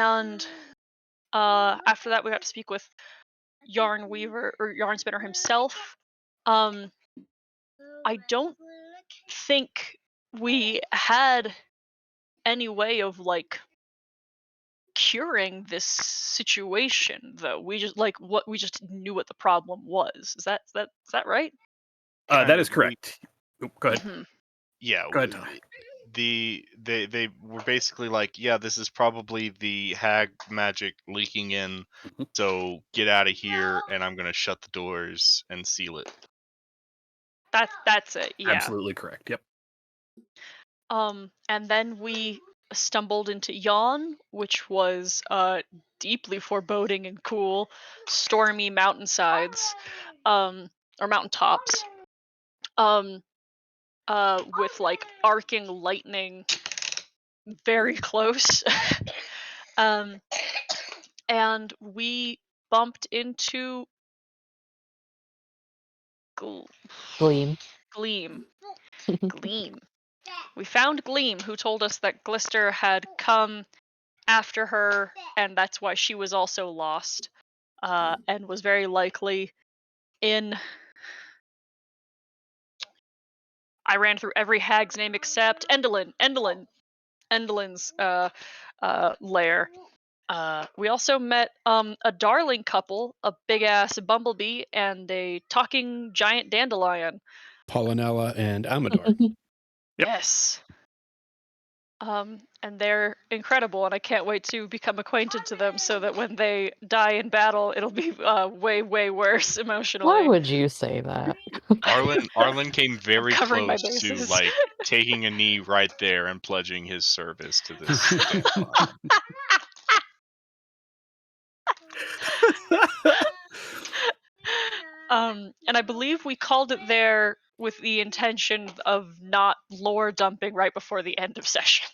And after that, we got to speak with Yarn Weaver or Yarn Spinner himself. Um, I don't think we had any way of like curing this situation though. We just like what we just knew what the problem was. Is that right? Kind That is of. We correct. Go ahead. Hmm. yeah. Go ahead, Ty. They were basically like, yeah, this is probably the hag magic leaking in. Mhm. So get out of here, and I'm gonna shut the doors and seal it. That's it. Yeah. Absolutely correct. Yep. And then we stumbled into Yawn, which was deeply foreboding and cool, stormy mountainsides, um, or mountaintops, um, with like arcing lightning very close. um, and we bumped into Gl- Gleam. Gleam. Gleam. We found Gleam, who told us that Glister had come after her, and that's why she was also lost, and was very likely in. I ran through every hag's name except Endelin's lair. We also met a darling couple, a big ass bumblebee and a talking giant dandelion. Pollinella and Amador. Yep. Yes. And they're incredible, and I can't wait to become acquainted to them so that when they die in battle, it'll be way, way worse Why emotionally. would you say that? Arlen came I'm very covering my close to bases. like taking a knee right there and pledging his service to this dandelion. And I believe we called it there with the intention of not lore dumping right before the end of session.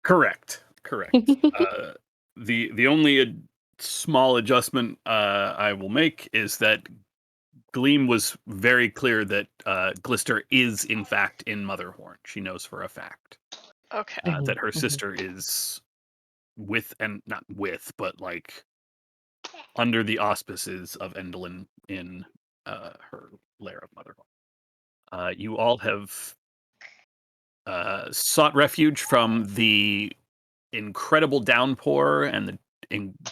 Correct. Correct. The only small adjustment I will make is that Gleam was very clear that Glister is in fact in Motherhorn. She knows for a fact Okay. that her Mhm. sister is with, and not with, but like under the auspices of Endelin in her lair of Motherhorn. You all have sought refuge from the incredible downpour and the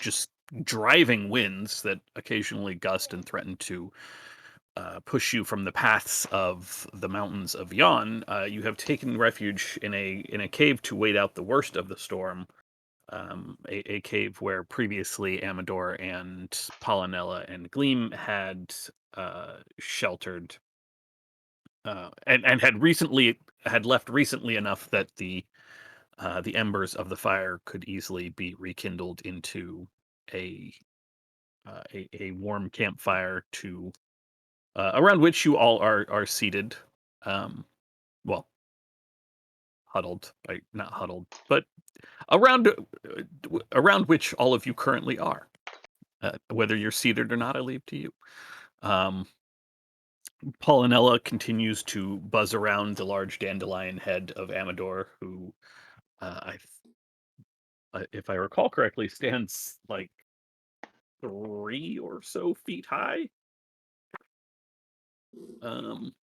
just driving winds that occasionally gust and threaten to push you from the paths of the mountains of Yon. You have taken refuge in a cave to wait out the worst of the storm. A cave where previously Amador and Pollinella and Gleam had sheltered, and had left recently enough that the embers of the fire could easily be rekindled into a a warm campfire to around which you all are seated. Um, well, huddled, not huddled, but around around which all of you currently are. Whether you're seated or not, I leave to you. Um, Paulinella continues to buzz around the large dandelion head of Amador, who, if I recall correctly, stands like 3 or so feet high. Um,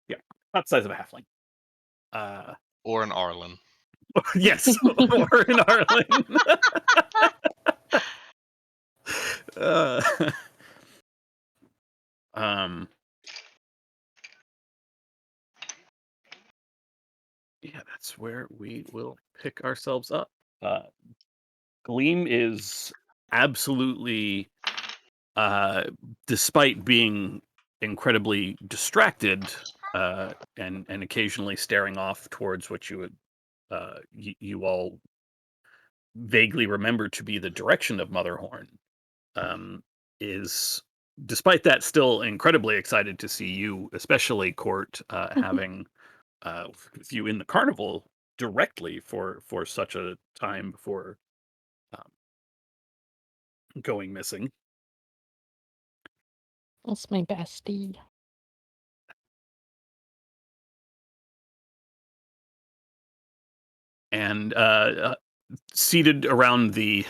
yeah, about the size of a halfling. Uh, Or an Arlen. yes, or in Ireland. uh, um, yeah, that's where we will pick ourselves up. Uh, Gleam is absolutely, uh, despite being incredibly distracted, and occasionally staring off towards what you all vaguely remember to be the direction of Motherhorn, um, is, despite that, still incredibly excited to see you, especially Court, having with you in the carnival directly for such a time before um, going missing. That's my bestie. and seated around the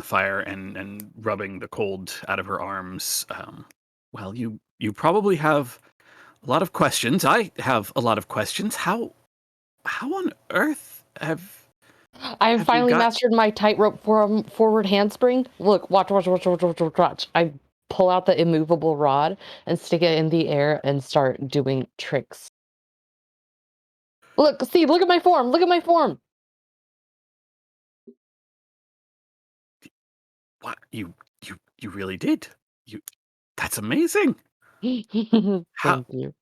fire and rubbing the cold out of her arms. Well, you probably have a lot of questions. I have a lot of questions. How on earth I have you finally got? mastered my tightrope forward handspring. Look, watch. I pull out the immovable rod and stick it in the air and start doing tricks. Look, Steve, look at my form. Look at my form. What you really did? You That's amazing. How Thank you.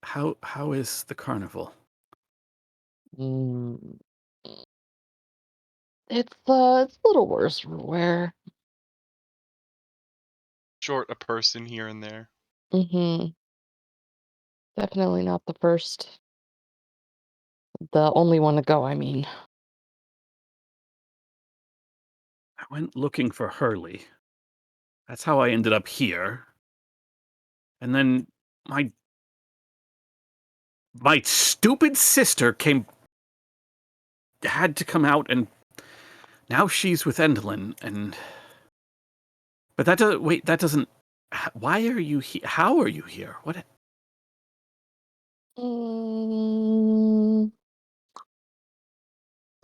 how is the carnival? Mm, it's a little worse for wear. Short a person here and there. Mm-hmm. Definitely not the first. The only one to go, I mean. I went looking for Hurley. That's how I ended up here. And then my my stupid sister had to come out, and now she's with Endlin. And but that doesn't wait. That doesn't. Why are you here? How are you here? What? Mm,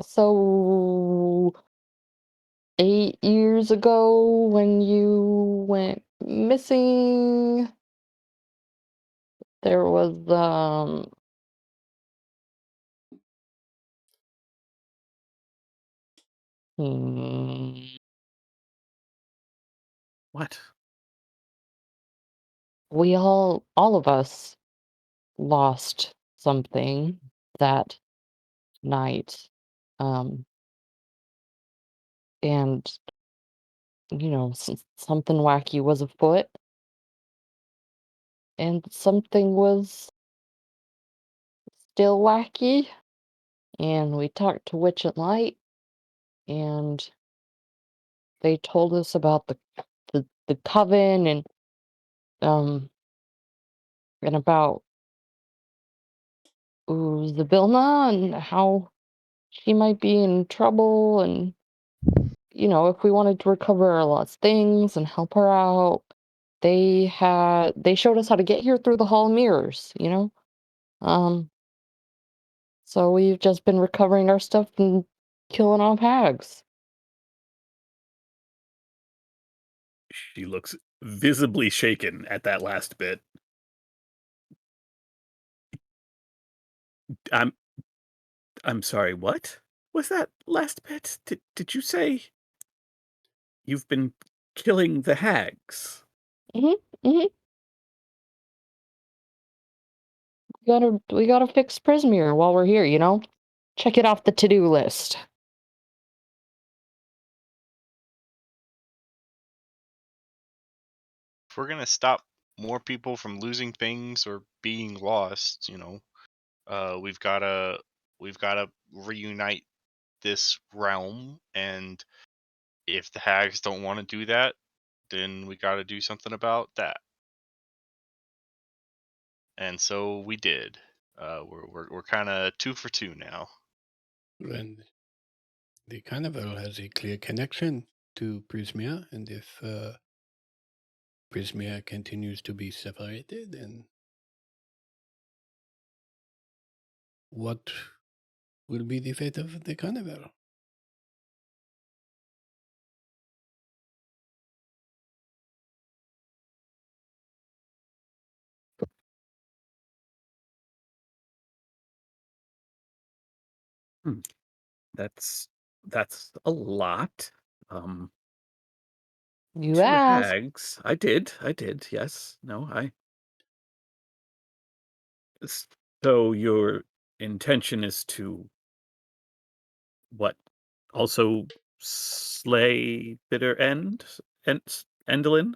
so 8 years ago when you went missing, there was hmm, What? we all of us lost something that night. Um, and something wacky was afoot, and something was still wacky. And we talked to Witch and Light, and they told us about the coven um and about Zabilna and how she might be in trouble, and if we wanted to recover our lost things and help her out, they showed us how to get here through the hall of mirrors. Um so we've just been recovering our stuff and killing off hags. She looks visibly shaken at that last bit. I'm I'm sorry. What was that last bit? Did you say you've been killing the hags? Hmm. Hmm. We gotta fix Prismere while we're here. Check it off the to-do list. If we're gonna stop more people from losing things or being lost, we've gotta reunite this realm, and if the hags don't want to do that, then we got to do something about that. And so we did. We're kind of two for two now. And the carnival has a clear connection to Prismia, and if Prismia continues to be separated, then what will be the fate of the carnival? Hmm. That's that's a lot. Um, You Two asked. hags. I did. I did. Yes. No. So your intention is to what? Also slay Bitter and Endlin?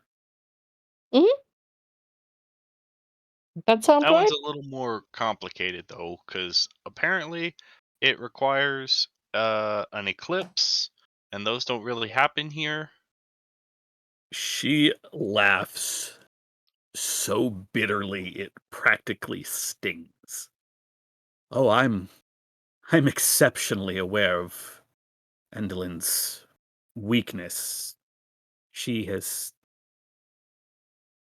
Hmm. That sounds That one's right. a little more complicated though, because apparently it requires an eclipse, and those don't really happen here. She laughs so bitterly it practically stings. Oh, I'm exceptionally aware of Endelin's weakness. She has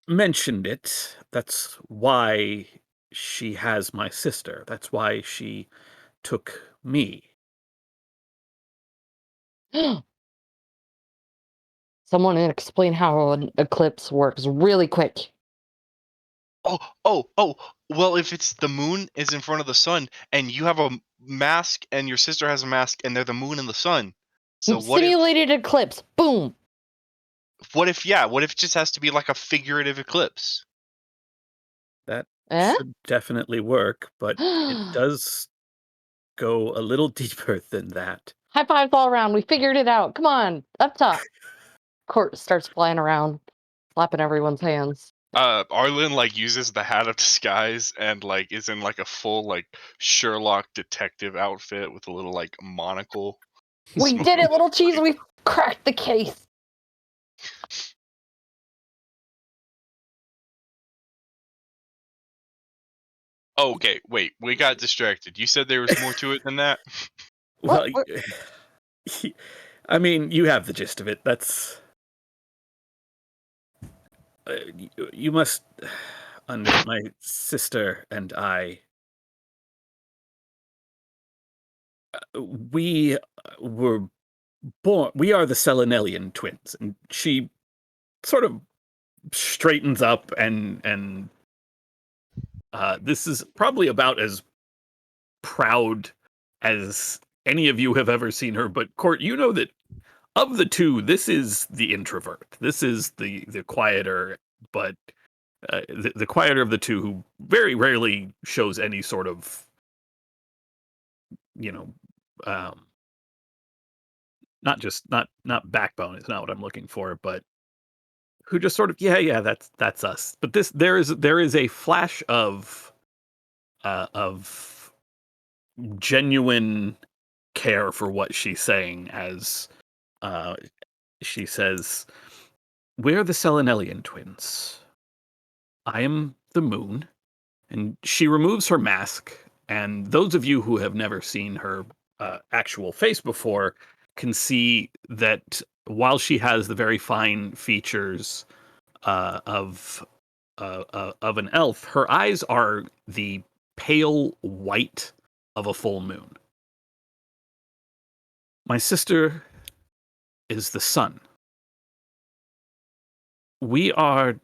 mentioned it. That's why she has my sister. That's why she took me. Someone explain how an eclipse works really quick. Oh. Well, if it's the moon is in front of the sun, and you have a mask, and your sister has a mask, and they're the moon and the sun. So Simulated eclipse. Boom. what if it just has to be like a figurative eclipse? That Eh? should definitely work, but it does go a little deeper than that. High fives all around. We figured it out. Come on. Up top. Court starts flying around, slapping everyone's hands. Arlen like uses the hat of disguise and like is in like a full like Sherlock detective outfit with a little like monocle. We Smoking did it, little a cheese. pipe. We cracked the case. Oh, okay, wait, we got distracted. You said there was more to it than that? Well, What? I mean, you have the gist of it. That's you must understand. My sister and I, we were born. We are the Selenelian twins, and she sort of straightens up, and this is probably about as proud as any of you have ever seen her. But Court, you know that of the two, this is the introvert. This is the quieter, but the quieter of the two, who very rarely shows any sort of, you know, um, not backbone is not what I'm looking for, but who just sort of yeah that's us. But there is a flash of genuine care for what she's saying as uh, she says, "We're the Selenelian twins. I am the moon." And she removes her mask, and those of you who have never seen her actual face before can see that while she has the very fine features uh, of of an elf, her eyes are the pale white of a full moon. My sister is the sun. We are,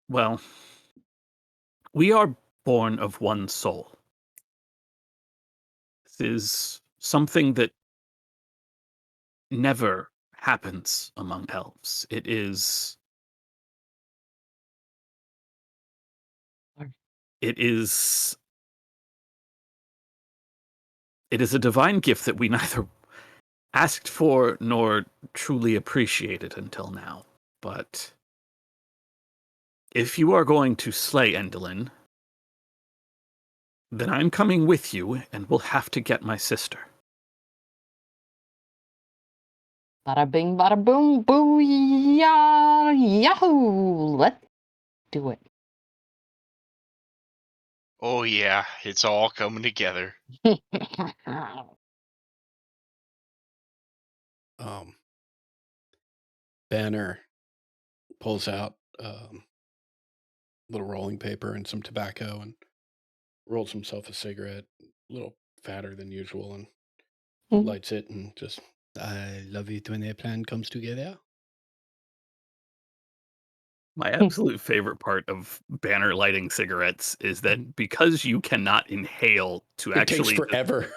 well, we are born of one soul. This is something that never happens among elves. It is it is a divine gift that we neither asked for nor truly appreciated until now. But if you are going to slay Endelin, then I'm coming with you, and we'll have to get my sister. Bada bing, bada boom, booyah, yahoo! Let's do it. Oh yeah, it's all coming together. Banner pulls out little rolling paper and some tobacco and rolls himself a cigarette, a little fatter than usual, and lights it and just, I love it when a plan comes together. My absolute favorite part of Banner lighting cigarettes is that because you cannot inhale to It takes actually forever.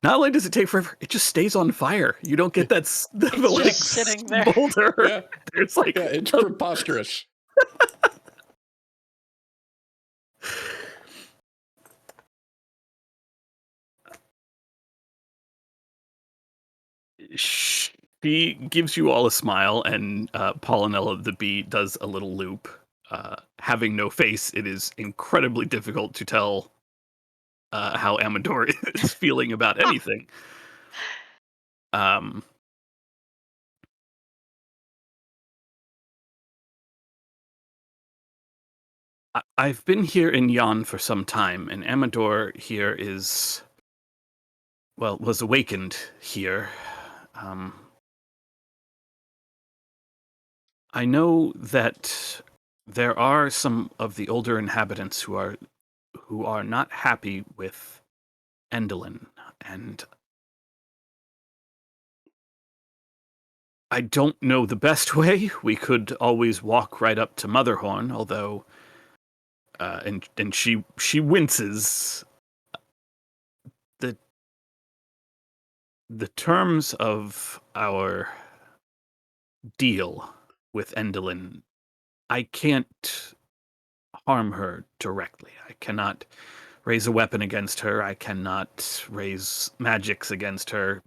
not only does it take forever, it just stays on fire. You don't get that the It's like just sitting there. smolder. Yeah. It's like Yeah, it's preposterous. She gives you all a smile, and Pollinella the bee does a little loop. Having no face, it is incredibly difficult to tell how Amador is feeling about anything. Um, I've been here in Yon for some time, and Amador here was awakened here. Um, I know that there are some of the older inhabitants who are not happy with Endelin, and I don't know the best way. We could always walk right up to Motherhorn, although, and she winces. the The terms of our deal with Endelin, I can't harm her directly. I cannot raise a weapon against her. I cannot raise magics against her.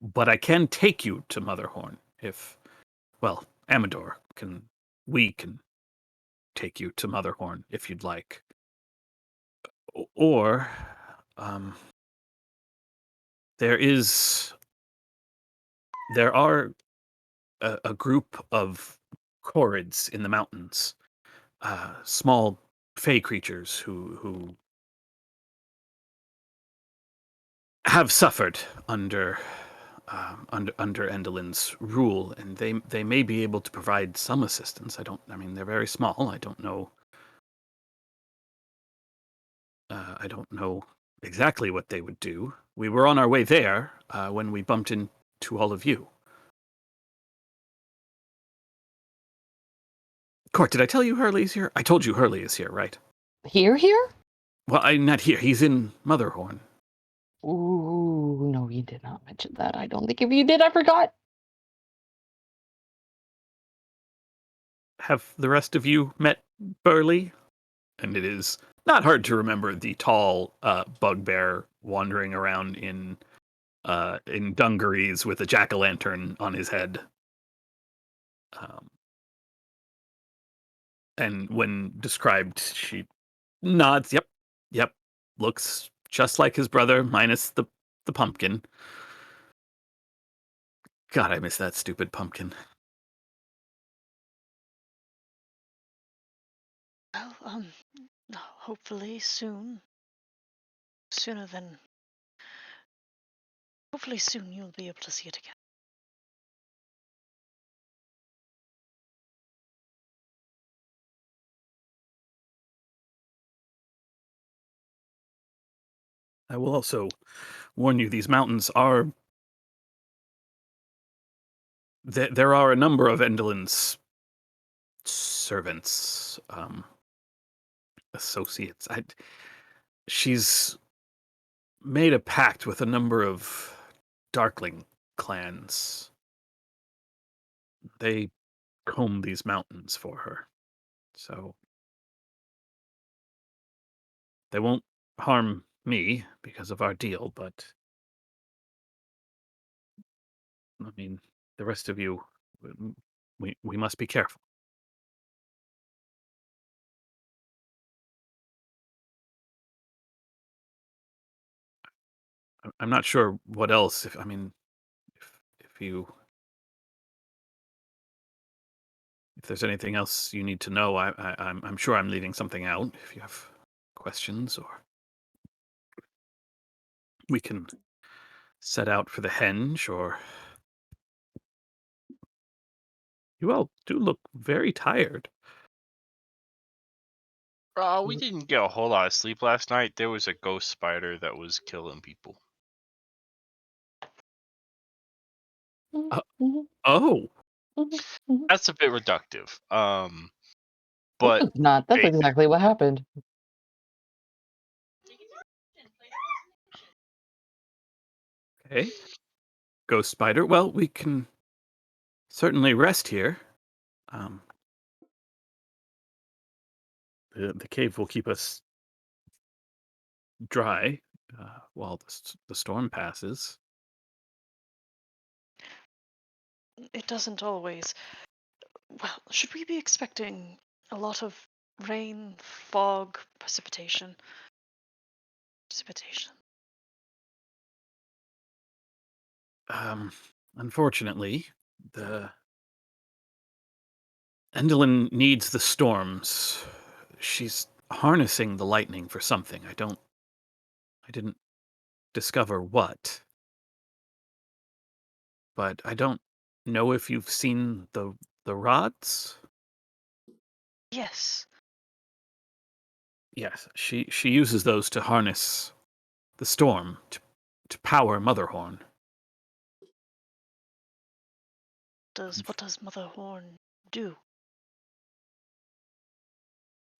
But I can take you to Motherhorn if, well, Amador can, we can take you to Motherhorn if you'd like. Or, um, there are a group of Chorids in the mountains, small fey creatures who have suffered under Endelin's rule, and they may be able to provide some assistance. I mean, they're very small. I don't know exactly what they would do. We were on our way there when we bumped into all of you. Court, did I tell you Hurley's here? I told you Hurley is here, right? Here? Well, I'm not here. He's in Motherhorn. Ooh, no, you did not mention that. I don't think if you did, I forgot. Have the rest of you met Burley? And it is not hard to remember the tall bugbear wandering around in dungarees with a jack-o'-lantern on his head. And when described, she nods. Yep. Looks just like his brother, minus the pumpkin. God, I miss that stupid pumpkin. Well, hopefully soon. Sooner than. Hopefully soon you'll be able to see it again. I will also warn you, these mountains are. There are a number of Endelin's servants, associates. She's made a pact with a number of Darkling clans. They comb these mountains for her. So they won't harm me because of our deal, but I mean, the rest of you, we must be careful. I'm not sure what else. If you if there's anything else you need to know, I'm sure I'm leaving something out. If you have questions, or we can set out for the henge, or you all do look very tired. We didn't get a whole lot of sleep last night. There was a ghost spider that was killing people. Mhm, Oh, mhm, mhm. That's a bit reductive. No, But it's not. That's basic. exactly what happened. okay. Ghost spider. Well, we can certainly rest here. Um, the cave will keep us dry while the storm passes. It doesn't always. Well, should we be expecting a lot of rain, fog, precipitation? Precipitation. Unfortunately, the Endelyn needs the storms. She's harnessing the lightning for something. I didn't discover what. But I don't know if you've seen the rods. Yes. Yes, she uses those to harness the storm to power Motherhorn. What does Mother Horn do?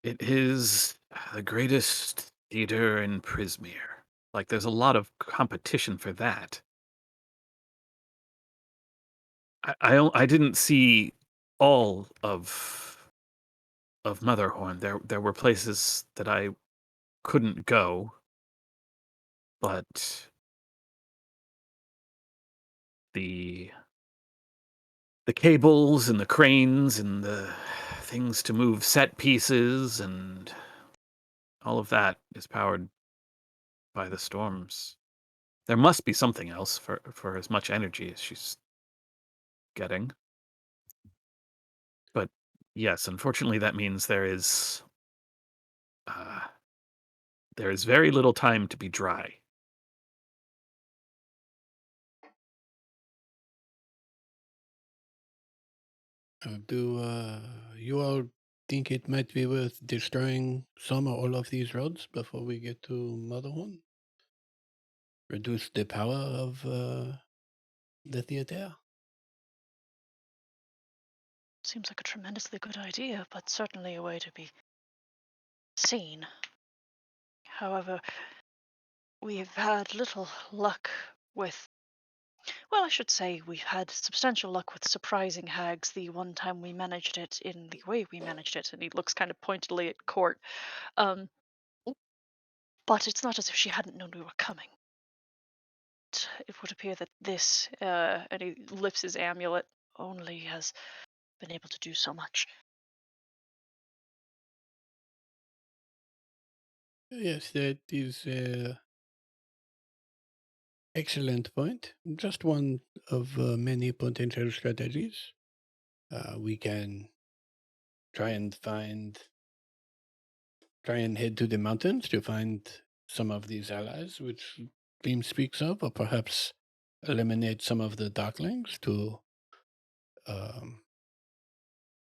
It is the greatest theater in Prismeer. Like, there's a lot of competition for that. I didn't see all of Motherhorn. There were places that I couldn't go, but the the cables and the cranes and the things to move set pieces and all of that is powered by the storms. There must be something else for as much energy as she's getting. But yes, unfortunately, that means uh, there is very little time to be dry. Do you all think it might be worth destroying some or all of these roads before we get to Motherhorn? Reduce the power of the theater? Seems like a tremendously good idea, but certainly a way to be seen. However, we've had little luck with. Well, I should say we've had substantial luck with surprising hags the one time we managed it in the way we managed it, and he looks kind of pointedly at Court. Um, but it's not as if she hadn't known we were coming. It would appear that this, and he lifts his amulet, only has been able to do so much. Yes, that is excellent point. Just one of many potential strategies. We can try and head to the mountains to find some of these allies, which Beam speaks of, or perhaps eliminate some of the Darklings to um,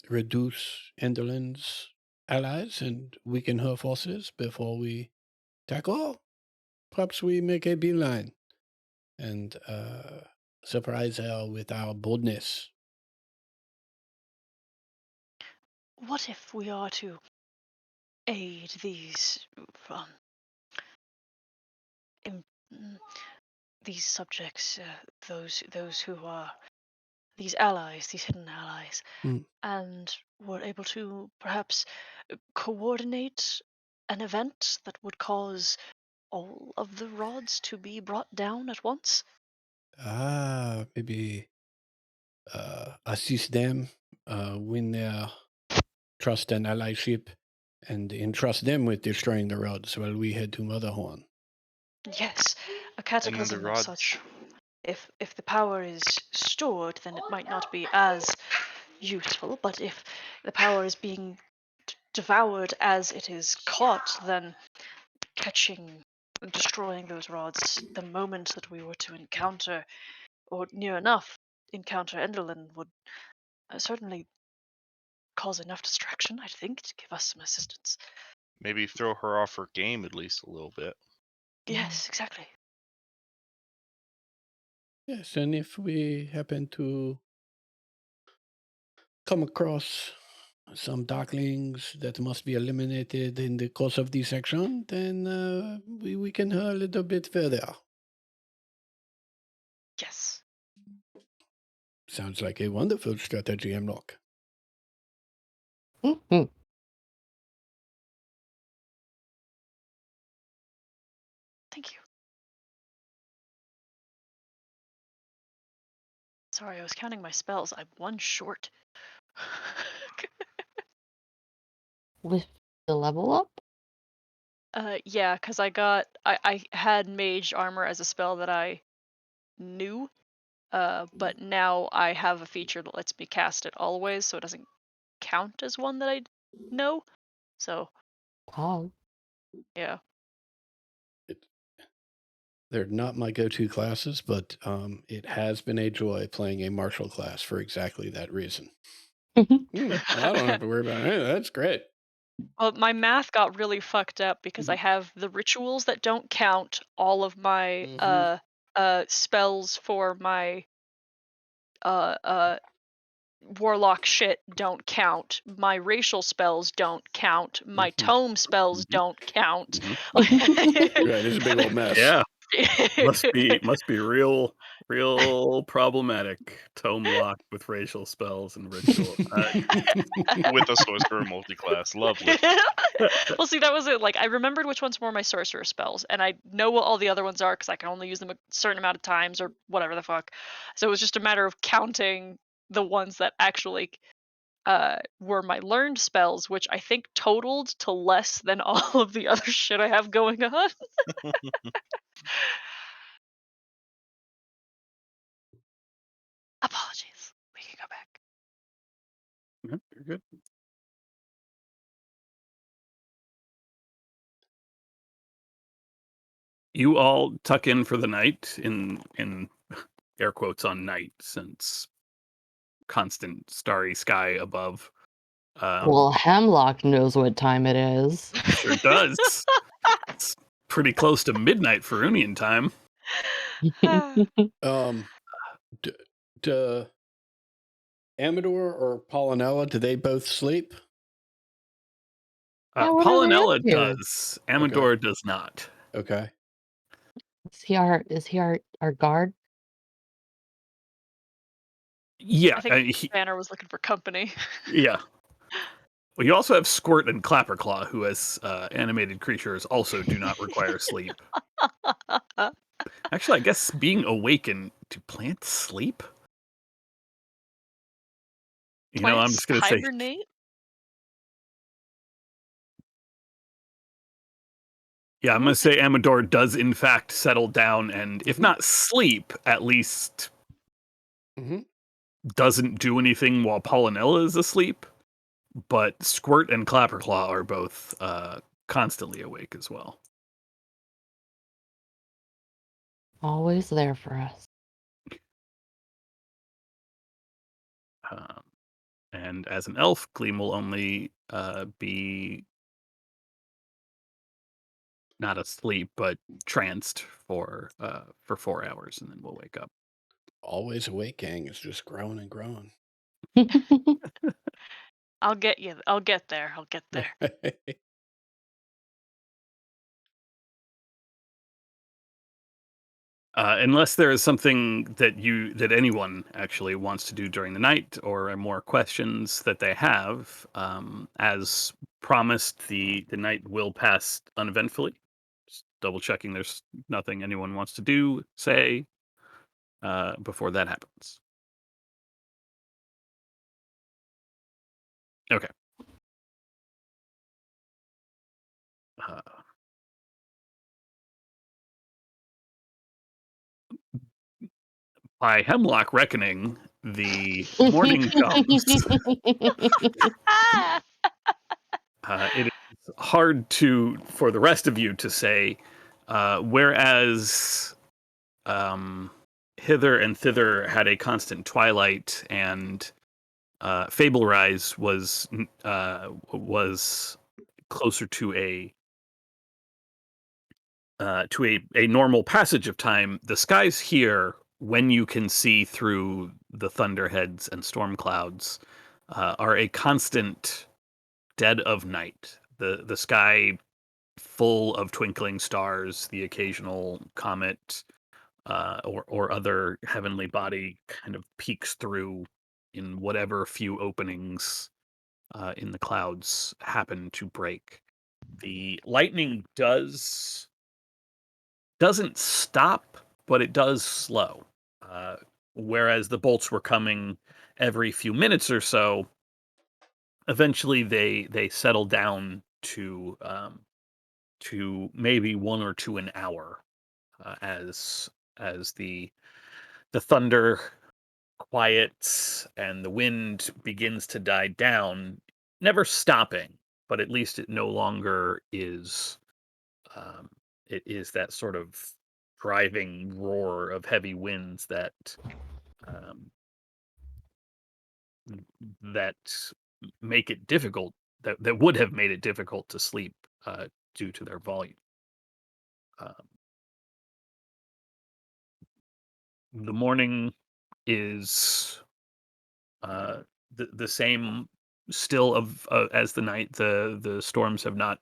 reduce Enderlin's allies and weaken her forces before we tackle. Perhaps we make a beeline and surprise her with our boldness. What if we are to aid um, im- mm, these subjects, those who are these allies, these hidden allies, Mm. and were able to perhaps coordinate an event that would cause all of the rods to be brought down at once? Maybe assist them win their trust and allyship and entrust them with destroying the roads while we head to Motherhorn. Yes, a And then the cataclysm of rods. such. If the power is stored, then it might not be as useful. But if the power is being devoured as it is caught, then catching and destroying those rods the moment that we were to encounter, or near enough encounter Enderlin, would certainly cause enough distraction, I think, to give us some assistance. Maybe throw her off her game at least a little bit. Yes, exactly. Yes, and if we happen to come across some darklings that must be eliminated in the course of this action, then we can her a little bit further. Yes. Sounds like a wonderful strategy, Hemlock. Mhm. Thank you. Sorry, I was counting my spells. I'm one short. With the level up? Yeah, because I had mage armor as a spell that I knew, but now I have a feature that lets me cast it always, so it doesn't count as one that I know. So Oh. yeah. It, they're not my go-to classes, but it has been a joy playing a martial class for exactly that reason. Well, I don't have to worry about it. That's great. Well, my math got really fucked up because I Mhm. have the rituals that don't count, all of my Mhm. spells for my uh uh warlock shit don't count. My racial spells don't count. My Mhm. tome spells Mhm. don't count. Mhm. Right, it's a big old mess. Yeah, must be real problematic. Tome lock with racial spells and ritual. With a sorcerer multi-class. Lovely. Well, see, that was it. Like, I remembered which ones were my sorcerer spells, and I know what all the other ones are because I can only use them a certain amount of times or whatever the fuck. So it was just a matter of counting the ones that actually were my learned spells, which I think totaled to less than all of the other shit I have going on. Apologies. We can go back. You're good. You all tuck in for the night in air quotes on night, since constant starry sky above. Well, Hemlock knows what time it is. Sure does. It's pretty close to midnight for Union time. Um, d- d- Amador or Pollinella, do they both sleep? Yeah, what are they up Pollinella to? does. Okay. Amador does not. Okay. Is he our guard? Yeah, I think Banner was looking for company. yeah. Well, you also have Squirt and Clapperclaw, who, as animated creatures, also do not require sleep. Actually, I guess being awakened, do plants sleep? I'm Plants just gonna say, hibernate. yeah, I'm gonna say Amador does in fact settle down, and if not sleep, at least Mm-hmm. doesn't do anything while Pollinella is asleep. But Squirt and Clapperclaw are both constantly awake as well. Always there for us. Um, and as an elf, Gleam will only be not asleep, but tranced for 4 hours, and then we'll wake up. Always awake gang is just growing and growing. I'll get you. I'll get there. I'll get there. Unless there is something that anyone actually wants to do during the night, or more questions that they have, as promised, the night will pass uneventfully. Just double checking there's nothing anyone wants to do, say, before that happens. Okay. Uh, by Hemlock reckoning, the morning comes. Ah! It is hard for the rest of you to say, whereas hither and thither had a constant twilight, and Fable Rise was closer to a normal passage of time. The skies here, when you can see through the thunderheads and storm clouds, are a constant dead of night. The sky full of twinkling stars, the occasional comet or other heavenly body kind of peeks through in whatever few openings in the clouds happen to break. The lightning doesn't stop, but it does slow. Uh, whereas the bolts were coming every few minutes or so, eventually they settle down to maybe one or two an hour, as the thunder quiets and the wind begins to die down, never stopping, but at least it no longer is. Um, it is that sort of driving roar of heavy winds um, that make it difficult. That would have made it difficult to sleep due to their volume. Um, the morning is the same still of as the night. The storms have not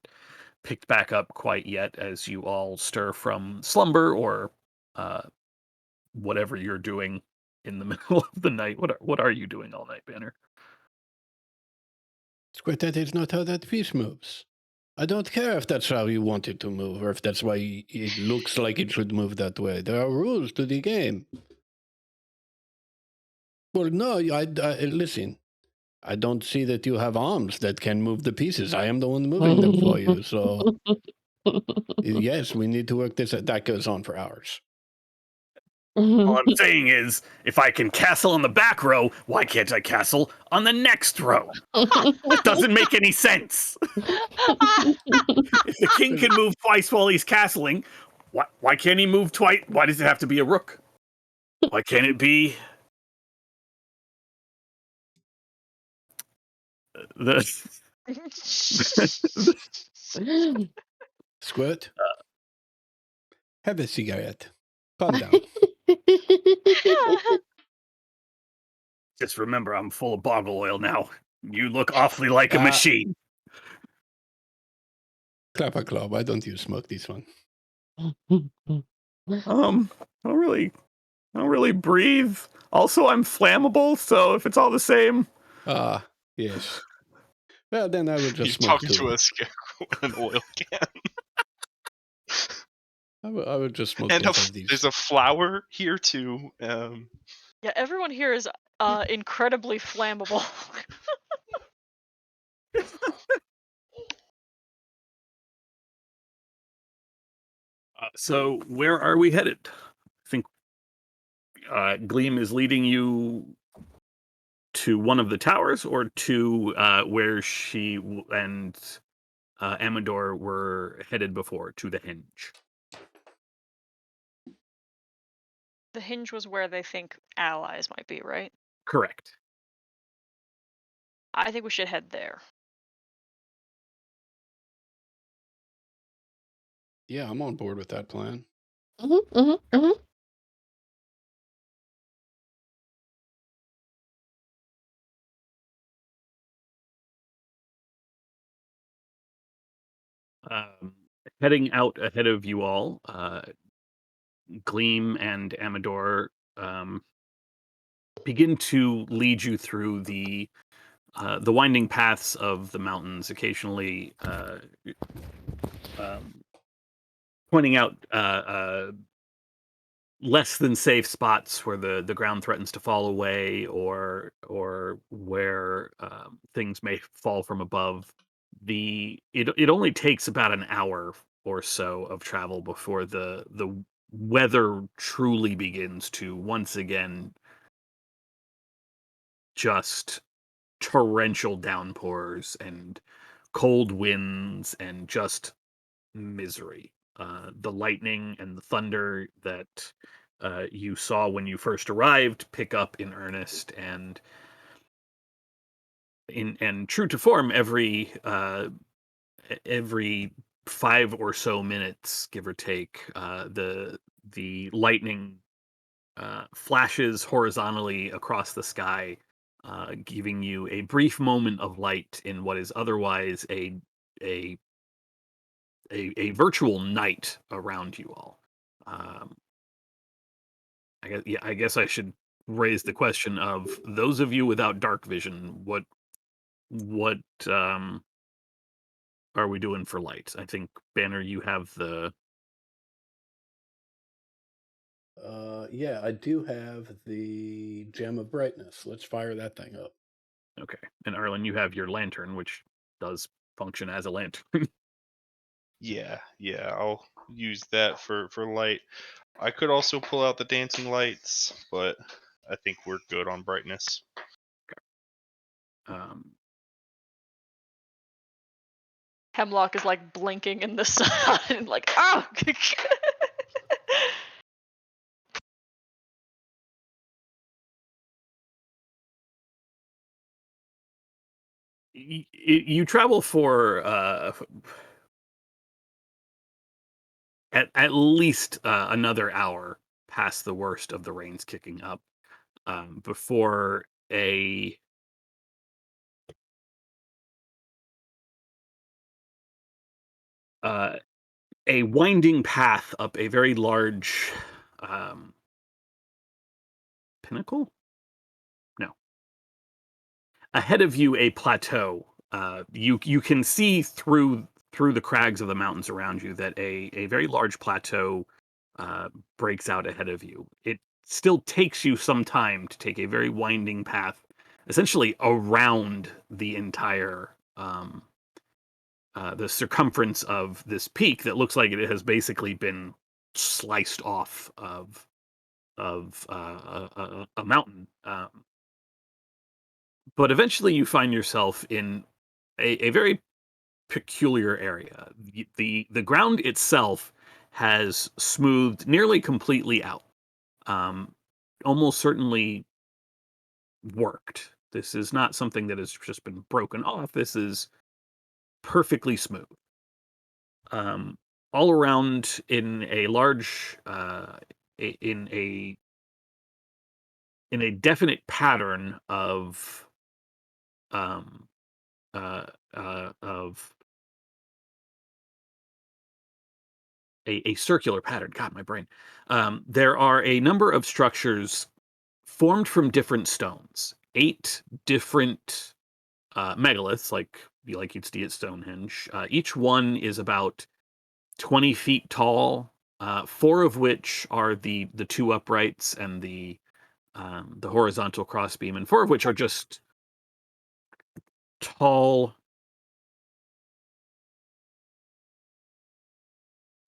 picked back up quite yet as you all stir from slumber or uh, whatever you're doing in the middle of the night. What are you doing all night, Banner? Squirt, that is not how that fish moves. I don't care if that's how you want it to move, or if that's why it looks like it should move that way. There are rules to the game. Well, no, listen. I don't see that you have arms that can move the pieces. I am the one moving them for you. So, yes, we need to work this. That goes on for hours. All I'm saying is, if I can castle on the back row, why can't I castle on the next row? It doesn't make any sense. If the king can move twice while he's castling, why can't he move twice? Why does it have to be a rook? Why can't it be the Squirt, have a cigarette. Calm down. Just remember, I'm full of boggle oil now. You look awfully like a machine. Clap a claw. Why don't you smoke this one? I don't really breathe. Also, I'm flammable, so if it's all the same. Ah, yes. Well, then I will just You're smoke talking too. to a scarecrow in an oil can. I will just smoke And both of these. there's a flower here too. Yeah, everyone here is incredibly flammable. So where are we headed? I think Gleam is leading you to one of the towers, or to where she and Amador were headed before, to the Hinge. The hinge was where they think allies might be, right? Correct. I think we should head there. Yeah, I'm on board with that plan. Um, Heading out ahead of you all, Gleam and Amador begin to lead you through the winding paths of the mountains, occasionally pointing out less than safe spots where the ground threatens to fall away, or where things may fall from above. It only takes about an hour or so of travel before the weather truly begins to once again just torrential downpours and cold winds and just misery. The lightning and the thunder that you saw when you first arrived pick up in earnest, and true to form, every 5 or so minutes, give or take, the lightning flashes horizontally across the sky, giving you a brief moment of light in what is otherwise a a virtual night around you all. Um, I guess I should raise the question of those of you without dark vision. What are we doing for light? I think Banner, you have the Yeah, I do have the gem of brightness. Let's fire that thing up. okay, and Arlen, you have your lantern, which does function as a lantern. Yeah, I'll use that for light. I could also pull out the dancing lights, but I think we're good on brightness. Um, Hemlock is like blinking in the sun, like ah. you travel for at least another hour past the worst of the rains kicking up before uh, a winding path up a very large um, pinnacle. No, ahead of you a plateau. You can see through the crags of the mountains around you that a very large plateau breaks out ahead of you. It still takes you some time to take a very winding path, essentially around the entire the circumference of this peak that looks like it has basically been sliced off of a mountain. But eventually, you find yourself in a very peculiar area. The ground itself has smoothed nearly completely out. Um, Almost certainly worked. This is not something that has just been broken off. This is perfectly smooth. Um, all around in a large in a definite pattern um, of a circular pattern. God, my brain. There are a number of structures formed from different stones. 8 different megaliths, like you'd see at Stonehenge. Each one is about 20 feet tall. 4 of which are the 2 uprights and the horizontal crossbeam, and 4 of which are just tall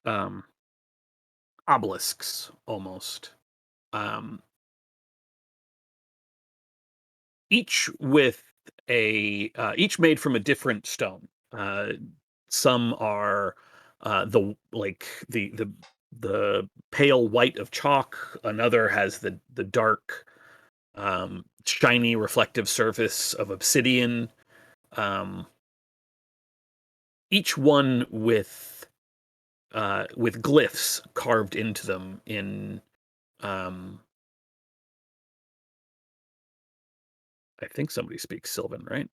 um, obelisks almost. Um, each with each made from a different stone. Some are the pale white of chalk. Another has the dark shiny reflective surface of obsidian. Um, each one with glyphs carved into them in um, I think somebody speaks Sylvan, right?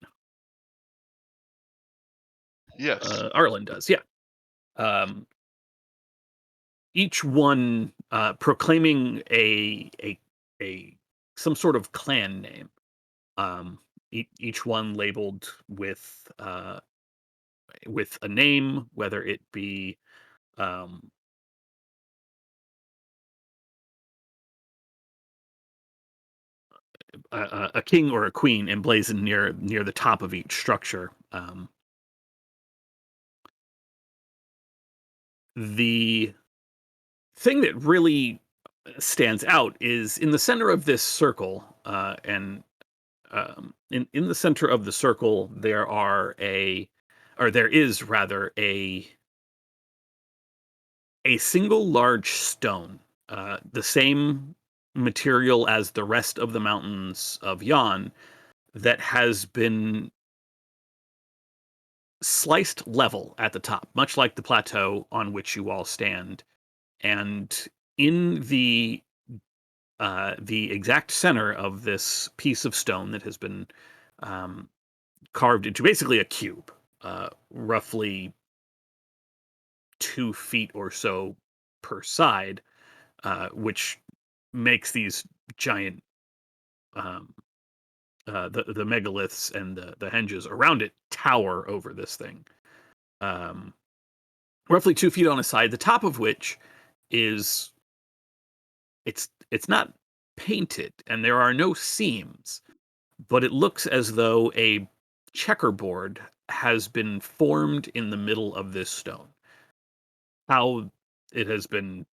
Yes. Arlen does, yeah. Um, each one proclaiming a some sort of clan name. Each one labeled with a name, whether it be um, a king or a queen emblazoned near the top of each structure. The thing that really stands out is in the center of this circle, and in the center of the circle there is rather a single large stone, the same material as the rest of the mountains of Yan, that has been sliced level at the top, much like the plateau on which you all stand. And in the exact center of this piece of stone that has been um, carved into basically a cube, roughly 2 feet or so per side, which makes these giant um, the megaliths and the henges around it tower over this thing. Um, Roughly 2 feet on a side, the top of which is it's not painted and there are no seams, but it looks as though a checkerboard has been formed in the middle of this stone. How it has been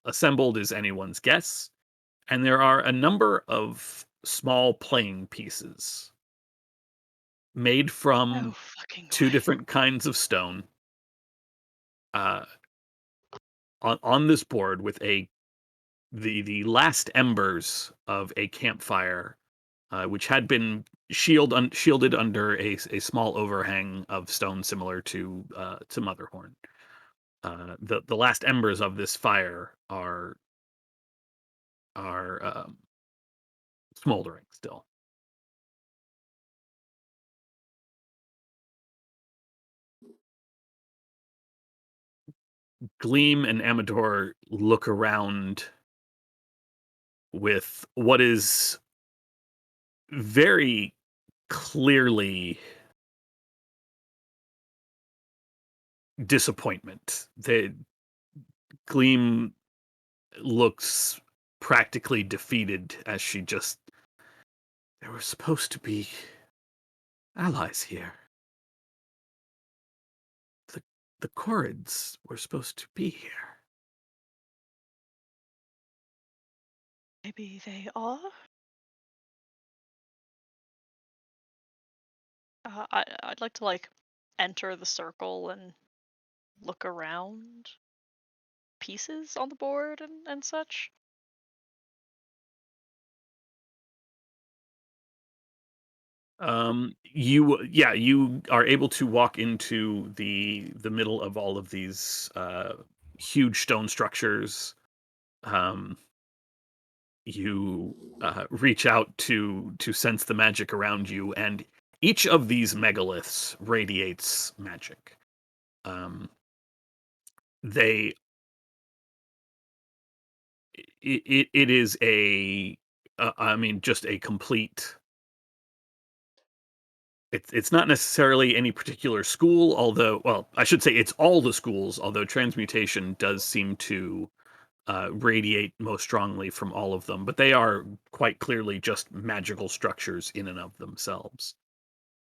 assembled is anyone's guess. and there are a number of small playing pieces made No from fucking two way. different kinds of stone uh, on this board with the last embers of a campfire, which had been shielded under a small overhang of stone similar to Motherhorn. The last embers of this fire are smoldering still. Gleam and Amador look around with what is very clearly disappointment. Gleam looks practically defeated as she just. There were supposed to be allies here. The Corrids were supposed to be here. Maybe they are? I'd like to, like, enter the circle and look around pieces on the board and such. You are able to walk into the middle of all of these huge stone structures. You reach out to sense the magic around you, and each of these megaliths radiates magic. They it is I mean, just a complete. It's not necessarily any particular school, although, well, I should say it's all the schools, although transmutation does seem to radiate most strongly from all of them, but they are quite clearly just magical structures in and of themselves.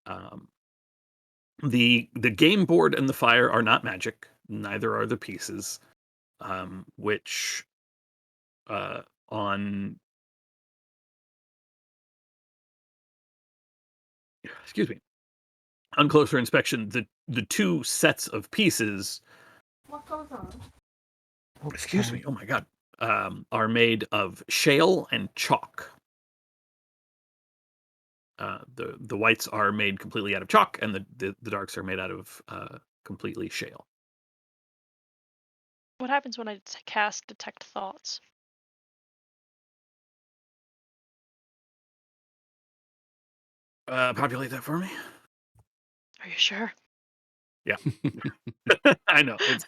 Um, the game board and the fire are not magic, neither are the pieces, which on excuse me, on closer inspection, the two sets of pieces. What goes on? Oh, excuse me. Oh my god. Are made of shale and chalk. The whites are made completely out of chalk, and the darks are made out of completely shale. What happens when I cast Detect Thoughts? Populate that for me. Are you sure? Yeah, I know it's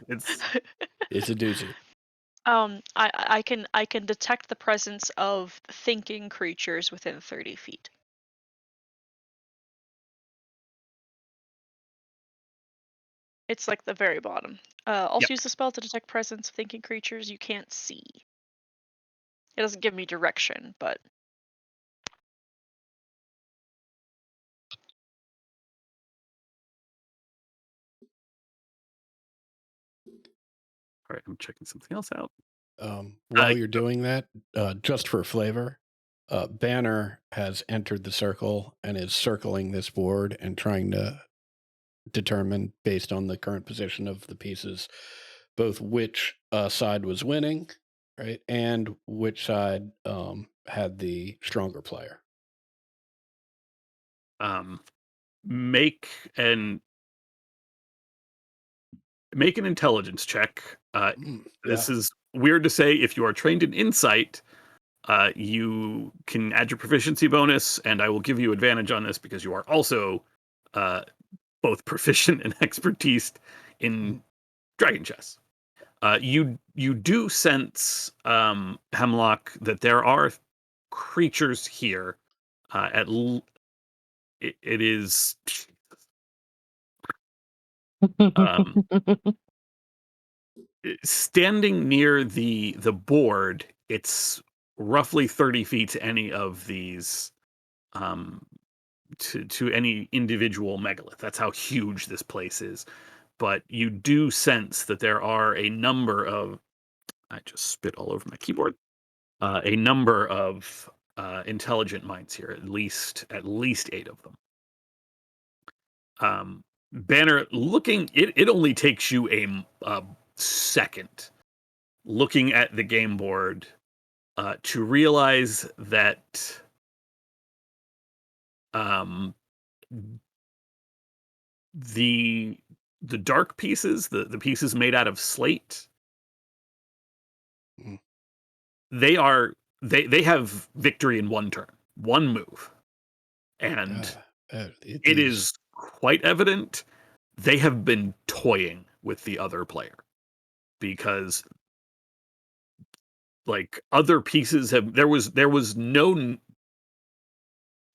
It's a doozy. I can detect the presence of thinking creatures within 30 feet. It's like the very bottom. Also yep. use the spell to detect presence of thinking creatures you can't see. It doesn't give me direction, but All right, I'm checking something else out. While you're doing that, just for flavor, Banner has entered the circle and is circling this board and trying to determine, based on the current position of the pieces, both which side was winning, right, and which side had the stronger player. Make an intelligence check. This is weird to say. If you are trained in insight, you can add your proficiency bonus, and I will give you advantage on this because you are also both proficient and expertise in dragon chess. You do sense, Hemlock, that there are creatures here. It is standing near the board. It's roughly 30 feet to any of these, to any individual megalith. That's how huge this place is. But you do sense that there are a number of. I just spit all over my keyboard. a number of intelligent minds here, at least 8 of them. Banner, looking, it only takes you a second looking at the game board to realize that the dark pieces, the pieces made out of slate, Mm. they have victory in one turn, one move, and it is quite evident they have been toying with the other player, because like other pieces have there was no,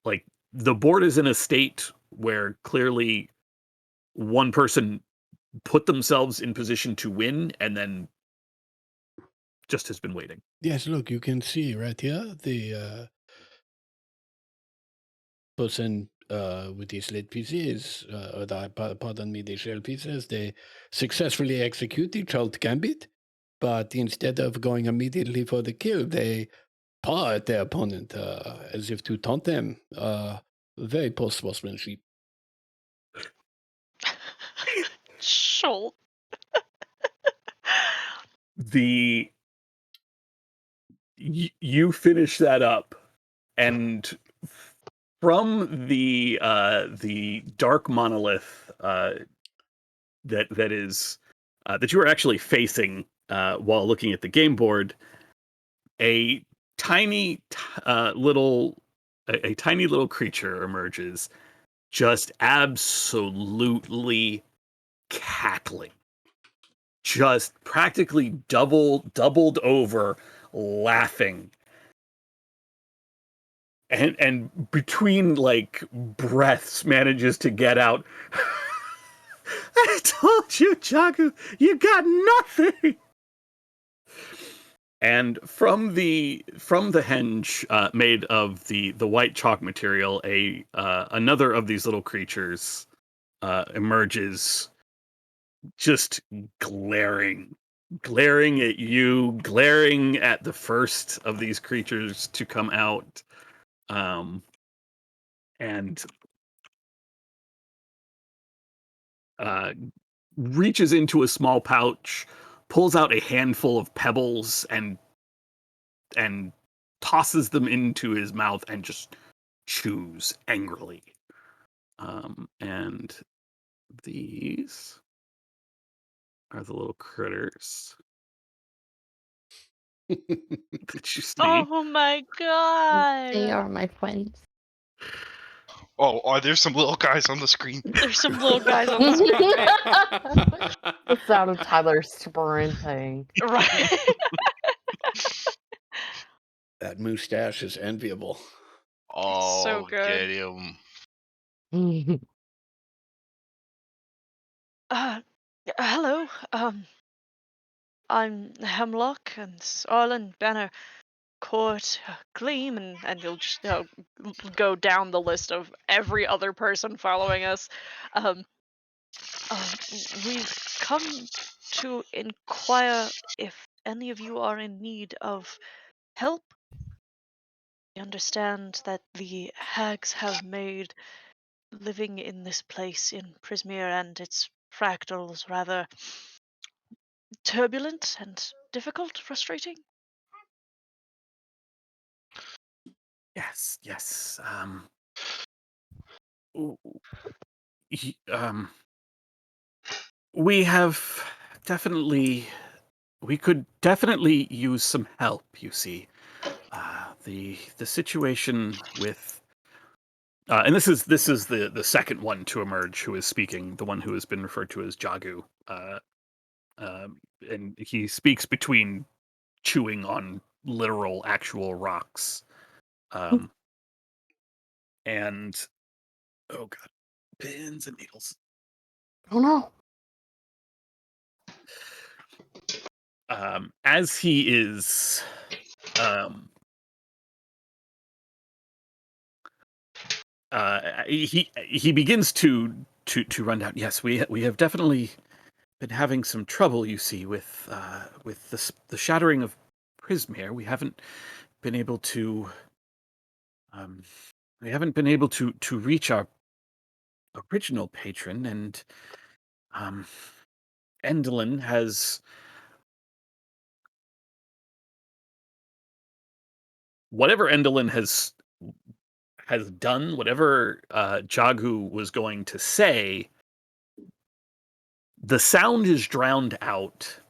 like, the board is in a state where clearly one person put themselves in position to win and then just has been waiting. Yes, look, you can see right here the person with these slate pieces, or pardon me, the shell pieces, they successfully execute the Child Gambit, but instead of going immediately for the kill, they paw at their opponent as if to taunt them. Very poor sportsmanship. Schultz. You finish that up, and from the dark monolith that is that you are actually facing while looking at the game board, a tiny little creature emerges, just absolutely cackling, just practically doubled over, laughing, and between like breaths manages to get out, "I told you, Jagu, you got nothing." And from the henge made of the white chalk material, another of these little creatures emerges, just glaring at you, glaring at the first of these creatures to come out, and reaches into a small pouch, pulls out a handful of pebbles, and tosses them into his mouth and just chews angrily. And these are the little critters that you see. Oh my god. They are my friends. Oh, are there some little guys on the screen? There's some little guys on the screen, right? The sound of Tyler sprinting. Right. That mustache is enviable. Oh, so good. get him. Hello. I'm Hemlock, and Arlen, Banner, Court, Gleam, and you'll just go down the list of every other person following us. Um, we've come to inquire if any of you are in need of help. We understand that the hags have made living in this place in Prismere and its fractals rather turbulent and difficult, frustrating. Yes. We have definitely, we could definitely use some help. You see, the situation with, and this is the second one to emerge who is speaking, the one who has been referred to as Jagu, and he speaks between chewing on literal, actual rocks, and oh god, pins and needles. Oh no. As he is he begins to run down. Yes, we have definitely been having some trouble, you see, with the shattering of Prismere. Been able to um, we haven't been able to reach our original patron, and um, Endelin has whatever Endelin has done, whatever Jagu was going to say. The sound is drowned out.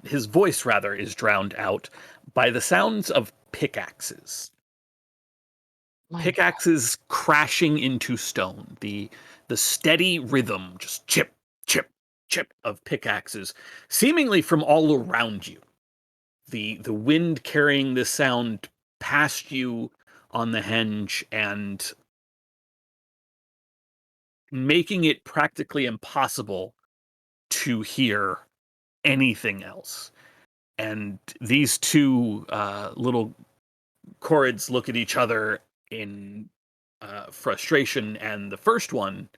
His voice, rather, is drowned out by the sounds of pickaxes. My God. Pickaxes crashing into stone. The steady rhythm, just chip, chip, chip of pickaxes, seemingly from all around you. The wind carrying this sound past you on the henge and making it practically impossible to hear anything else. And these two little Chorids look at each other in frustration, and the first one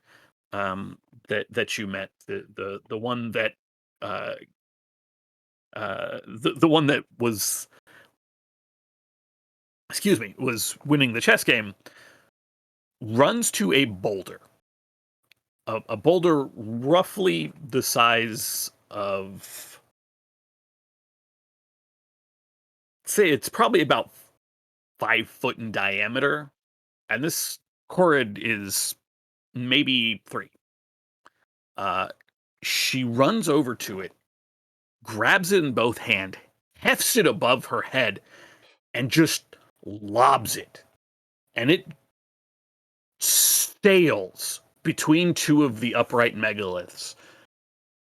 that you met, the one that uh, the one that was, excuse me, was winning the chess game, runs to a boulder, a boulder roughly the size of, say, it's probably about 5 foot in diameter, and this Chorid is maybe 3. Uh, she runs over to it, grabs it in both hands, hefts it above her head, and just lobs it. And it sails between two of the upright megaliths,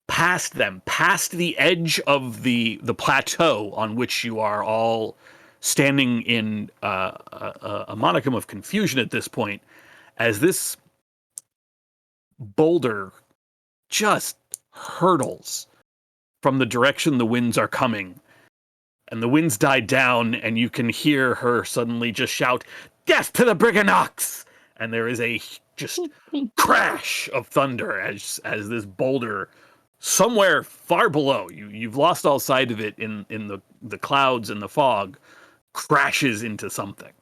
past them, past the edge of the plateau on which you are all standing in a modicum of confusion at this point, as this boulder just hurtles from the direction the winds are coming. And the winds die down, and you can hear her suddenly just shout, "Death to the Briganox!" And there is a just crash of thunder as this boulder, somewhere far below you've lost all sight of it in the clouds and the fog, crashes into something.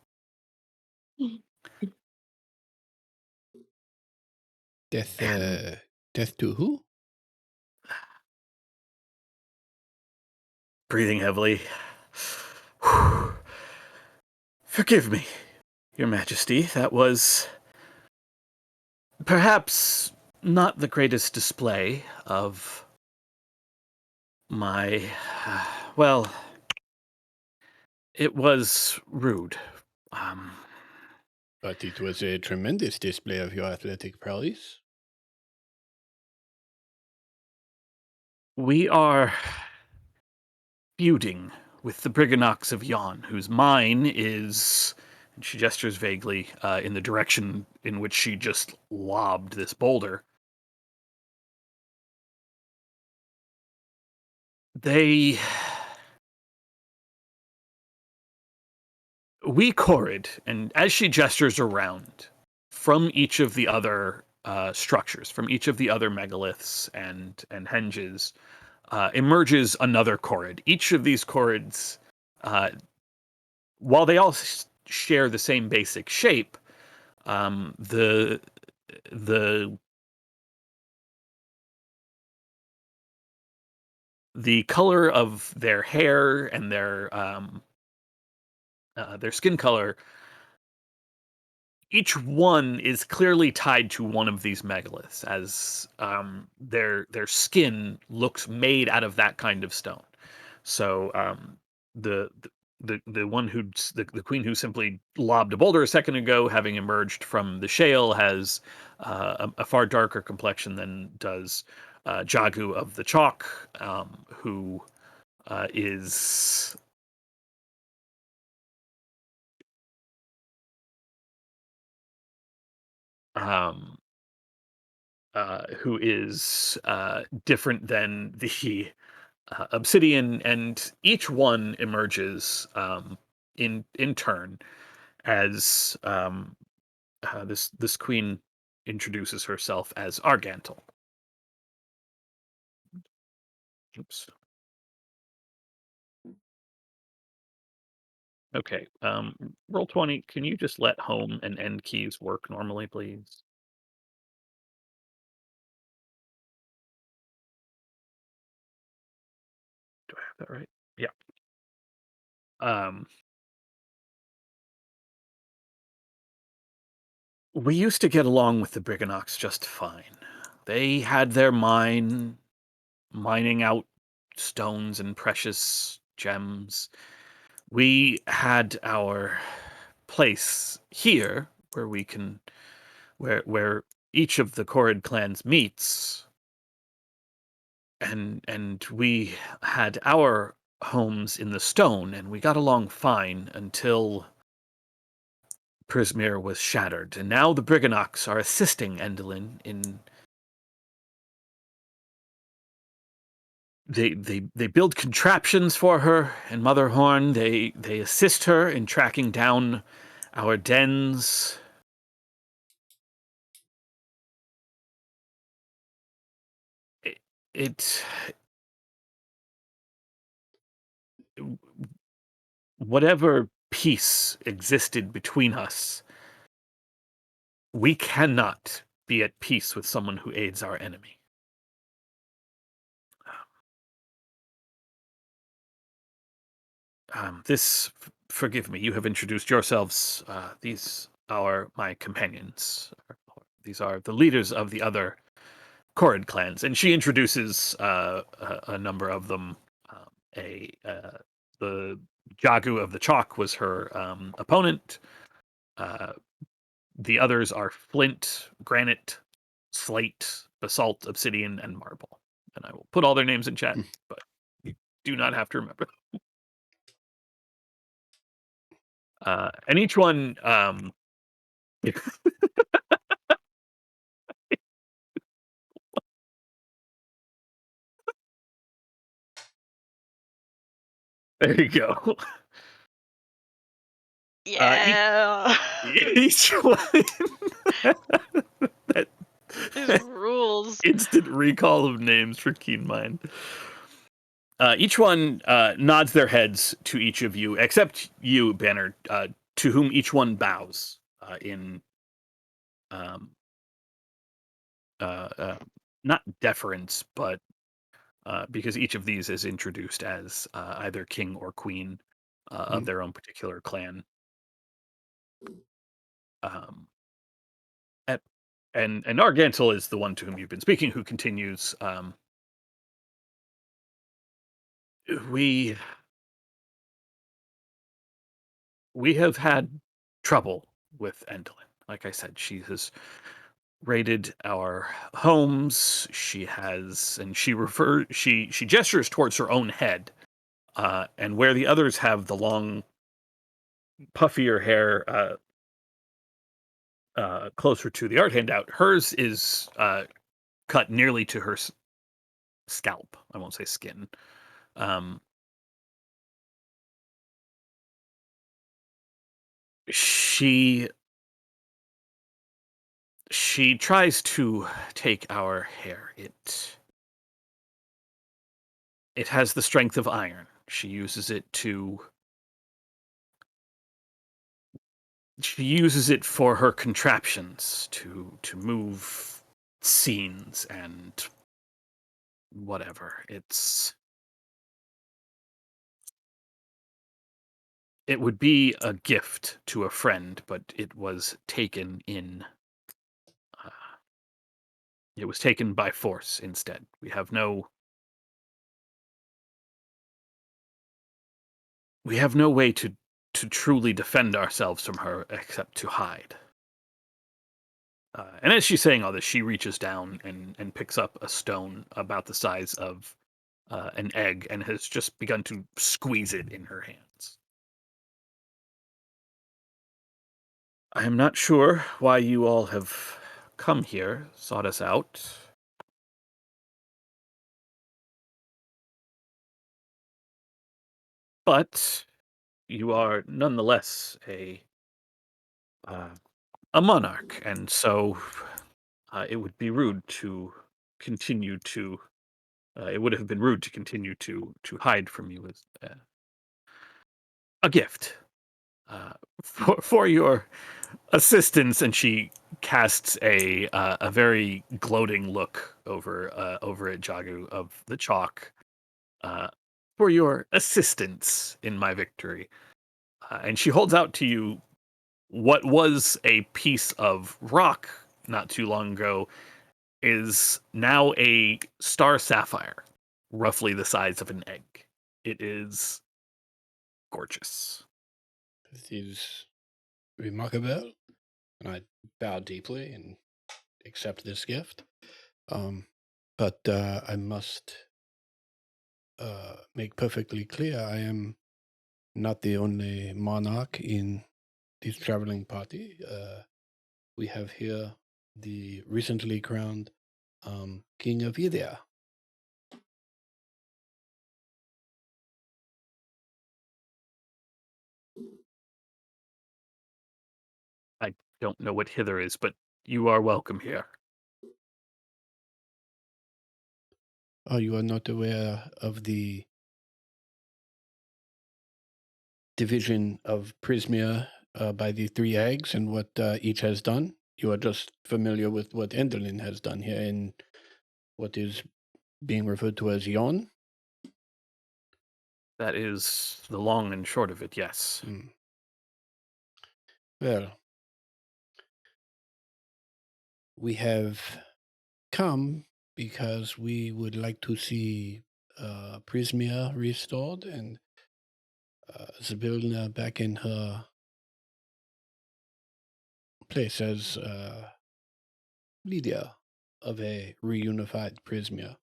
Death, And death to who? breathing heavily. Forgive me, Your Majesty. That was perhaps not the greatest display of my. Well, it was rude. Um, But it was a tremendous display of your athletic prowess. we are feuding with the Briganox of Yon, whose mine is. And she gestures vaguely in the direction in which she just lobbed this boulder. They. We Chorid, and as she gestures around, from each of the other structures, from each of the other megaliths and henges, emerges another Chorid. Each of these Chorids, uh, while they all share the same basic shape, the the the color of their hair and their skin color, each one is clearly tied to one of these megaliths, as their skin looks made out of that kind of stone. So the the one who the queen who simply lobbed a boulder a second ago, having emerged from the shale, has a far darker complexion than does Jagu of the chalk, who is um, different than the obsidian, and each one emerges in turn as this queen introduces herself as Argantel. Oops. Okay. Roll 20. Can you just let home and end keys work normally, please? Do I have that right? Yeah. Um, we used to get along with the Briganox just fine. They had their mining out stones and precious gems. We had our place here where we can where each of the Korrid clans meets, and we had our homes in the stone, and we got along fine until Prismir was shattered, and now the Briganox are assisting Endelyn in they build contraptions for her and Motherhorn. They assist her in tracking down our dens. It, it whatever peace existed between us, we cannot be at peace with someone who aids our enemy. Forgive me, you have introduced yourselves. These are my companions. These are the leaders of the other Korrid clans. And she introduces a number of them. Um, the Jagu of the Chalk was her opponent. Uh, the others are flint, granite, slate, basalt, obsidian, and marble. And I will put all their names in chat, but you do not have to remember. And each one, there you go. Uh, each, Yeah. each one that These rules. instant recall of names for Keen Mind. Each one nods their heads to each of you, except you, Banner, to whom each one bows in um, uh, uh, not deference, but because each of these is introduced as either king or queen of their own particular clan. Um, at, and Argantel is the one to whom you've been speaking, who continues. We we have had trouble with Endlin. Like I said, she has raided our homes. She has, and she gestures towards her own head, and where the others have the long, puffier hair closer to the art handout, hers is cut nearly to her scalp. I won't say skin. Um, she she tries to take our hair. It has the strength of iron. She uses it for her contraptions to move scenes and whatever. It would be a gift to a friend, but it was taken uh, it was taken by force instead. We have no way to truly defend ourselves from her except to hide. And as she's saying all this, she reaches down and picks up a stone about the size of an egg and has just begun to squeeze it in her hands. I am not sure why you all have come here, sought us out. But you are nonetheless uh, a monarch, and so it would be rude to continue to. It would have been rude to continue to hide from you as a gift. for your assistance, and she casts a very gloating look over at Jagu of the chalk, for your assistance in my victory. And she holds out to you what was a piece of rock not too long ago is now a star sapphire, roughly the size of an egg. It is gorgeous. This is remarkable, and I bow deeply and accept this gift. But I must make perfectly clear I am not the only monarch in this traveling party. We have here the recently crowned King of Idia. I don't know what hither is, but you are welcome here. Oh, you are not aware of the division of Prismia by the three eggs and what each has done? You are just familiar with what Enderlin has done here in what is being referred to as Yon? That is the long and short of it, yes. Well, we have come because we would like to see Prismia restored and Zybilna back in her place as leader of a reunified Prismia.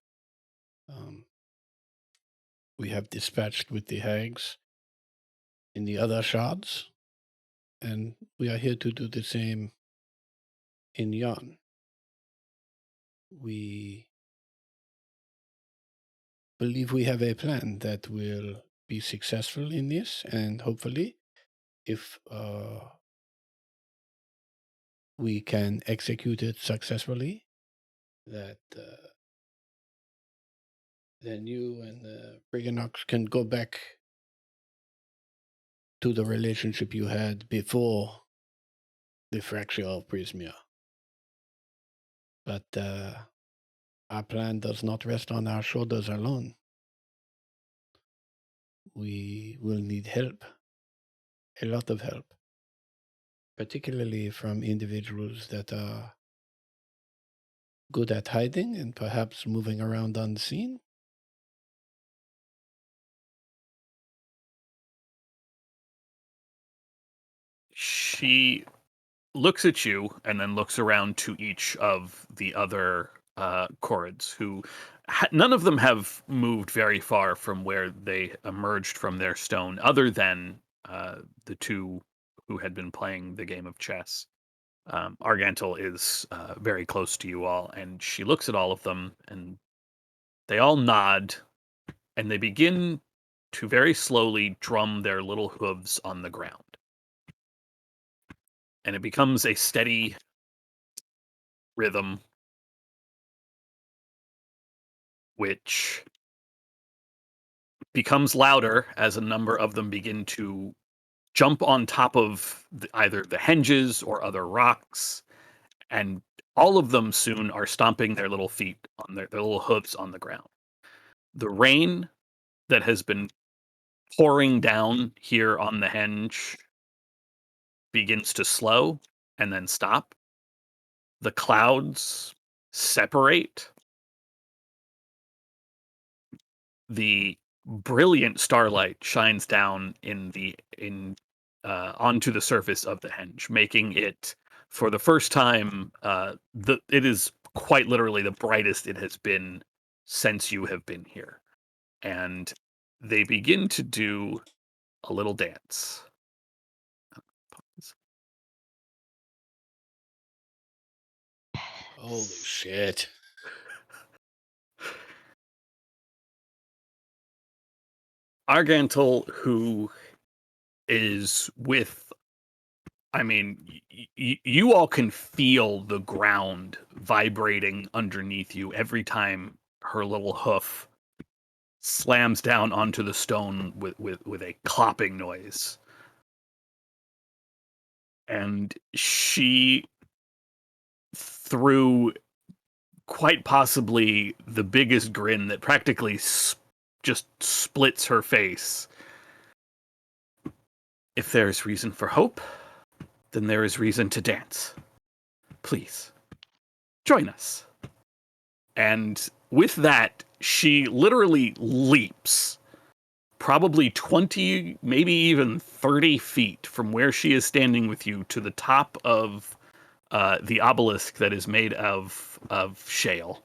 We have dispatched with the hags in the other shards, and we are here to do the same in Yon. We believe we have a plan that will be successful in this, and hopefully, if we can execute it successfully, that then you and the Briganox can go back to the relationship you had before the fracture of Prismia. But our plan does not rest on our shoulders alone. We will need help, a lot of help, particularly from individuals that are good at hiding and perhaps moving around unseen. She looks at you and then looks around to each of the other Chorids, who none of them have moved very far from where they emerged from their stone, other than the two who had been playing the game of chess. Argantel is very close to you all, and she looks at all of them, and they all nod, and they begin to very slowly drum their little hooves on the ground. And it becomes a steady rhythm, which becomes louder as a number of them begin to jump on top of either the henges or other rocks, and all of them soon are stomping their little feet on their little hooves on the ground. The rain that has been pouring down here on the henge begins to slow and then stop. The clouds separate. The brilliant starlight shines down onto the surface of the henge, making it, for the first time, it is quite literally the brightest it has been since you have been here. And they begin to do a little dance. Holy shit. Argantel, who is with, I mean, you all can feel the ground vibrating underneath you every time her little hoof slams down onto the stone with a clopping noise. and she threw quite possibly the biggest grin that practically just splits her face. If there is reason for hope, then there is reason to dance. Please, join us. And with that, she literally leaps probably 20, maybe even 30 feet from where she is standing with you to the top of the obelisk that is made of shale.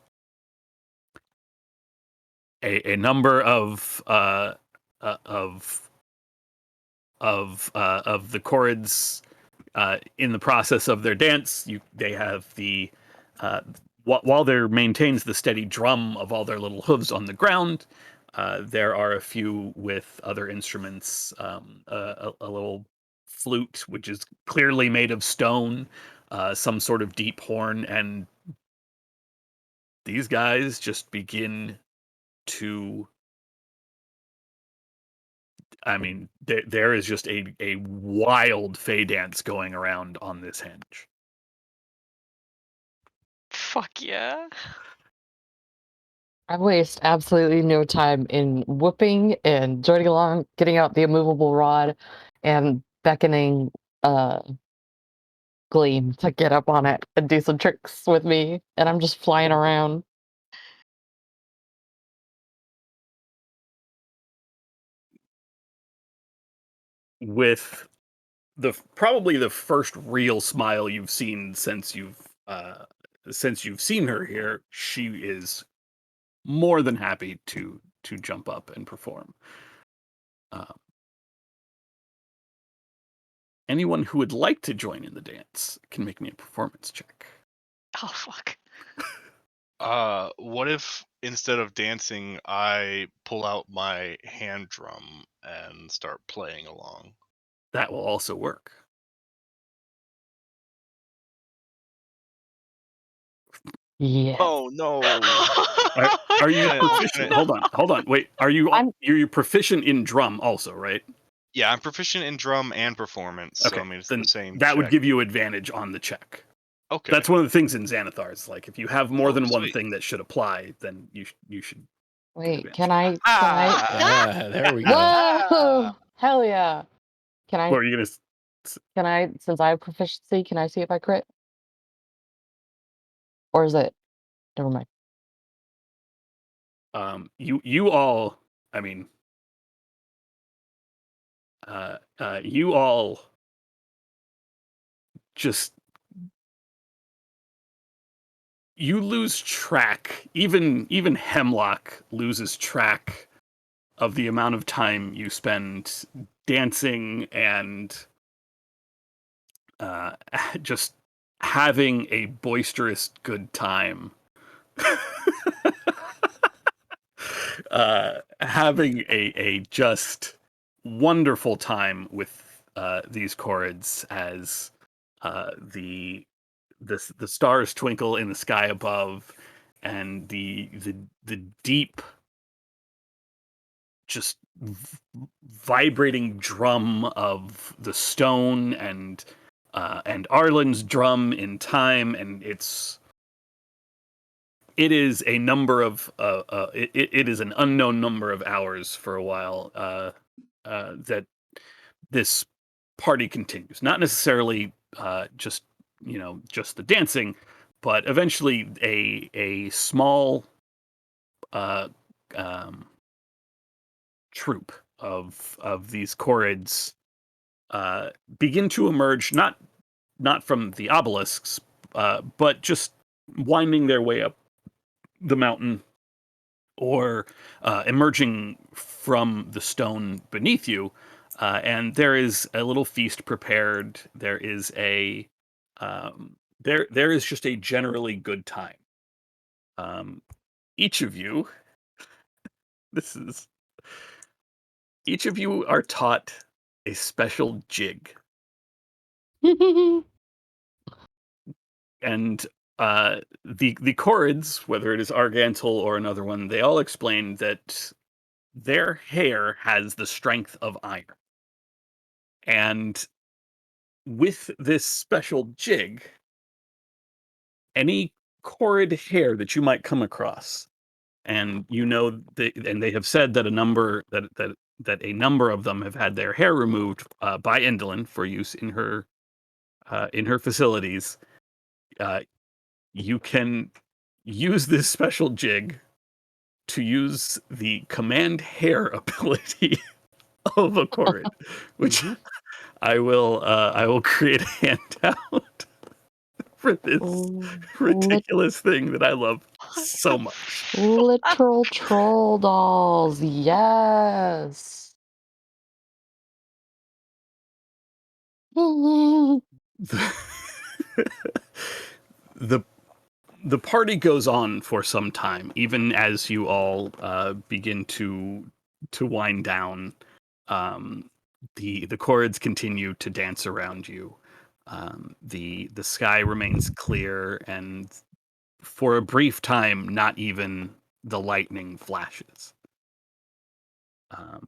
A number of the chords in the process of their dance. They have the while there maintains the steady drum of all their little hooves on the ground. There are a few with other instruments, a little flute, which is clearly made of stone, some sort of deep horn, and these guys just begin to. I mean, there is just a wild fey dance going around on this henge. Fuck yeah. I waste absolutely no time in whooping and joining along, getting out the immovable rod, and beckoning Gleam to get up on it and do some tricks with me, and I'm just flying around. With probably the first real smile you've seen since you've seen her here, she is more than happy to jump up and perform. Anyone who would like to join in the dance can make me a performance check. Oh fuck. What if instead of dancing, I pull out my hand drum and start playing along? That will also work. Yes. Oh no! Are you Can proficient? it- Hold on. Wait, are you I'm- you're proficient in drum also, right? Yeah, I'm proficient in drum and performance, so Okay, I mean it's then the same. that would check. give you advantage on the check. Okay. That's one of the things in Xanathar. It's like if you have more Oh, than one sweet. thing that should apply, then you should. Wait, advantage. can I? Ah, there we go. Whoa! Hell yeah! Can Or I? are you gonna? Can I? Since I have proficiency, can I see if I crit? Or is it? Never mind. You all. I mean, you all just you lose track. Even Hemlock loses track of the amount of time you spend dancing and just having a boisterous good time. Having a just wonderful time with these chords as the stars twinkle in the sky above, and the deep, just vibrating drum of the stone and Arlen's drum in time, and it is a number of it is an unknown number of hours for a while that this party continues. Not necessarily just just the dancing, but eventually a small uh, um, troop of these chorids begin to emerge, not from the obelisks, but just winding their way up the mountain, or emerging from the stone beneath you. And there is a little feast prepared. There is there is just a generally good time. Each of you, this is each of you are taught a special jig, and the chords, whether it is Argantal or another one, they all explain that their hair has the strength of iron, and with this special jig, any corrid hair that you might come across, and and they have said that a number of them have had their hair removed by Endolin for use in her facilities. Uh, you can use this special jig to use the command hair ability of a corrid, which Mhm. I will create a handout for this Lit- ridiculous thing that I love What so the much. literal troll dolls. Yes. The the the party goes on for some time, even as you all begin to wind down. Um, the chords continue to dance around you. The sky remains clear, and for a brief time, not even the lightning flashes. Um,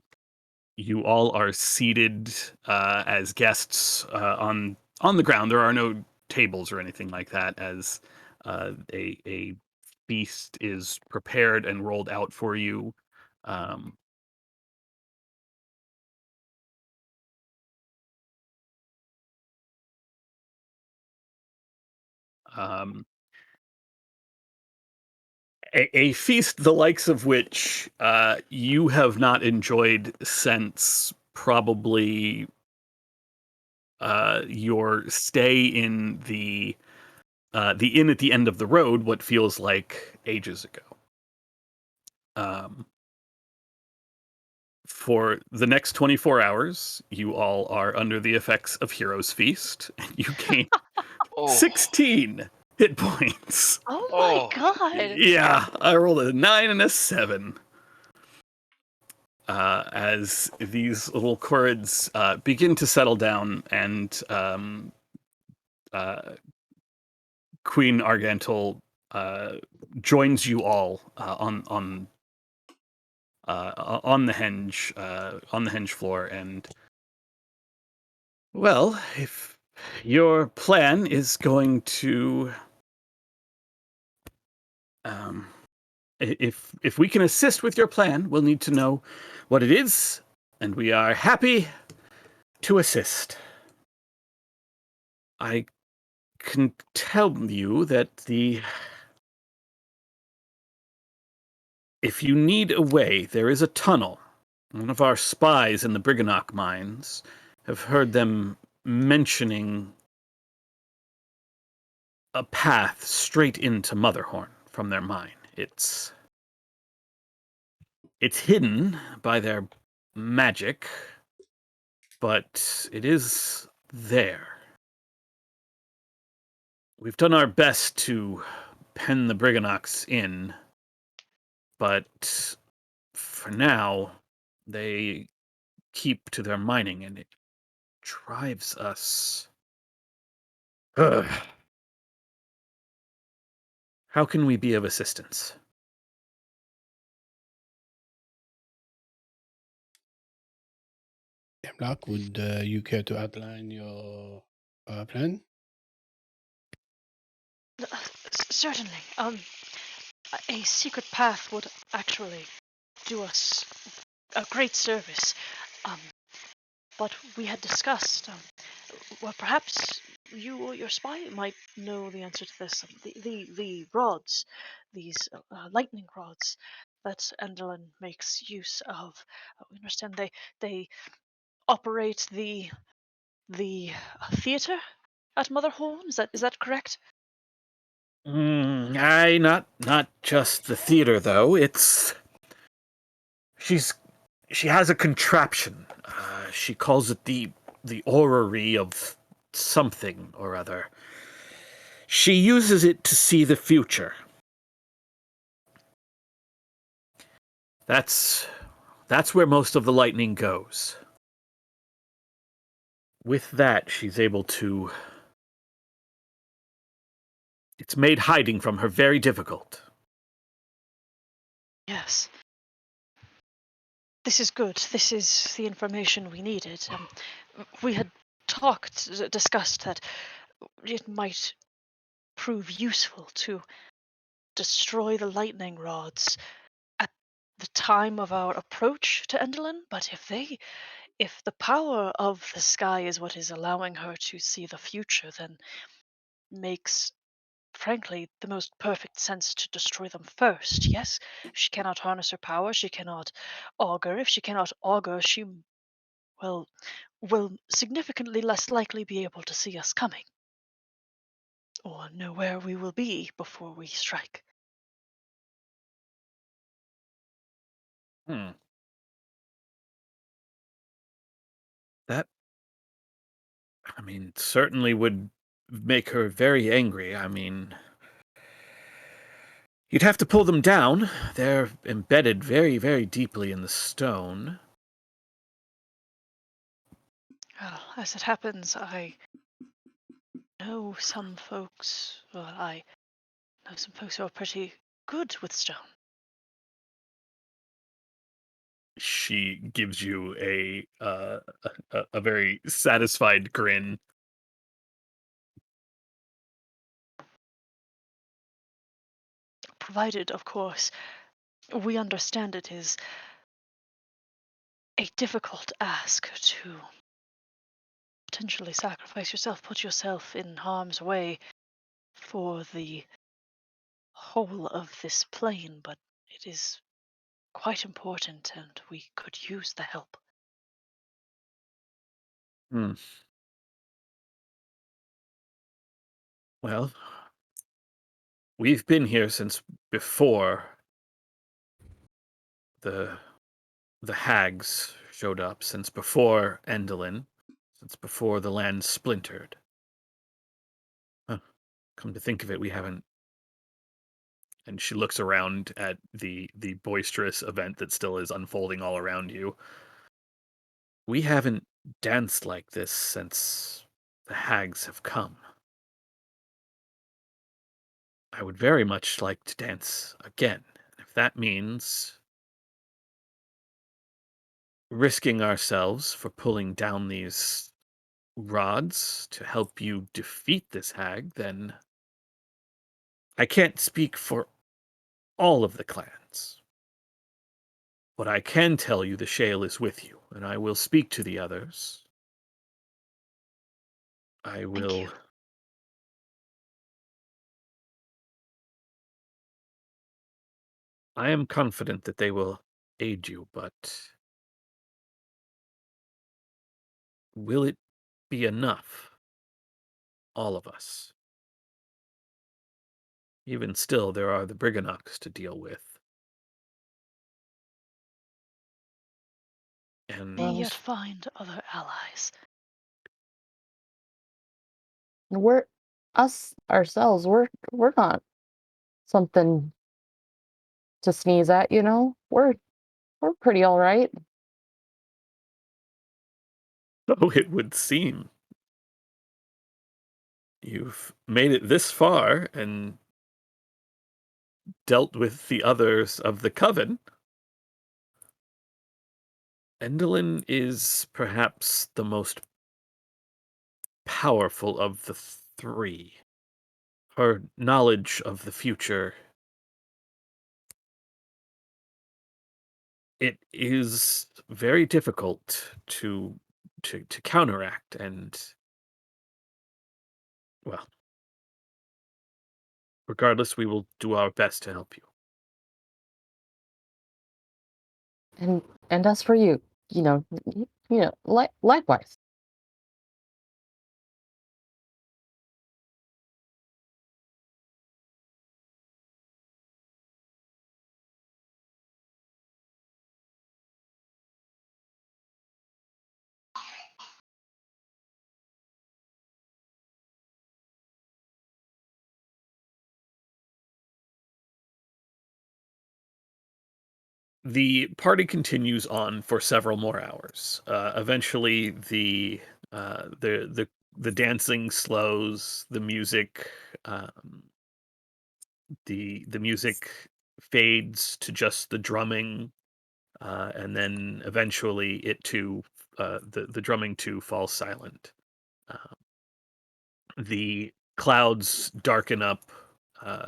you all are seated as guests on the ground. There are no tables or anything like that, as a feast is prepared and rolled out for you. Um, um, a feast the likes of which you have not enjoyed since probably your stay in the inn at the end of the road, what feels like ages ago. Um, for the next 24 hours, you all are under the effects of Hero's Feast, and you gain Oh, 16 hit points. Oh my oh, god. Yeah, I rolled a 9 and a 7. As these little cords begin to settle down, and uh, Queen Argantul joins you all on the henge floor. And well, if your plan is going to um, if we can assist with your plan, we'll need to know what it is, and we are happy to assist. I can tell you that if you need a way, there is a tunnel. One of our spies in the Briganock mines have heard them mentioning a path straight into Motherhorn from their mine. It's hidden by their magic, but it is there. We've done our best to pen the Briganocks in, but for now, they keep to their mining, and it drives us. Ugh. How can we be of assistance? Hemlock, would you care to outline your plan? Certainly. A secret path would actually do us a great service. Um, but we had discussed, well, perhaps you or your spy might know the answer to this. The rods, these lightning rods that Endelin makes use of. We understand they operate the theater at Motherhorn. Is that correct? Not just the theater though. She's she has a contraption. She calls it the orrery of something or other. She uses it to see the future. That's that's where most of the lightning goes. With that, she's able to. It's made hiding from her very difficult. Yes. This is good. This is the information we needed. We had discussed that it might prove useful to destroy the lightning rods at the time of our approach to Endelin, but if the power of the sky is what is allowing her to see the future, then makes frankly the most perfect sense to destroy them first. Yes, if she cannot harness her power, she cannot augur. If she cannot augur, she will significantly less likely be able to see us coming or know where we will be before we strike. Hmm. That, I mean, certainly would make her very angry. I mean, you'd have to pull them down. They're embedded very, very deeply in the stone. Well, as it happens, I know some folks. Well, I know some folks who are pretty good with stone. She gives you a very satisfied grin. Provided, of course, we understand it is a difficult ask to potentially sacrifice yourself, put yourself in harm's way for the whole of this plane, but it is quite important and we could use the help. Hmm. Well, we've been here since before the the hags showed up, since before Endelin, since before the land splintered. Huh. Come to think of it, we haven't. And she looks around at the boisterous event that still is unfolding all around you. We haven't danced like this since the hags have come. I would very much like to dance again. If that means risking ourselves for pulling down these rods to help you defeat this hag, then I can't speak for all of the clans. But I can tell you the Shale is with you, and I will speak to the others. I Thank you. will. I am confident that they will aid you, but will it be enough? All of us. Even still, there are the Brigannocs to deal with. May And Well, yet find other allies. we're us ourselves. We're not something to sneeze at, you know. We're pretty all right. so it would seem you've made it this far and dealt with the others of the coven. Endelin is perhaps the most powerful of the three. Her knowledge of the future, it is very difficult to counteract, and well, regardless, we will do our best to help you. And as for you, likewise. The party continues on for several more hours. Eventually, uh, the the the dancing slows. Um, the music fades to just the drumming, and then eventually the drumming too falls silent. The clouds darken up.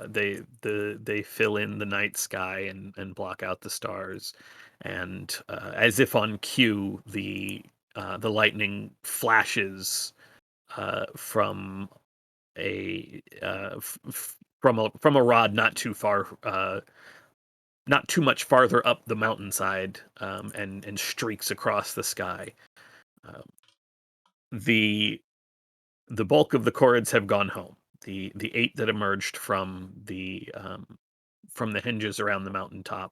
They fill in the night sky and block out the stars, and as if on cue, the lightning flashes from from a rod not too far, not too much farther up the mountainside, and streaks across the sky. Um, the the bulk of the Chorids have gone home. The 8 that emerged from the hinges around the mountaintop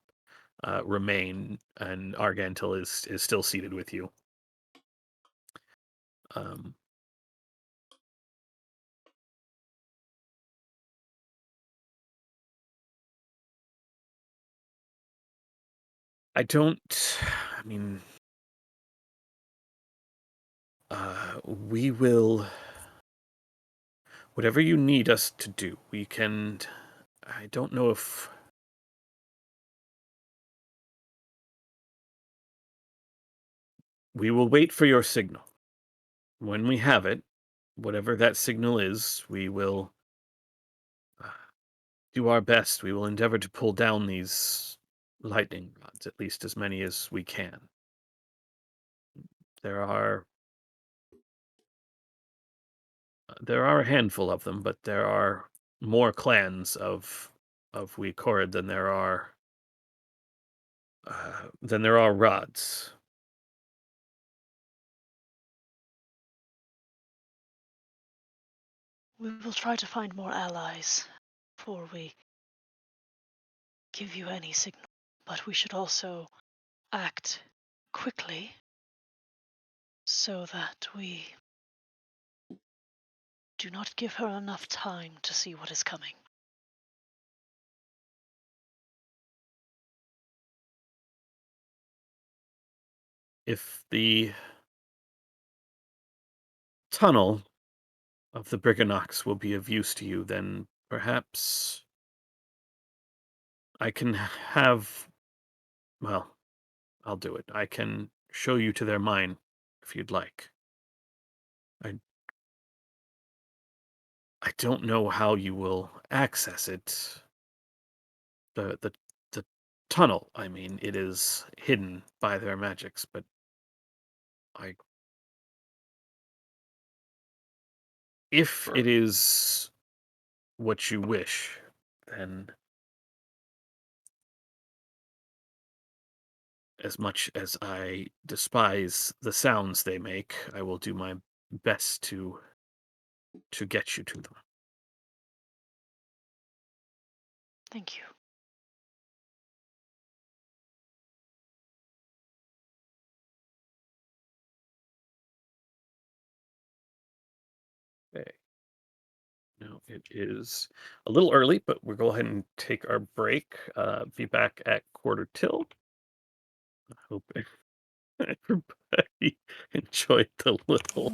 remain, and Argantil is still seated with you. Um, I don't. I mean, we will. Whatever you need us to do, we can. I don't know if. We will wait for your signal. When we have it, whatever that signal is, we will do our best. We will endeavor to pull down these lightning rods, at least as many as we can. There are a handful of them, but there are more clans of we Korid than there are rods. We will try to find more allies before we give you any signal, but we should also act quickly so that we do not give her enough time to see what is coming. If the tunnel of the Briganox will be of use to you, then perhaps I can have. Well, I'll do it. I can show you to their mine if you'd like. I don't know how you will access it. The the tunnel, I mean, it is hidden by their magics, but I if it is what you wish, then as much as I despise the sounds they make, I will do my best to get you to them. Thank you. Okay. Now it is a little early, but we'll go ahead and take our break. Be back at quarter till. I hope everybody enjoyed the little.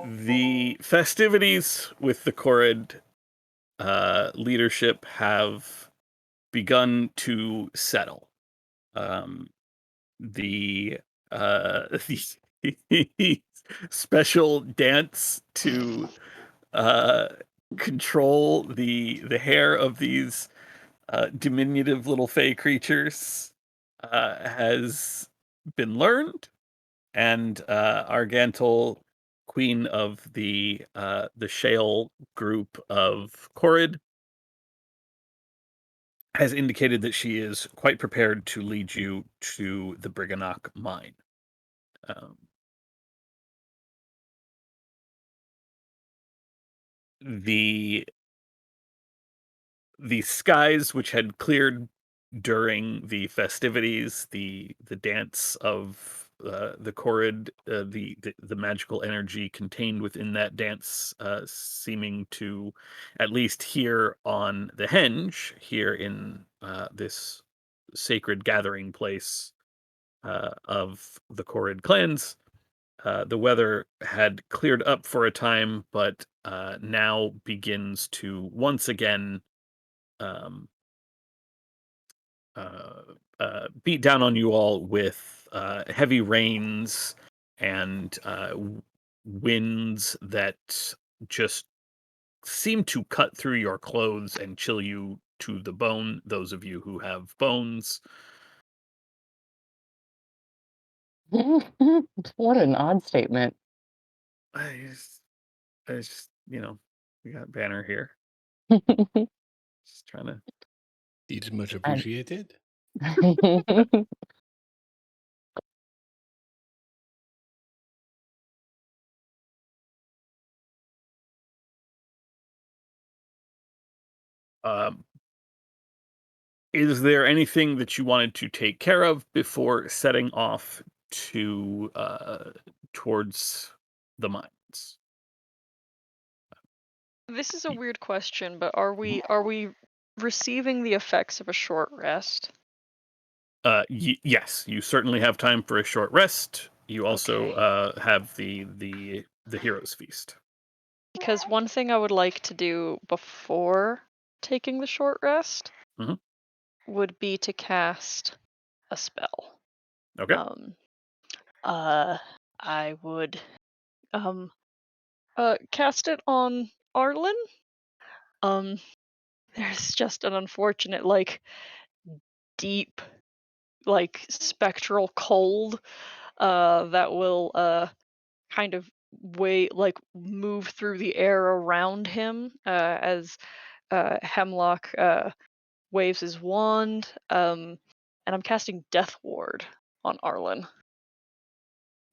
The festivities with the Korrid leadership have begun to settle. Um, the the special dance to uh, control the hair of these diminutive little fey creatures has been learned, and Argantal, queen of the Shale group of Korrid, has indicated that she is quite prepared to lead you to the Briganok mine. Um, the the skies, which had cleared during the festivities, the dance of the Korrid, the magical energy contained within that dance, seeming to, at least here on the Henge, here in this sacred gathering place of the Korrid clans. The weather had cleared up for a time, but now begins to once again um, uh, beat down on you all with heavy rains and winds that just seem to cut through your clothes and chill you to the bone. Those of you who have bones. What an odd statement. I just, we got Banner here. Just trying to. It's much And appreciated. Um, is there anything that you wanted to take care of before setting off to towards the mines? This is a Y- weird question, but are we receiving the effects of a short rest? yes, you certainly have time for a short rest. You also Okay. have the hero's feast. Because one thing I would like to do before taking the short rest Mhm. would be to cast a spell. Okay. Um, I would um cast it on Arlen. Um, there's just an unfortunate deep spectral cold that will kind of move through the air around him as Hemlock waves his wand, and I'm casting Death Ward on Arlen.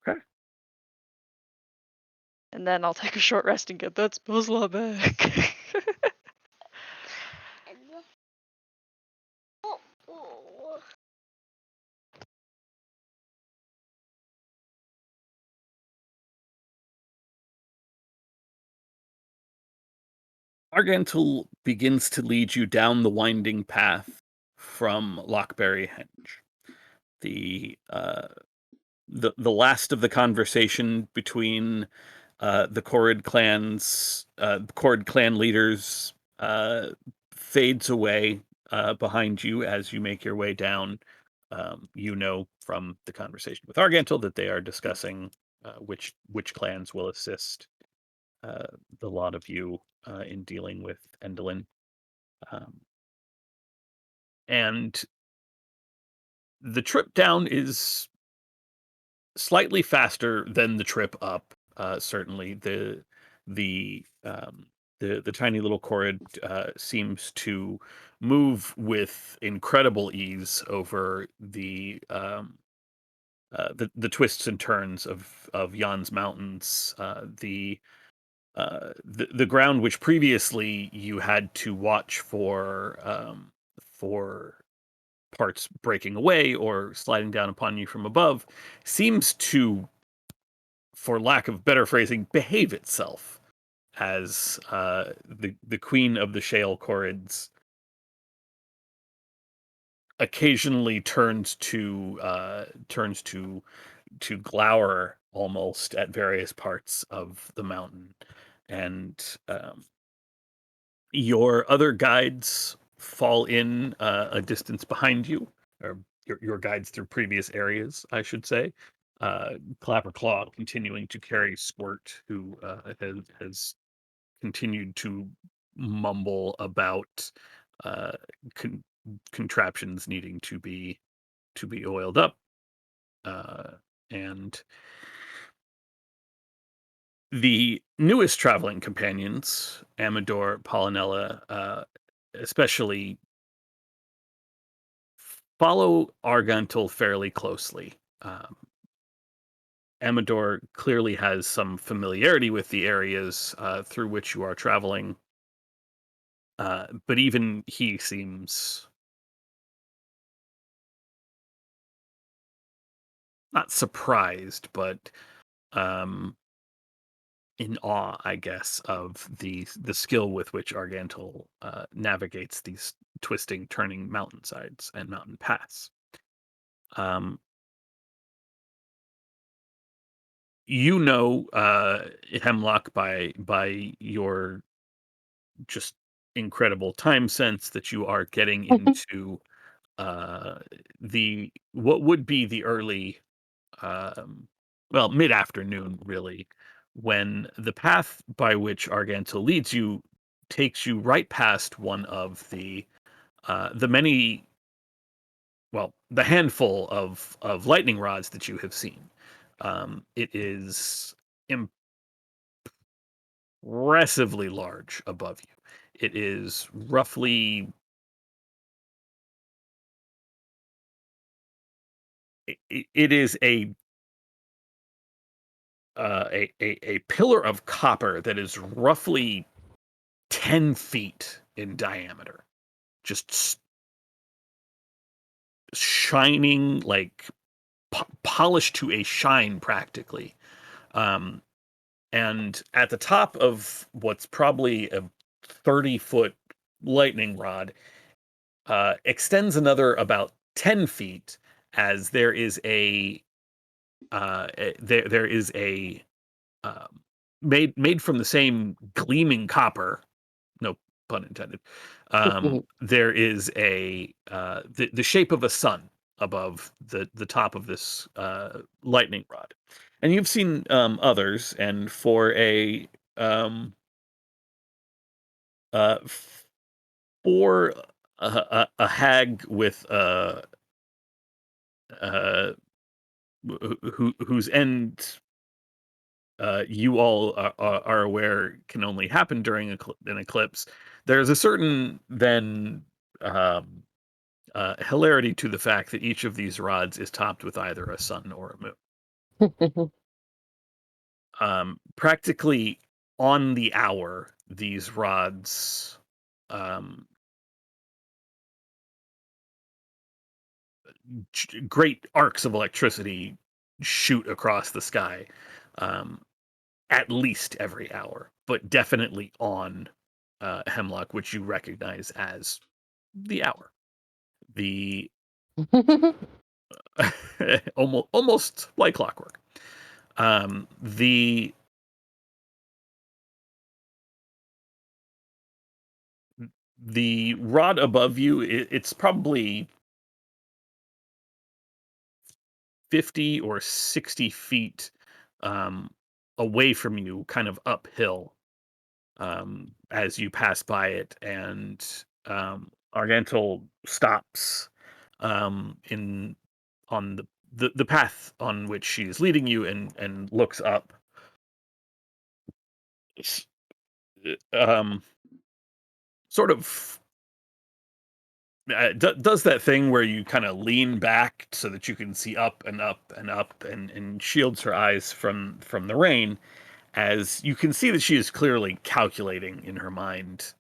Okay. And then I'll take a short rest and get that spell slot back. Argantul begins to lead you down the winding path from Lockberry Henge. The the last of the conversation between the Korrid clan leaders fades away behind you as you make your way down. You know from the conversation with Argantul that they are discussing which clans will assist uh, the lot of you in dealing with Endelin. Um, and the trip down is slightly faster than the trip up. Certainly, the um, the tiny little Korrid seems to move with incredible ease over the twists and turns of Jan's mountains. The ground which previously you had to watch for parts breaking away or sliding down upon you from above seems to, for lack of better phrasing, behave itself as the queen of the shale Corrids occasionally turns to glower almost at various parts of the mountain, and your other guides fall in a distance behind you, or your guides through previous areas, I should say. Clapperclaw continuing to carry Squirt, who has continued to mumble about uh, con- contraptions needing to be oiled up, and the newest traveling companions, Amador, Polynella, especially follow Argantul fairly closely. Amador clearly has some familiarity with the areas through which you are traveling, but even he seems not surprised, but um, in awe, I guess, of the skill with which Argantel navigates these twisting, turning mountainsides and mountain paths. Um, you know, Hemlock, by your just incredible time sense, that you are getting into uh, the what would be the early, well, mid afternoon, really, when the path by which Argantil leads you takes you right past one of the many, well, the handful of lightning rods that you have seen. It is impressively large above you. It is roughly it is a pillar of copper that is roughly 10 feet in diameter, just shining, like polished to a shine practically. Um, and at the top of what's probably a 30-foot lightning rod extends another about 10 feet, as there is there is a um, made from the same gleaming copper, no pun intended. There is the shape of a sun above the top of this lightning rod, and you've seen others. And for um, uh, f- for a hag with uh, whose end you all are aware can only happen during an eclipse, there's a certain then um, hilarity to the fact that each of these rods is topped with either a sun or a moon. Practically on the hour, these rods, um, great arcs of electricity shoot across the sky, um, at least every hour, but definitely on Hemlock, which you recognize as the hour. The almost like clockwork. The rod above you, it's probably 50 or 60 feet um, away from you, kind of uphill, as you pass by it, and Argental stops in on the path on which she's leading you, and looks up. Um, Sort of does that thing where you kind of lean back so that you can see up and up and up, and shields her eyes from the rain, as you can see that she is clearly calculating in her mind,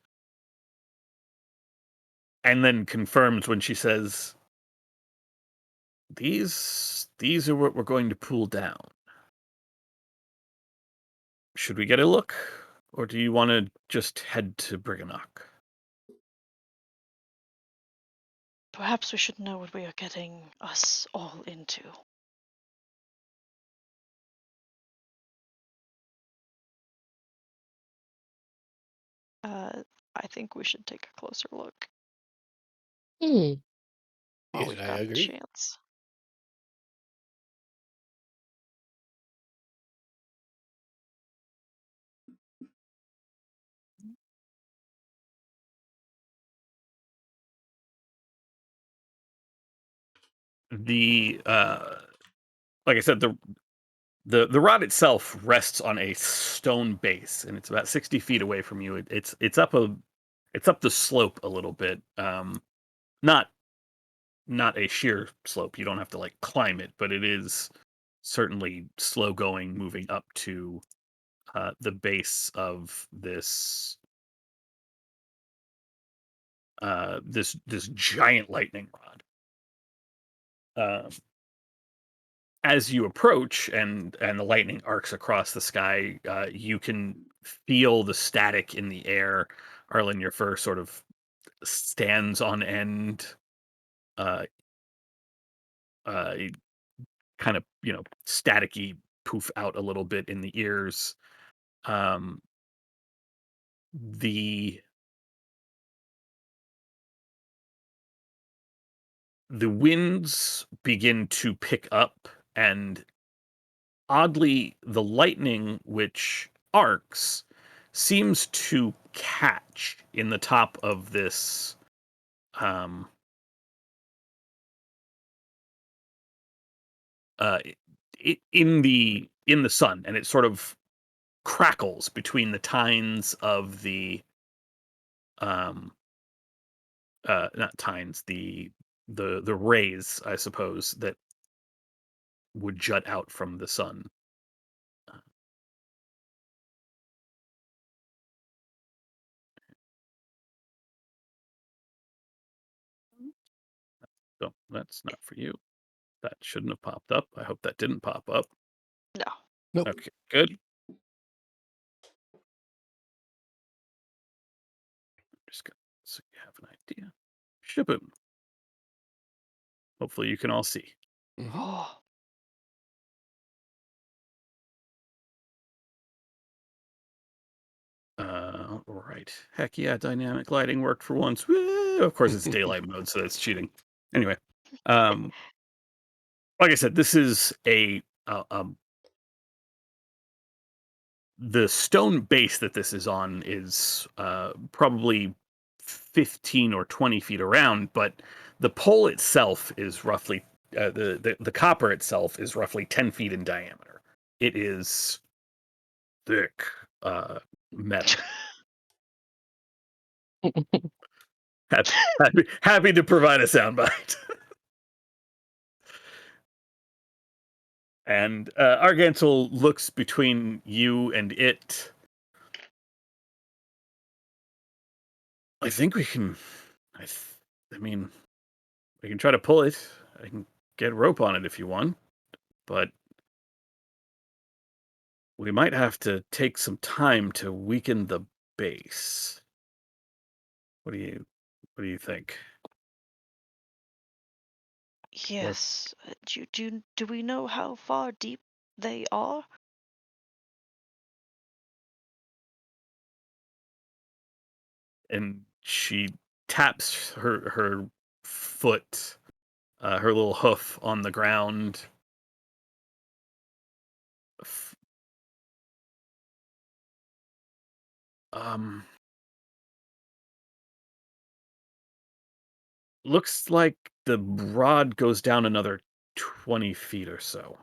and then confirms when she says, these are what we're going to pull down. Should we get a look, or do you want to just head to Briganock? Perhaps we should know what we are getting us all into. I think we should take a closer look Hmm. while Yes, we've I got the agree. chance. The like I said, the rod itself rests on a stone base, and it's about 60 feet away from you. It's up the slope a little bit. Not not a sheer slope. You don't have to like climb it, but it is certainly slow going, moving up to the base of this giant lightning rod. as you approach and the lightning arcs across the sky, you can feel the static in the air. Arlen, your fur sort of stands on end, uh, uh, kind of, staticky, poof out a little bit in the ears. Um, the the winds begin to pick up, and oddly, the lightning, which arcs, seems to catch in the top of this um uh in the sun, and it sort of crackles between the tines of the um not tines, the rays, I suppose, that would jut out from the sun. So that's not for you. That shouldn't have popped up. I hope that didn't pop up. No. Nope. Okay, good. Just gonna so you have an idea. Shaboom. Hopefully you can all see. Mhm. Oh, Right. Heck yeah, dynamic lighting worked for once. Woo! Of course, it's daylight mode, so that's cheating. Anyway, um, like I said, this is the stone base that this is on is probably 15 or 20 feet around, but the pole itself is roughly the copper itself is roughly 10 feet in diameter. It is thick metal. Happy to provide a soundbite. And Argantel looks between you and it. I think we can. I mean, we can try to pull it. I can get rope on it if you want, but we might have to take some time to weaken the base. What do you think? Or yes. Do we know how far deep they are? and she taps her foot, her little hoof on the ground. F- Um, looks like the rod goes down another 20 feet or so.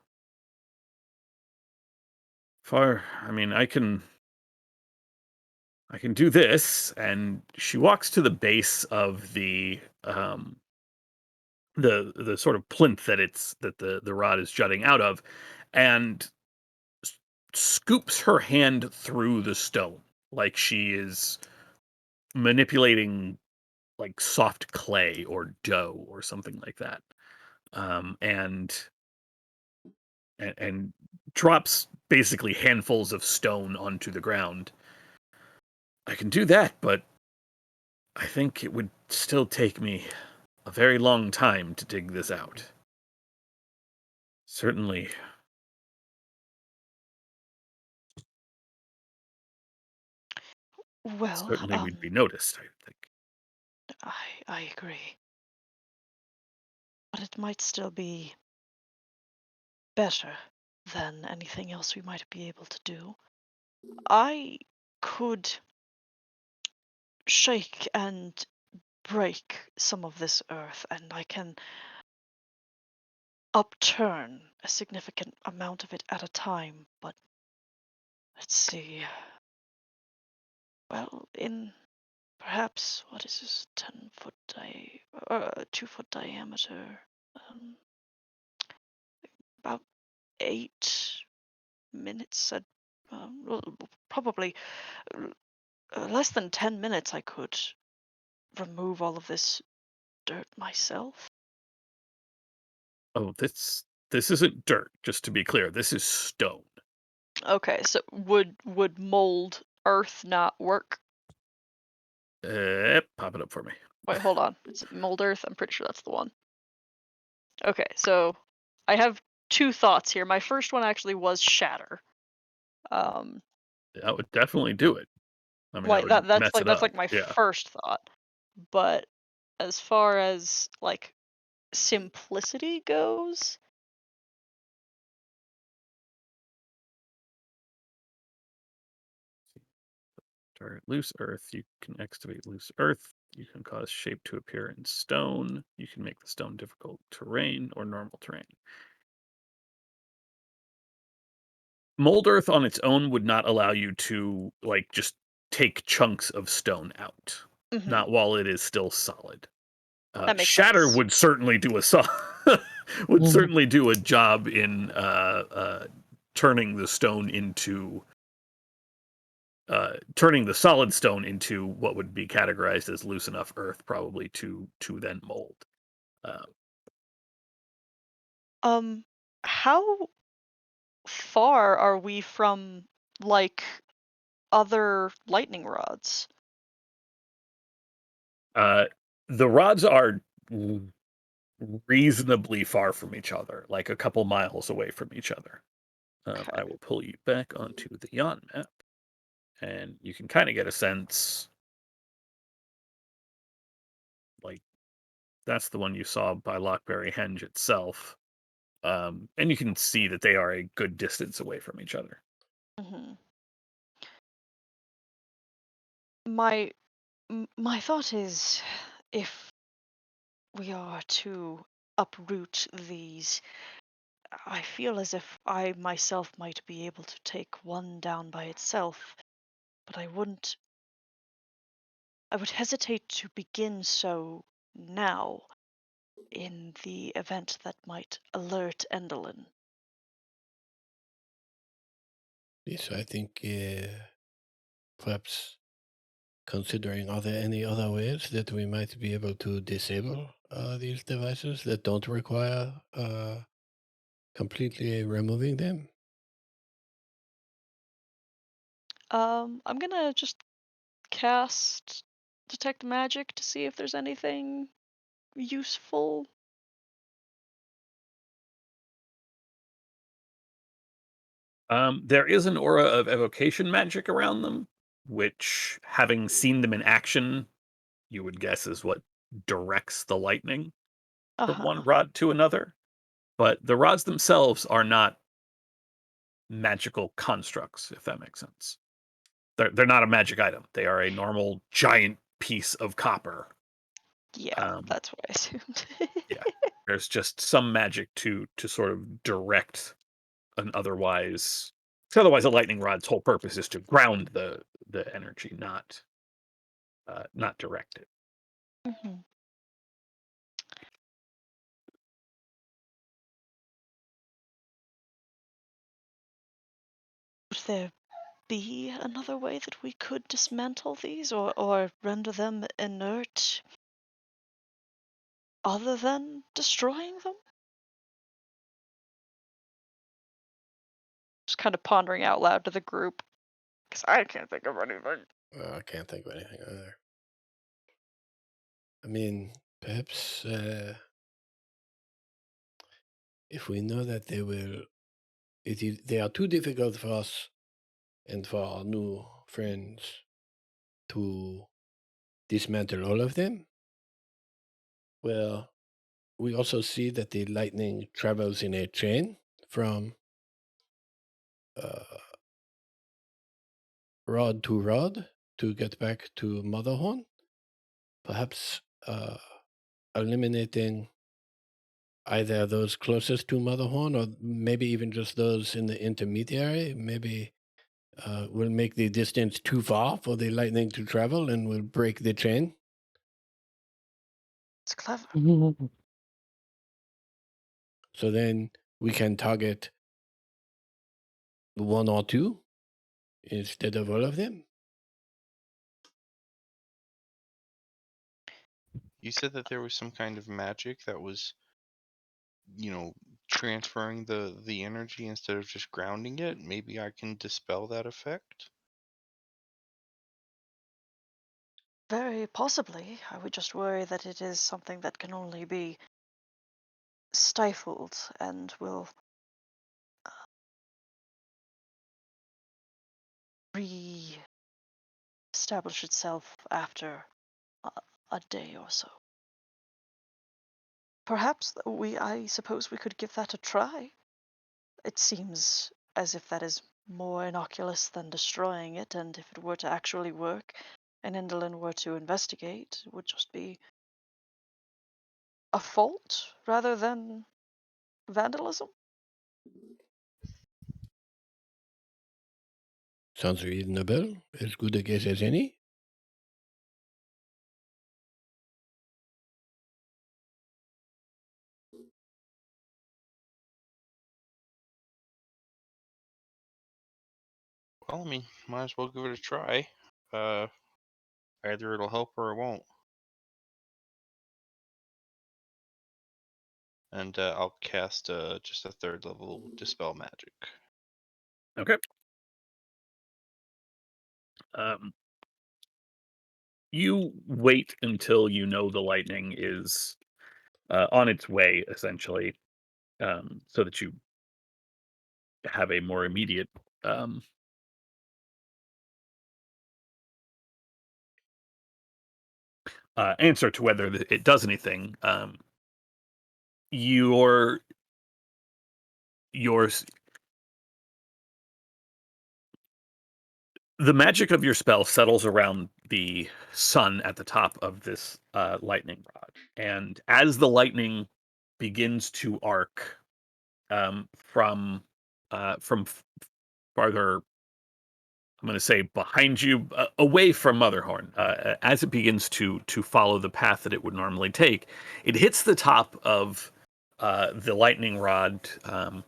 I mean, I can do this, and she walks to the base of the sort of plinth that the rod is jutting out of, and s- scoops her hand through the stone like she is manipulating like soft clay or dough or something like that. Um, and and drops basically handfuls of stone onto the ground. I can do that, but I think it would still take me a very long time to dig this out. Certainly, Well, certainly we'd be noticed, I think. I agree. But it might still be better than anything else we might be able to do. I could shake and break some of this earth, and I can upturn a significant amount of it at a time. But let's see. Well, in perhaps what is this 10-foot 2-foot diameter, um, about 8 minutes. Well, probably less than 10 minutes. I could remove all of this dirt myself. Oh, this This isn't dirt, just to be clear. This is stone. Okay, so would mold earth not work? Pop it up for me. Wait, hold on. Is it mold earth? I'm pretty sure that's the one. Okay, so I have two thoughts here. My first one actually was shatter. Um, That would definitely do it. I mean, that like would that's mess like it that's up. like my Yeah. first thought. But as far as like simplicity goes, Target loose earth. You can excavate loose earth. You can cause shape to appear in stone. You can make the stone difficult terrain or normal terrain. Mold earth on its own would not allow you to like just take chunks of stone out. mhm, Not while it is still solid. that makes Shatter sense. would certainly do would certainly do a job in turning the stone into turning the solid stone into what would be categorized as loose enough earth, probably to then mold. Uh, Um, how far are we from like other lightning rods? uh, the rods are reasonably far from each other, like a couple miles away from each other. Okay. I will pull you back onto the Yon map, and you can kind of get a sense. Like that's the one you saw by Lockberry Henge itself, and you can see that they are a good distance away from each other. Mhm. My my thought is, if we are to uproot these, I feel as if I myself might be able to take one down by itself, but I would hesitate to begin so now in the event that might alert Endelin. Yes, I think perhaps considering are there any other ways that we might be able to disable these devices that don't require completely removing them? I'm gonna just cast detect magic to see if there's anything useful. There is an aura of evocation magic around them, which, having seen them in action, you would guess is what directs the lightning from one Uh-huh. rod to another. But the rods themselves are not magical constructs, if that makes sense. They're not a magic item. They are a normal giant piece of copper. Yeah, Um, that's what I assumed. yeah, there's just some magic to sort of direct an otherwise. 'Cause otherwise, a lightning rod's whole purpose is to ground the energy, not direct it. Mhm. Would there be another way that we could dismantle these or render them inert other than destroying them? Just kind of pondering out loud to the group because I can't think of anything. I can't think of anything either. I mean, perhaps if we know that they are too difficult for us and for our new friends to dismantle all of them. Well, we also see that the lightning travels in a chain from uh, rod to rod to get back to Motherhorn. Perhaps eliminating either those closest to Motherhorn or maybe even just those in the intermediary. Maybe will make the distance too far for the lightning to travel and will break the chain. It's clever. So then we can target one or two instead of all of them. You said that there was some kind of magic that was, transferring the energy instead of just grounding it, maybe I can dispel that effect. Very possibly. I would just worry that it is something that can only be stifled and will re-establish itself after a, a day or so. Perhaps I suppose we could give that a try. It seems as if that is more innocuous than destroying it, and if it were to actually work and Indolin were to investigate, it would just be a fault rather than vandalism. Sounds reasonable. As good a guess as any. Well, I mean, might as well give it a try. Either it'll help or it won't. And I'll cast just a 3rd level Dispel Magic. Okay. You wait until you know the lightning is on its way, essentially, so that you have a more immediate um, answer to whether it does anything. Your your the magic of your spell settles around the sun at the top of this lightning rod, and as the lightning begins to arc from farther, I'm going to say behind you, away from Motherhorn, as it begins to follow the path that it would normally take, it hits the top of the lightning rod, and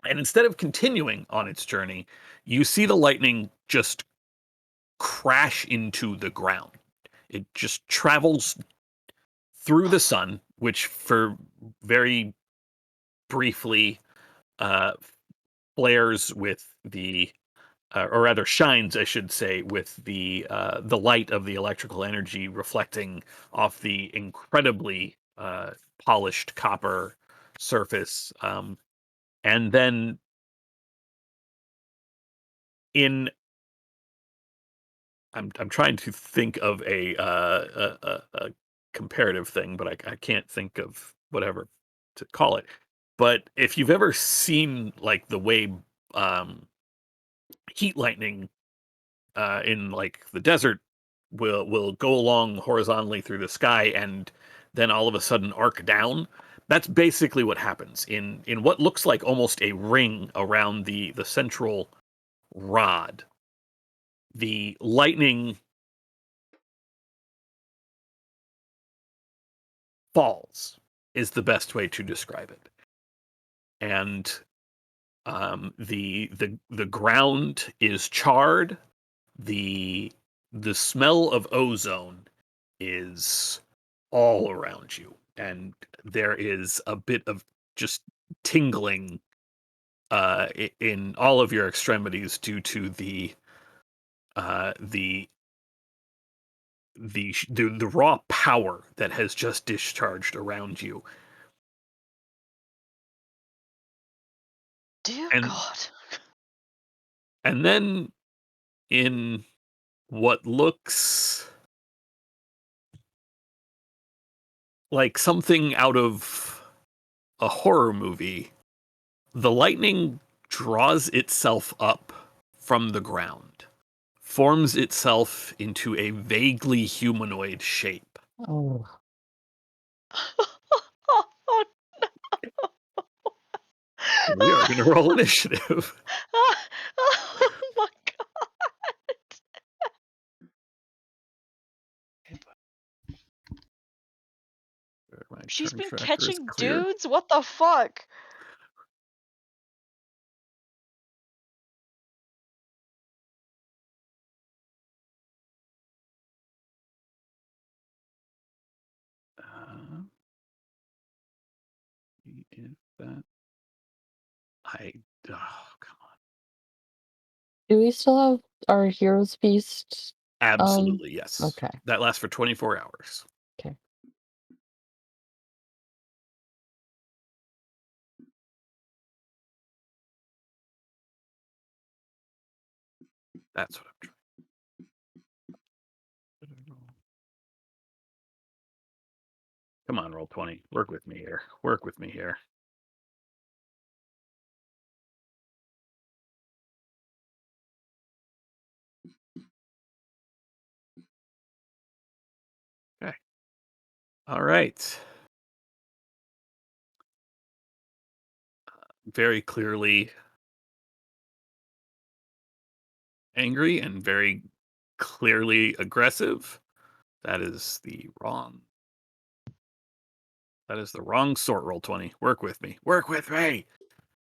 instead of continuing on its journey, you see the lightning just crash into the ground. It just travels through the sun, which for very briefly uh, flares with the or rather shines, I should say, with the light of the electrical energy reflecting off the incredibly polished copper surface, and then in I'm trying to think of a comparative thing, but I can't think of whatever to call it. But if you've ever seen like the way um, heat lightning in like the desert will go along horizontally through the sky and then all of a sudden arc down. That's basically what happens in what looks like almost a ring around the central rod. The lightning falls is the best way to describe it, and the ground is charred. The smell of ozone is all around you, and there is a bit of just tingling in all of your extremities due to uh, the the raw power that has just discharged around you. Dear and God. and then in what looks like something out of a horror movie, the lightning draws itself up from the ground, forms itself into a vaguely humanoid shape. Oh, Oh, We are going to roll initiative. oh my God. My She's turn been tracker is catching clear. dudes? What the fuck? Uh, if that. Oh, come on. Do we still have our Heroes Feast? Absolutely, yes. Okay. That lasts for 24 hours. Okay. That's what I'm trying. Come on, roll 20. Work with me here. Work with me here. Okay. All right. Very clearly angry and very clearly aggressive. That is the wrong. That is the wrong sort. Roll 20. Work with me. Work with me.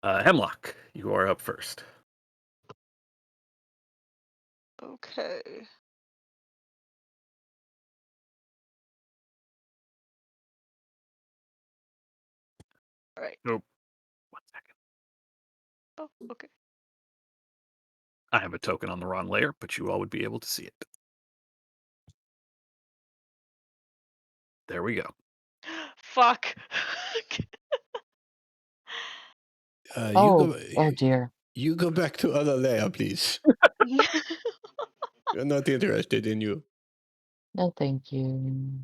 Hemlock, you are up first. Okay. All right. Nope. 1 second. Oh, okay. I have a token on the wrong layer, but you all would be able to see it. There we go. Fuck. Oh dear. You go back to other layer, please. We're not interested in you. No, thank you.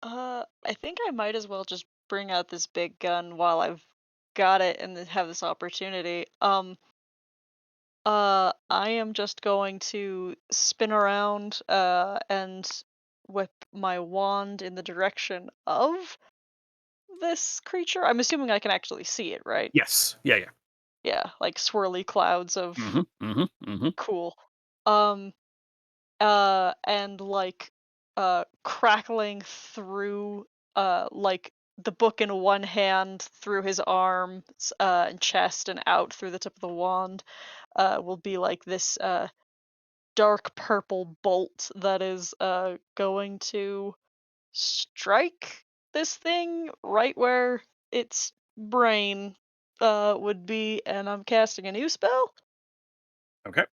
I think I might as well just bring out this big gun while I've got it and then have this opportunity. I am just going to spin around and whip my wand in the direction of this creature. I'm assuming I can actually see it, right? Yes. Yeah. Yeah, like swirly clouds of Mm-hmm. cool. Um and like crackling through like the book in one hand through his arms and chest and out through the tip of the wand will be like this dark purple bolt that is going to strike this thing right where its brain would be, and I'm casting a new spell Okay.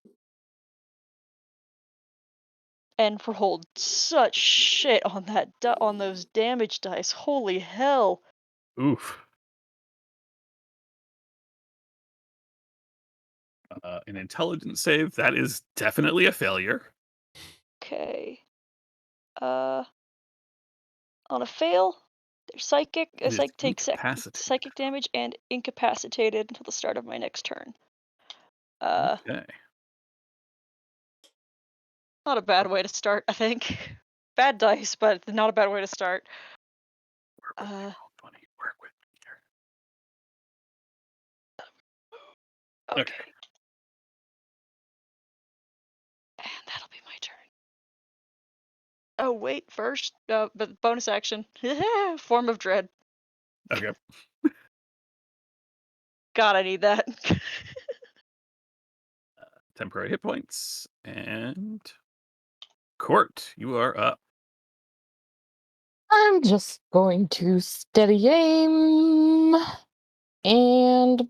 and rolled such shit on that on those damage dice. Holy hell. Oof. An intelligence save. That is definitely a failure. Okay. Uh on a fail, they're psychic. A It is psychic takes incapacitated. psychic damage and incapacitated until the start of my next turn. Uh Okay. Not a bad way to start, I think. Bad dice, but not a bad way to start. Work with me, Uh roll 20. Work with me here. okay. Okay. And that'll be my turn. Oh wait, first but bonus action. Form of dread. Okay. God, I need that. Temporary hit points. And Court, you are up. I'm just going to steady aim and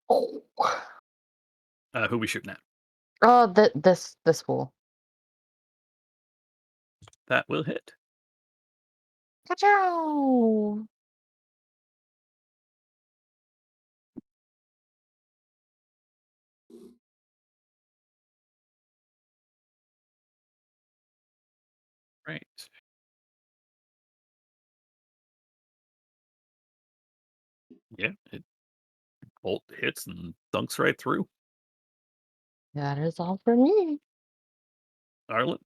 oh, Who we shooting at? this fool. That will hit. Ka-chow! Right. Yeah, it bolt hits and dunks right through. That is all for me. Arlen.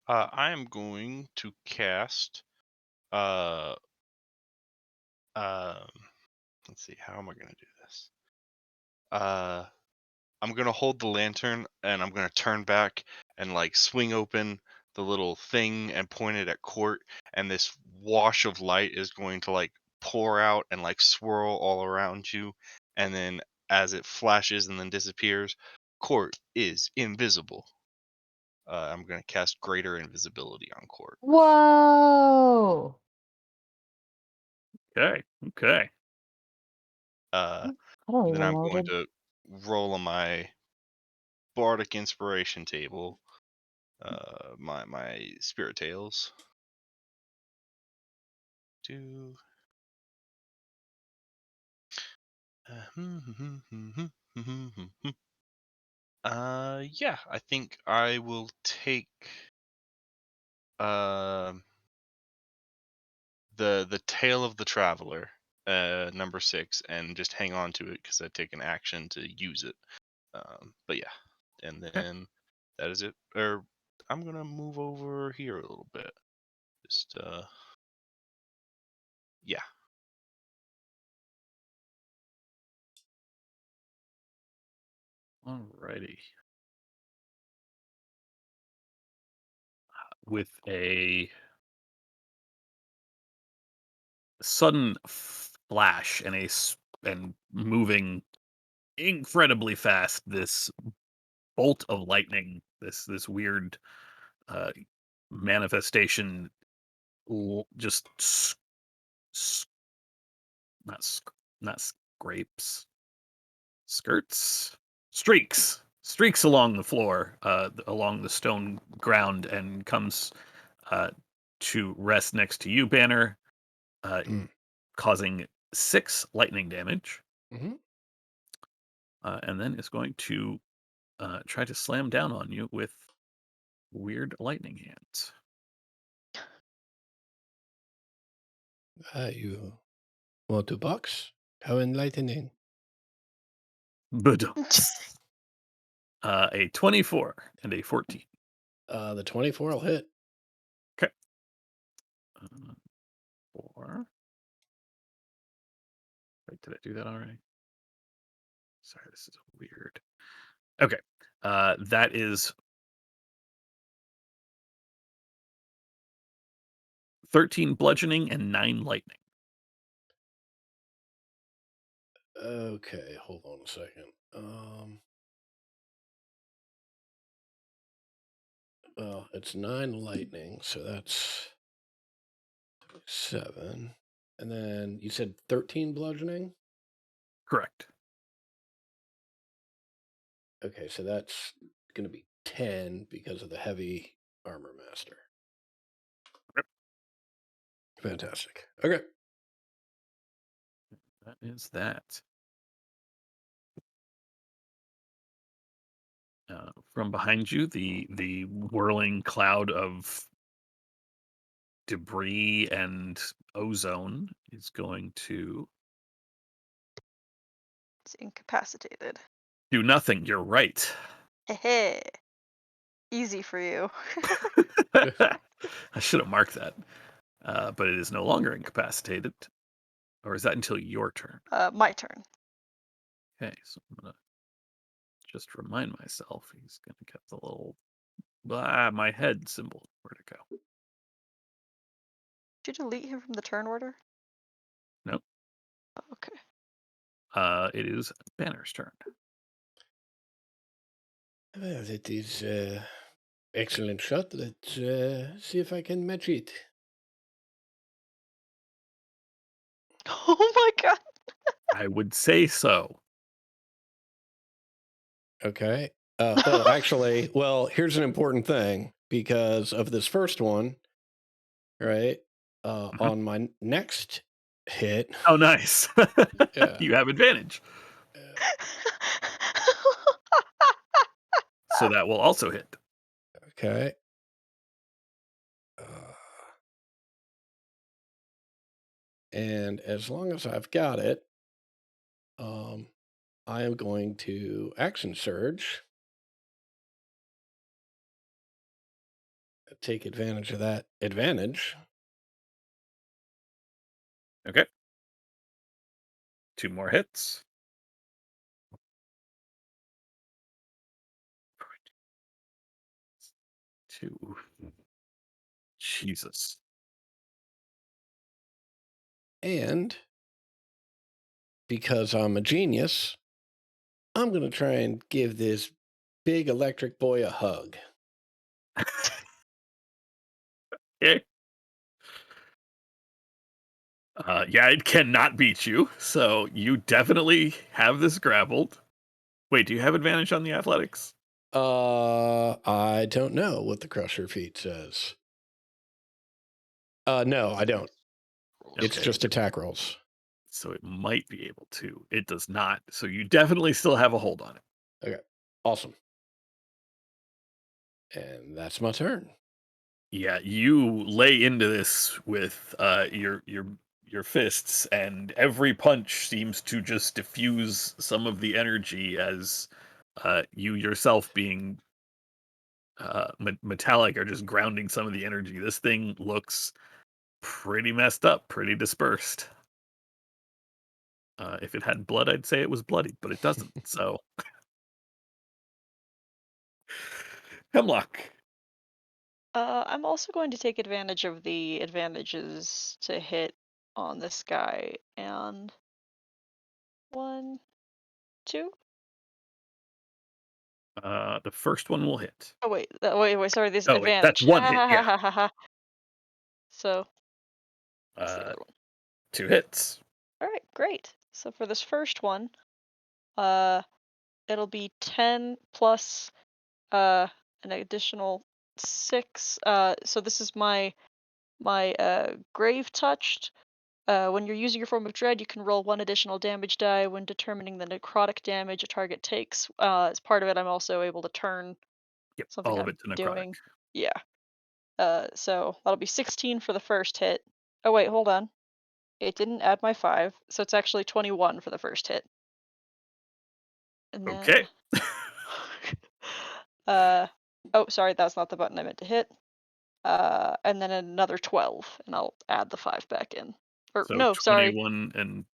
I am going to cast. Uh, um, let's see. How am I going to do this? I'm gonna hold the lantern and I'm gonna turn back and like swing open the little thing and point it at Court, and this wash of light is going to like pour out and like swirl all around you, and then as it flashes and then disappears, Court is invisible. I'm going to cast Greater Invisibility on Court. Whoa! Okay. Okay. Uh, I don't then even I'm know what going it. to roll on my Bardic Inspiration table, my Spirit Tales. To yeah, I think I will take um the Tale of the Traveler, number 6, and just hang on to it because I take an action to use it. But yeah, and Okay. then that is it. Or I'm gonna move over here a little bit. Just yeah. Alrighty. With a sudden flash and and moving incredibly fast, this bolt of lightning, this weird uh, manifestation, just s- not not scrapes, skirts, streaks along the floor, along the stone ground, and comes uh, to rest next to you, Banner, uh, Mm. causing 6 lightning damage, Hmm. and then is going to try to slam down on you with weird lightning hands. You want to box? How enlightening. Badumts. A 24 and a 14. The 24 will hit. Okay. 4. Wait, did I do that already? Sorry, this is weird. Okay. That is 13 bludgeoning and 9 lightning. Okay, hold on a second. Well, it's 9 lightning, so that's 7. And then you said 13 bludgeoning? Correct. Okay, so that's going to be 10 because of the heavy armor master. Yep. Fantastic. Okay. That is that. From behind you, the whirling cloud of debris and ozone is going to It's incapacitated. do nothing. You're right. Hey, easy for you. I should have marked that. But it is no longer incapacitated. Or is that until your turn? My turn. Okay, so I'm gonna just remind myself he's gonna get the little my head symbol. Where'd it go? Did you delete him from the turn order? Nope. Oh, okay. It is Banner's turn. Well, that is excellent shot. Let's see if I can match it. Oh my god. I would say so. Okay. Oh, actually, well, here's an important thing because of this first one, right? Mhm. On my next hit, Oh, nice. yeah. You have advantage. So that will also hit. Okay. Uh, and as long as I've got it, I am going to action surge, take advantage of that advantage. Okay. 2 more hits. 2. Jesus. And because I'm a genius, I'm going to try and give this big electric boy a hug. Okay. Yeah, it cannot beat you, so you definitely have this grappled. Wait, do you have advantage on the athletics? I don't know what the Crusher feat says. No, I don't. It's Okay. just attack rolls. So it might be able to. It does not. So you definitely still have a hold on it. Okay, awesome. And that's my turn. Yeah, you lay into this with your fists, and every punch seems to just diffuse some of the energy as you yourself being metallic are just grounding some of the energy. This thing looks pretty messed up, pretty dispersed. If it had blood, I'd say it was bloody, but it doesn't. So, Hemlock. I'm also going to take advantage of the advantages to hit on this guy. And 1, 2. The first one will hit. Oh wait, wait. Sorry, this Oh wait, that's advantage. one hit. Yeah. So what's the Uh, other one? 2 hits. All right, great. So for this first one, uh, it'll be 10 plus an additional 6. So this is my grave touched. When you're using your form of dread, you can roll 1 additional damage die when determining the necrotic damage a target takes. As part of it, I'm also able to turn Yep, something all of I'm it to necrotic. doing. Yeah. So that'll be 16 for the first hit. Oh wait, hold on. It didn't add my 5, so it's actually 21 for the first hit. And Okay. then uh oh, sorry, that's not the button I meant to hit. And then another 12, and I'll add the 5 back in. Or So no, sorry. 21 and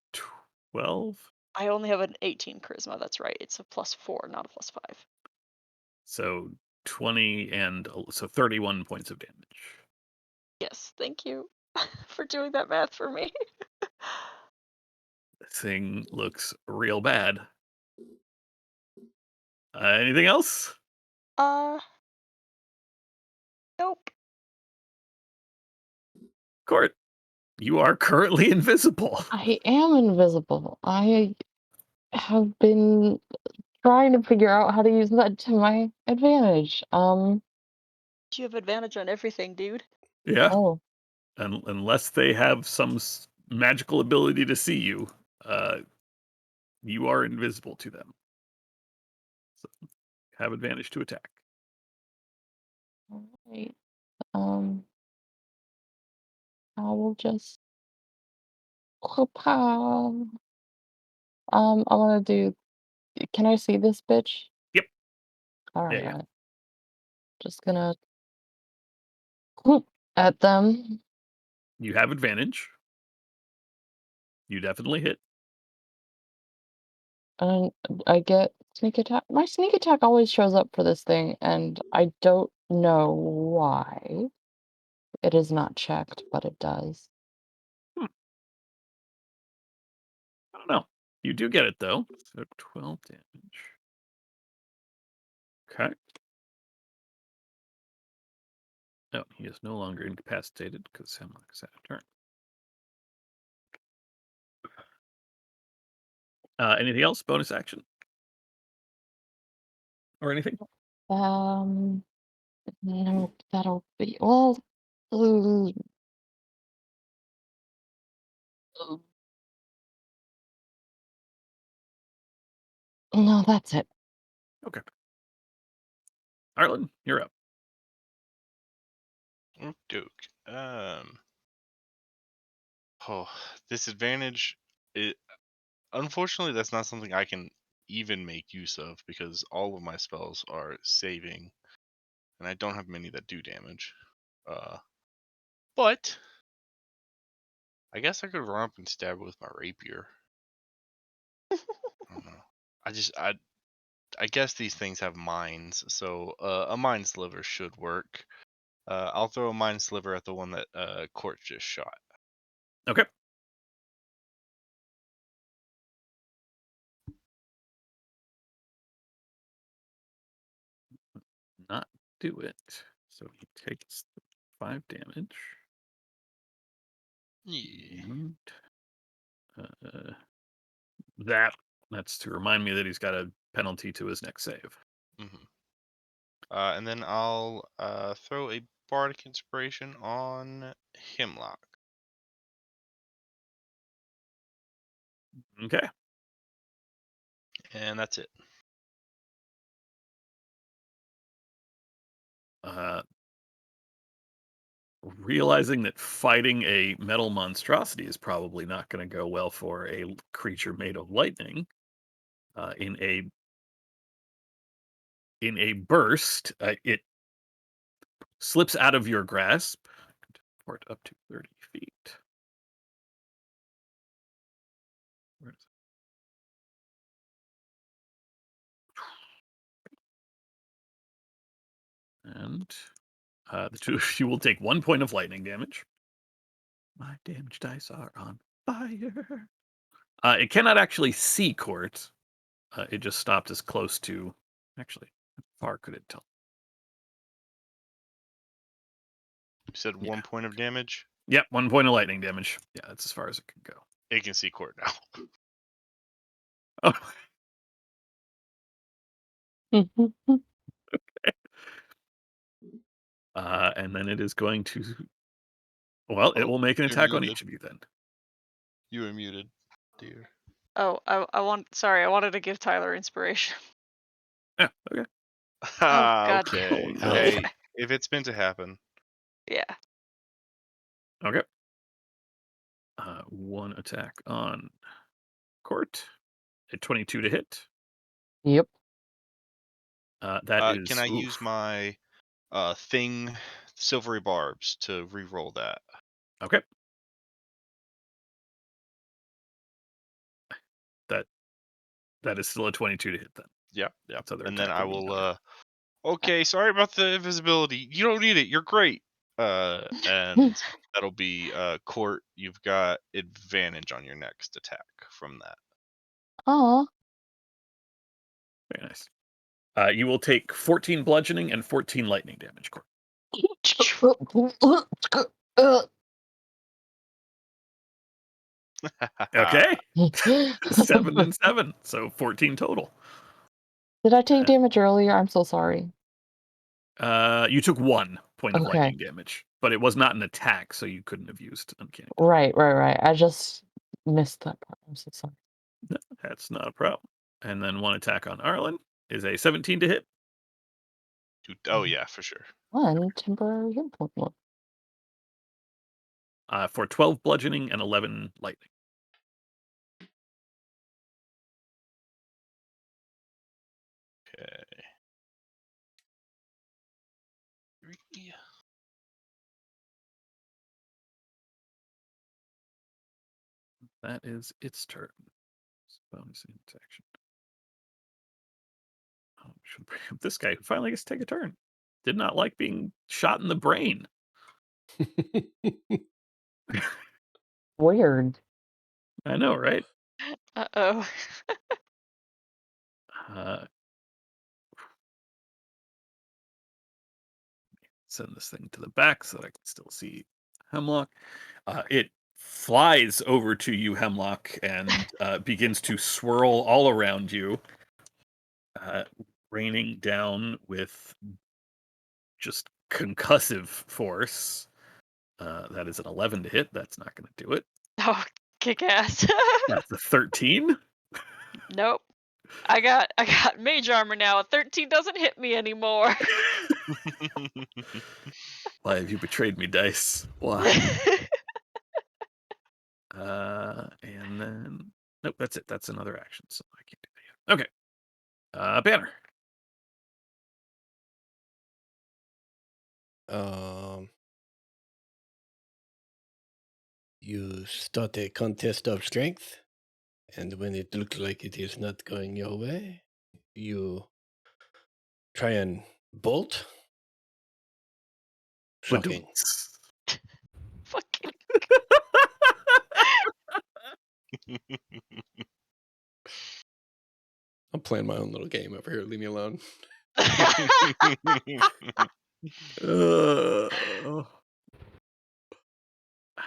12. I only have an 18 charisma. That's right. It's a +4, not a +5. So 20 and so 31 points of damage. Yes, thank you for doing that math for me. This thing looks real bad. Anything else? Uh, nope. Court, you are currently invisible. I am invisible. I have been trying to figure out how to use that to my advantage. You have advantage on everything, dude. Yeah, Oh, unless they have some magical ability to see you, uh, you are invisible to them. So have advantage to attack. all right. Um, I will just pow. I want to do. Can I see this bitch? Yep. All Yeah, right, yeah. I'm just gonna whoop at them. You have advantage. You definitely hit. And I get sneak attack. My sneak attack always shows up for this thing, and I don't know why. It is not checked, but it does. Hmm, I don't know. You do get it though. So 12 damage. Okay. No, he is no longer incapacitated because Hemlock is out of turn. Anything else? Bonus action or anything? Um, no, that'll be well. uh, uh, No, that's it. Okay. Arlen, you're up. Duke. Oh, disadvantage. It unfortunately that's not something I can even make use of because all of my spells are saving, and I don't have many that do damage. Uh, but I guess I could run up and stab it with my rapier. I don't know. I guess these things have mines, so a mine sliver should work. I'll throw a mine sliver at the one that Court just shot. Okay. Not do it. So he takes 5 damage. Yeah. And that's to remind me that he's got a penalty to his next save. Mm-hmm. And then I'll throw a bardic inspiration on Hemlock. Okay. And that's it. Realizing that fighting a metal monstrosity is probably not going to go well for a creature made of lightning, in a burst, it slips out of your grasp for it up to 30 feet. Where is it? And the two of you will take 1 point of lightning damage. My damage dice are on fire. It cannot actually see Court. It just stopped as close to. Actually, how far could it tell? You said Yeah. 1 point of damage. Yep, 1 point of lightning damage. Yeah, that's as far as it can go. It can see Court now. Oh, and then it is going to. Well, it Oh, will make an you're attack on muted. each of you then. You were muted, dear. Oh, I wanted to give Tyler inspiration. Yeah, okay. Oh God. Okay. Oh, no. Hey, if it's meant to happen. Yeah. Okay. 1 attack on Court. A 22 to hit. Yep. That is. Can I use Oof. my thing, silvery barbs, to re-roll that? Okay. That is still a 22 to hit then. Yeah. That's other And then attack I rolling. will. Okay. Okay, sorry about the invisibility. You don't need it. You're great. And that'll be Court. You've got advantage on your next attack from that. Aw. Very nice. You will take 14 bludgeoning and 14 lightning damage, Court. Okay. 7 and 7, so 14 total. Did I take damage earlier? I'm so sorry. You took 1 point of Okay. lightning damage, but it was not an attack, so you couldn't have used uncanny. Right. I just missed that part. I'm so sorry. No, that's not a problem. And then 1 attack on Arlen is a 17 to hit. Oh yeah, for sure. 1 temporary hit point. For 12 bludgeoning and 11 lightning. Okay. 3. That is its turn. Bonus action. Oh, should bring up this guy who finally gets to take a turn. Did not like being shot in the brain. Weird. I know, right? Uh-oh. Send this thing to the back so that I can still see Hemlock. It flies over to you, Hemlock, and begins to swirl all around you, raining down with just concussive force. That is an 11 to hit. That's not going to do it. Oh, kick ass. That's a 13. Nope. I got mage armor now. A 13 doesn't hit me anymore. Why have you betrayed me, dice? Why? And then nope, that's it. That's another action, so I can't do that yet. Okay. Banner. You start a contest of strength, and when it looks like it is not going your way, you try and bolt. Shocking. Fucking. I'm playing my own little game over here. Leave me alone. Uh,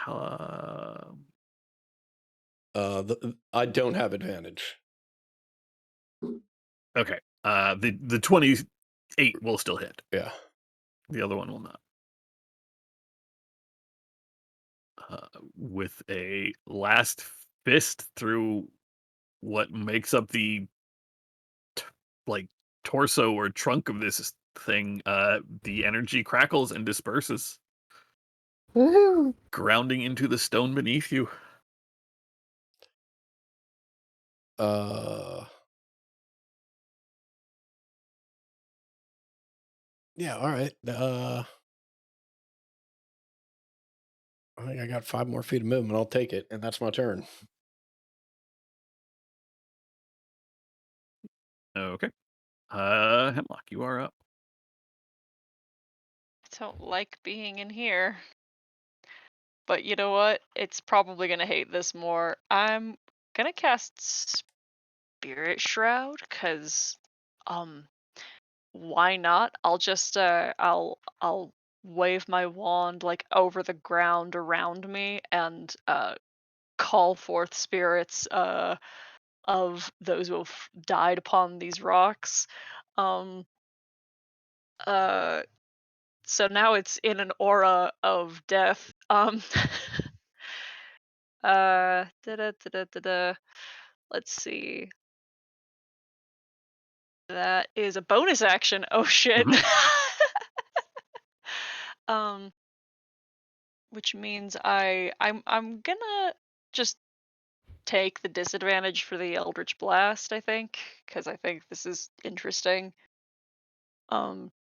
um, I don't have advantage. okay. The 28 will still hit. Yeah. The other one will not. With a last fist through what makes up the like torso or trunk of this thing, the energy crackles and disperses, Woohoo! grounding into the stone beneath you. Uh. Yeah. All right. I think I got 5 more feet of movement. I'll take it, and that's my turn. Okay. Hemlock, you are up. I don't like being in here. But you know what? It's probably gonna hate this more. I'm gonna cast Spirit Shroud, cause um why not? I'll wave my wand like over the ground around me and call forth spirits of those who have died upon these rocks. Um uh so now it's in an aura of death. Da-da-da-da-da-da. Let's see. That is a bonus action. Oh shit. Mhm. um which means I'm gonna just take the disadvantage for the Eldritch Blast, I think, cuz I think this is interesting. Um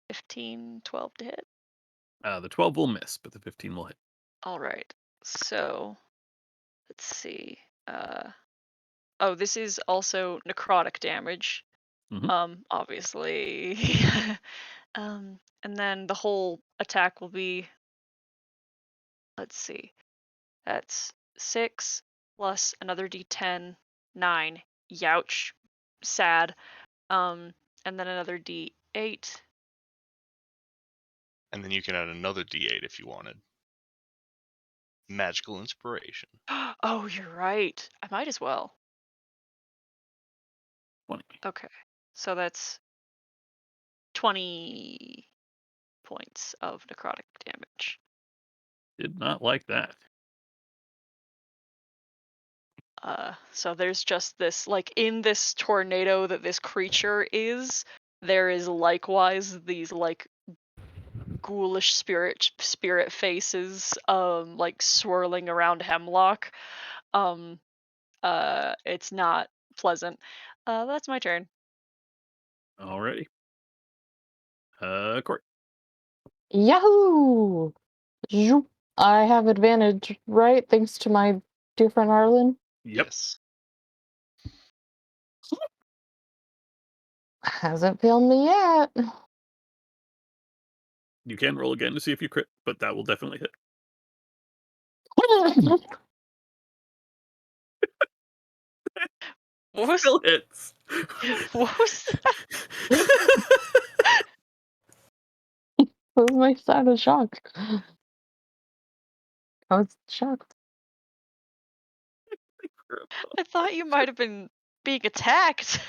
15, 12 to hit. The 12 will miss, but the 15 will hit. All right. So, let's see. Oh, this is also necrotic damage. Mhm. Obviously. And then the whole attack will be, let's see, that's 6 plus another d10, 9. Youch. Sad. Um, and then another d8. And then you can add another D8 if you wanted. Magical inspiration. Oh, you're right. I might as well. 20. Okay. So that's 20 points of necrotic damage. Did not like that. So there's just this, like, in this tornado that this creature is, there is likewise these like ghoulish spirit faces, like swirling around Hemlock. Um, it's not pleasant. That's my turn. Alrighty. Court. Yahoo! Zoop. I have advantage, right? Thanks to my dear friend Arlen. Yep. Yes. Hasn't failed me yet. You can roll again to see if you crit, but that will definitely hit. What was Still hits. what was What was my sign of shock? I was shocked. I thought you might have been being attacked.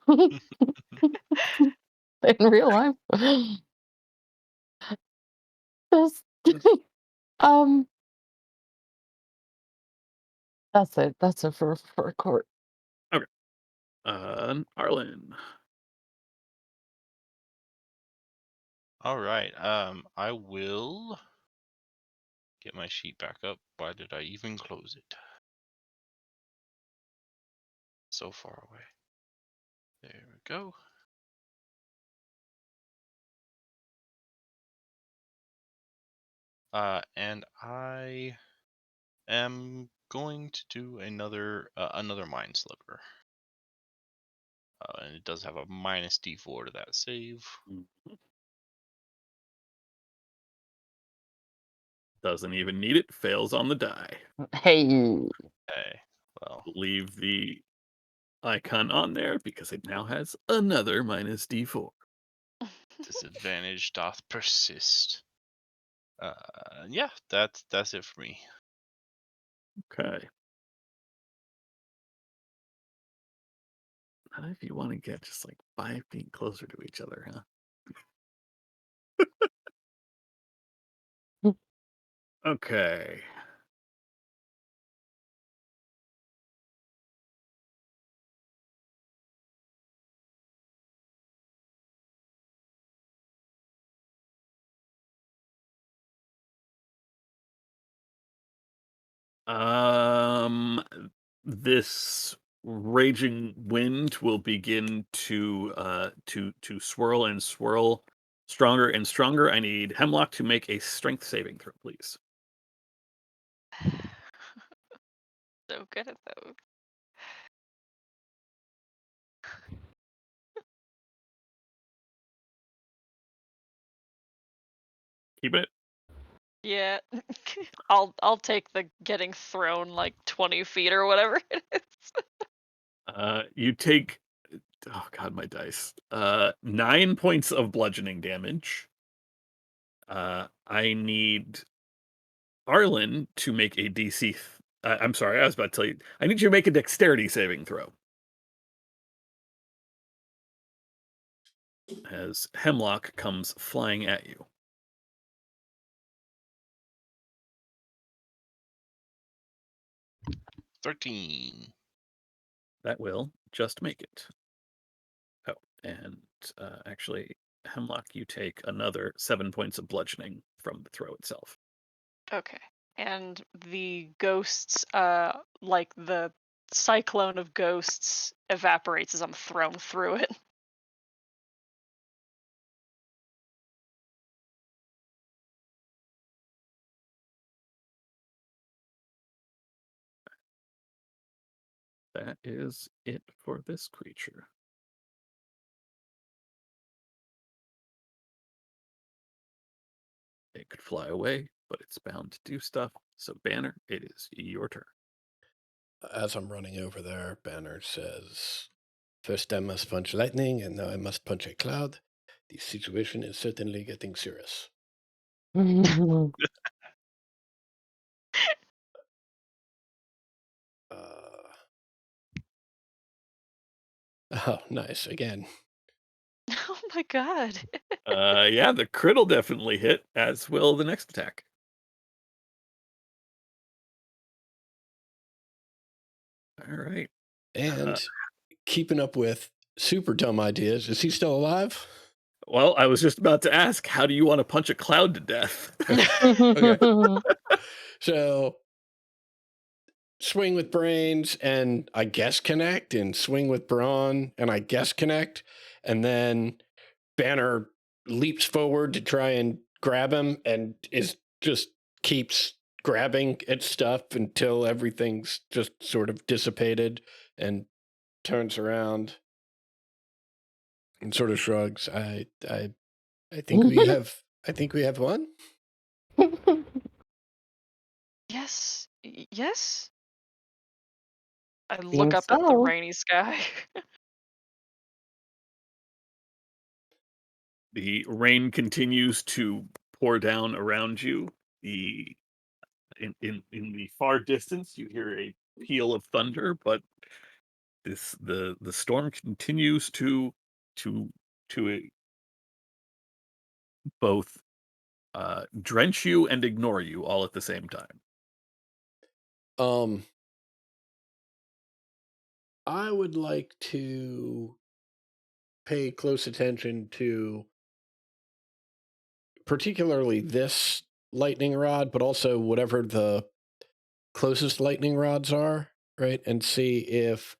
In real life. This, um, that's it. That's it for a court. Okay. Arlen. All right. I will get my sheet back up. Why did I even close it? So far away. There we go. And I am going to do another Mind Sliver. And it does have a minus D4 to that save. Mhm. Doesn't even need it. Fails on the die. Hey. Okay. Well, Leave the icon on there because it now has another minus d4. Disadvantage doth persist. Yeah, that's it for me. Okay. Not if you want to get just like 5 feet closer to each other, huh? Okay. Um, this raging wind will begin to swirl and swirl stronger and stronger. I need Hemlock to make a strength saving throw, please. So good at those. Keep it. Yeah. I'll take the getting thrown like 20 feet or whatever it is. You take oh god, my dice. 9 points of bludgeoning damage. I need Arlen to make a DC. I'm sorry, I was about to tell you. I need you to make a dexterity saving throw. As Hemlock comes flying at you. 13. That will just make it. Oh, and actually, Hemlock, you take another 7 points of bludgeoning from the throw itself. Okay. And the ghosts, like the cyclone of ghosts evaporates as I'm thrown through it. That is it for this creature. It could fly away, but it's bound to do stuff. So, Banner, it is your turn. As I'm running over there, Banner says, "First I must punch lightning, and now I must punch a cloud. The situation is certainly getting serious." Uh, oh, nice. Again. Oh my god. Yeah, the crit will definitely hit, as will the next attack. All right. And keeping up with super dumb ideas. Is he still alive? Well, I was just about to ask, how do you want to punch a cloud to death? Okay. So swing with brains and I guess connect, and swing with brawn and I guess connect. And then Banner leaps forward to try and grab him and is just keeps grabbing at stuff until everything's just sort of dissipated, and turns around and sort of shrugs. I think we have one. Yes. Yes. I look Seems up at the so. rainy sky. The rain continues to pour down around you. The in the far distance, you hear a peal of thunder, but the storm continues to both drench you and ignore you all at the same time. Um, I would like to pay close attention to particularly this lightning rod, but also whatever the closest lightning rods are, right? And see if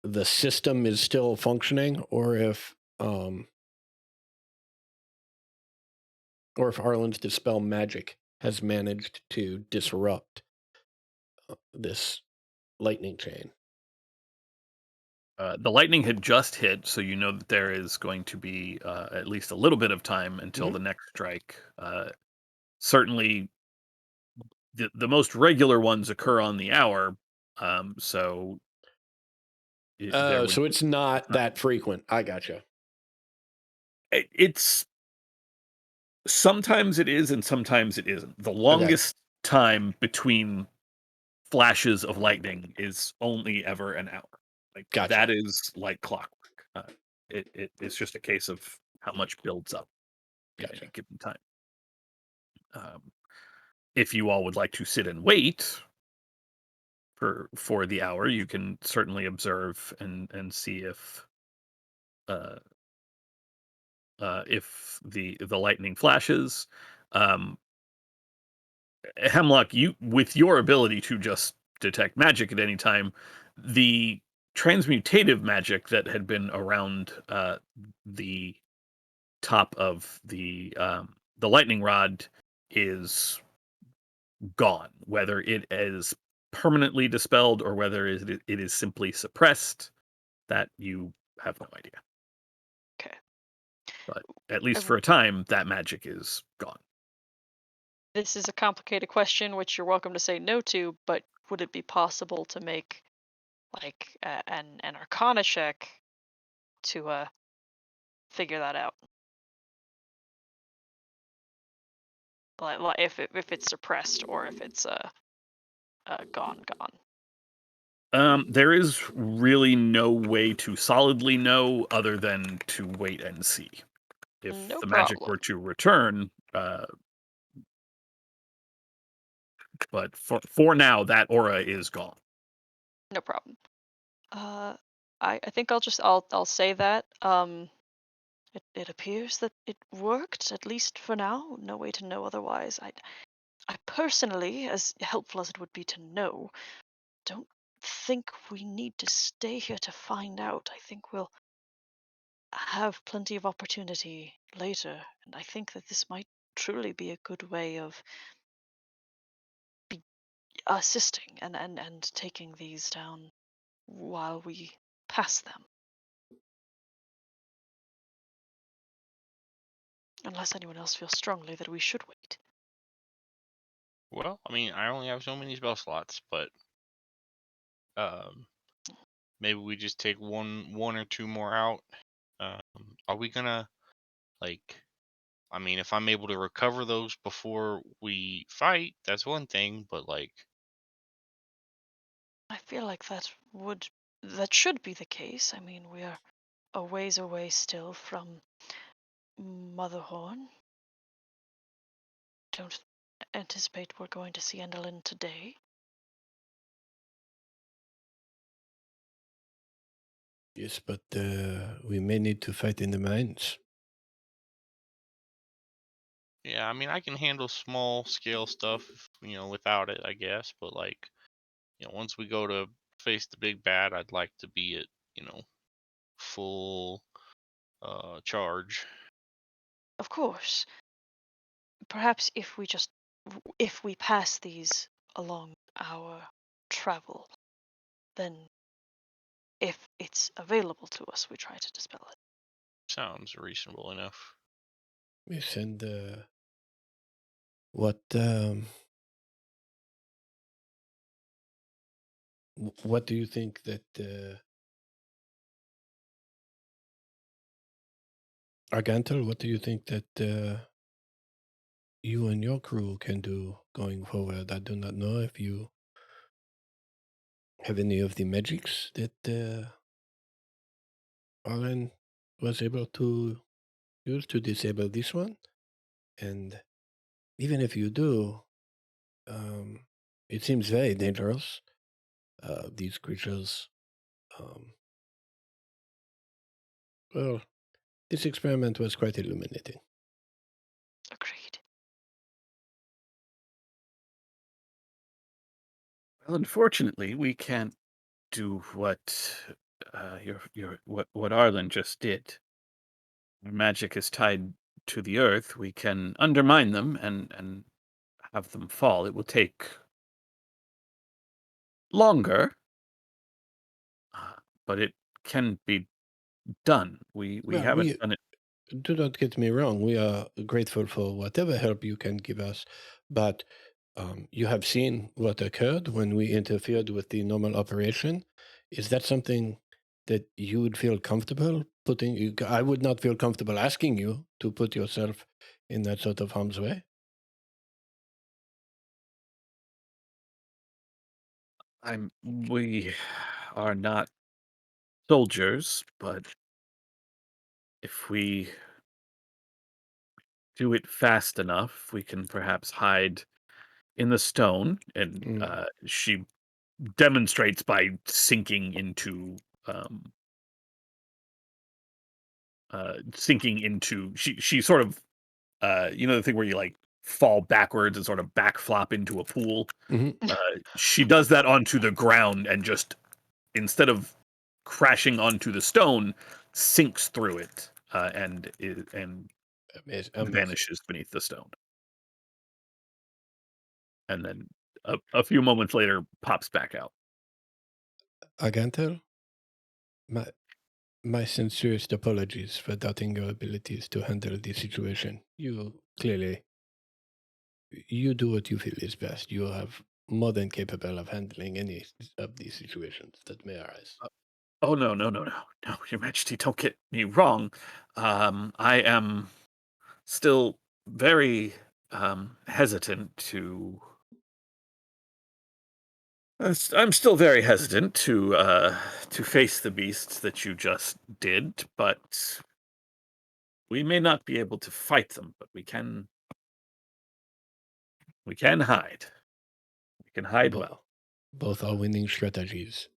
the system is still functioning, or if Arlen's dispel magic has managed to disrupt this lightning chain. The lightning had just hit, so you know that there is going to be at least a little bit of time until the next strike. Certainly, the most regular ones occur on the hour, so there Oh, would so it's not not, that frequent. I gotcha. it's sometimes it is and sometimes it isn't. The Okay, longest time between flashes of lightning is only ever an hour. Like gotcha, that is like clockwork. It's just a case of how much builds up at any gotcha. given time. Um, if you all would like to sit and wait for the hour, you can certainly observe and see uh, if the lightning flashes. Um, Hemlock, you with your ability to just detect magic at any time, the transmutative magic that had been around the top of the lightning rod is gone. Whether it is permanently dispelled or whether it is simply suppressed, that you have no idea. Okay. But at least w- for a time, that magic is gone. This is a complicated question, which you're welcome to say no to, but would it be possible to make like an Arcana check to figure that out? Like if it's suppressed or if it's gone. There is really no way to solidly know other than to wait and see. If No the magic problem. were to return, but for now, that aura is gone. No problem. Uh, I think I'll say that. It appears that it worked, at least for now. No way to know otherwise. I personally, as helpful as it would be to know, don't think we need to stay here to find out. I think we'll have plenty of opportunity later, and I think that this might truly be a good way of be assisting and taking these down while we pass them. Unless anyone else feels strongly that we should wait. Well, I mean, I only have so many spell slots, but um, maybe we just take one or two more out. Are we gonna like? I mean, if I'm able to recover those before we fight, that's one thing. But like, I feel like that should be the case. I mean, we are a ways away still from Motherhorn. Don't anticipate we're going to see Endelin today. Yes, but we may need to fight in the mines. yeah, I mean, I can handle small scale stuff, without it, I guess. But like, once we go to face the big bad, I'd like to be at, full charge. Of course, perhaps if we pass these along our travel, then if it's available to us, we try to dispel it. Sounds reasonable enough. Yes, and what what do you think that Argantel? What do you think that you and your crew can do going forward? I do not know if you have any of the magics that Alan was able to use to disable this one, and even if you do, um, it seems very dangerous. These creatures. Um, well, this experiment was quite illuminating. Agreed. Well, unfortunately, we can't do what what Arlen just did. Our magic is tied to the earth. We can undermine them and have them fall. It will take longer, but it can be done. We Well, haven't we done it. do not get me wrong. We are grateful for whatever help you can give us, but you have seen what occurred when we interfered with the normal operation. Is that something that you would feel comfortable putting you. I would not feel comfortable asking you to put yourself in that sort of harm's way. We are not soldiers, but if we do it fast enough, we can perhaps hide in the stone. And Mm. she demonstrates by sinking into um, she sort of the thing where you like fall backwards and sort of back flop into a pool. Mhm. She does that onto the ground and just instead of crashing onto the stone, sinks through it and Amazing. vanishes beneath the stone, and then a few moments later pops back out. Argantel, my my sincerest apologies for doubting your abilities to handle the situation. You do what you feel is best. You have more than capable of handling any of these situations that may arise. Oh no, no, no, no, no, Your Majesty, don't get me wrong. I am still very hesitant to. I'm still very hesitant to face the beasts that you just did, but we may not be able to fight them, but we can hide. We can hide Bo- well. Both are winning strategies.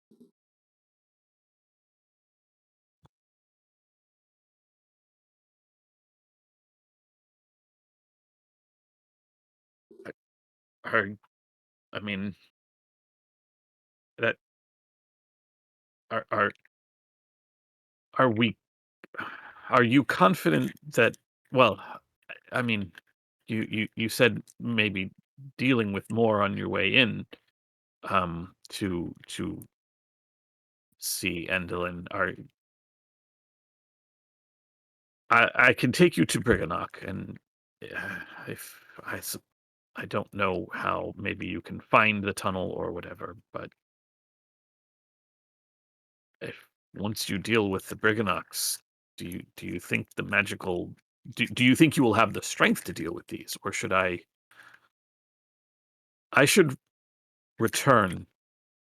Are I mean that are are we are you confident that well, I mean you said maybe dealing with more on your way in to see Endelin. Are I can take you to Briganok and if I don't know how maybe you can find the tunnel or whatever, but if once you deal with the Briganoks, do you think the magical do you think you will have the strength to deal with these, or should I should return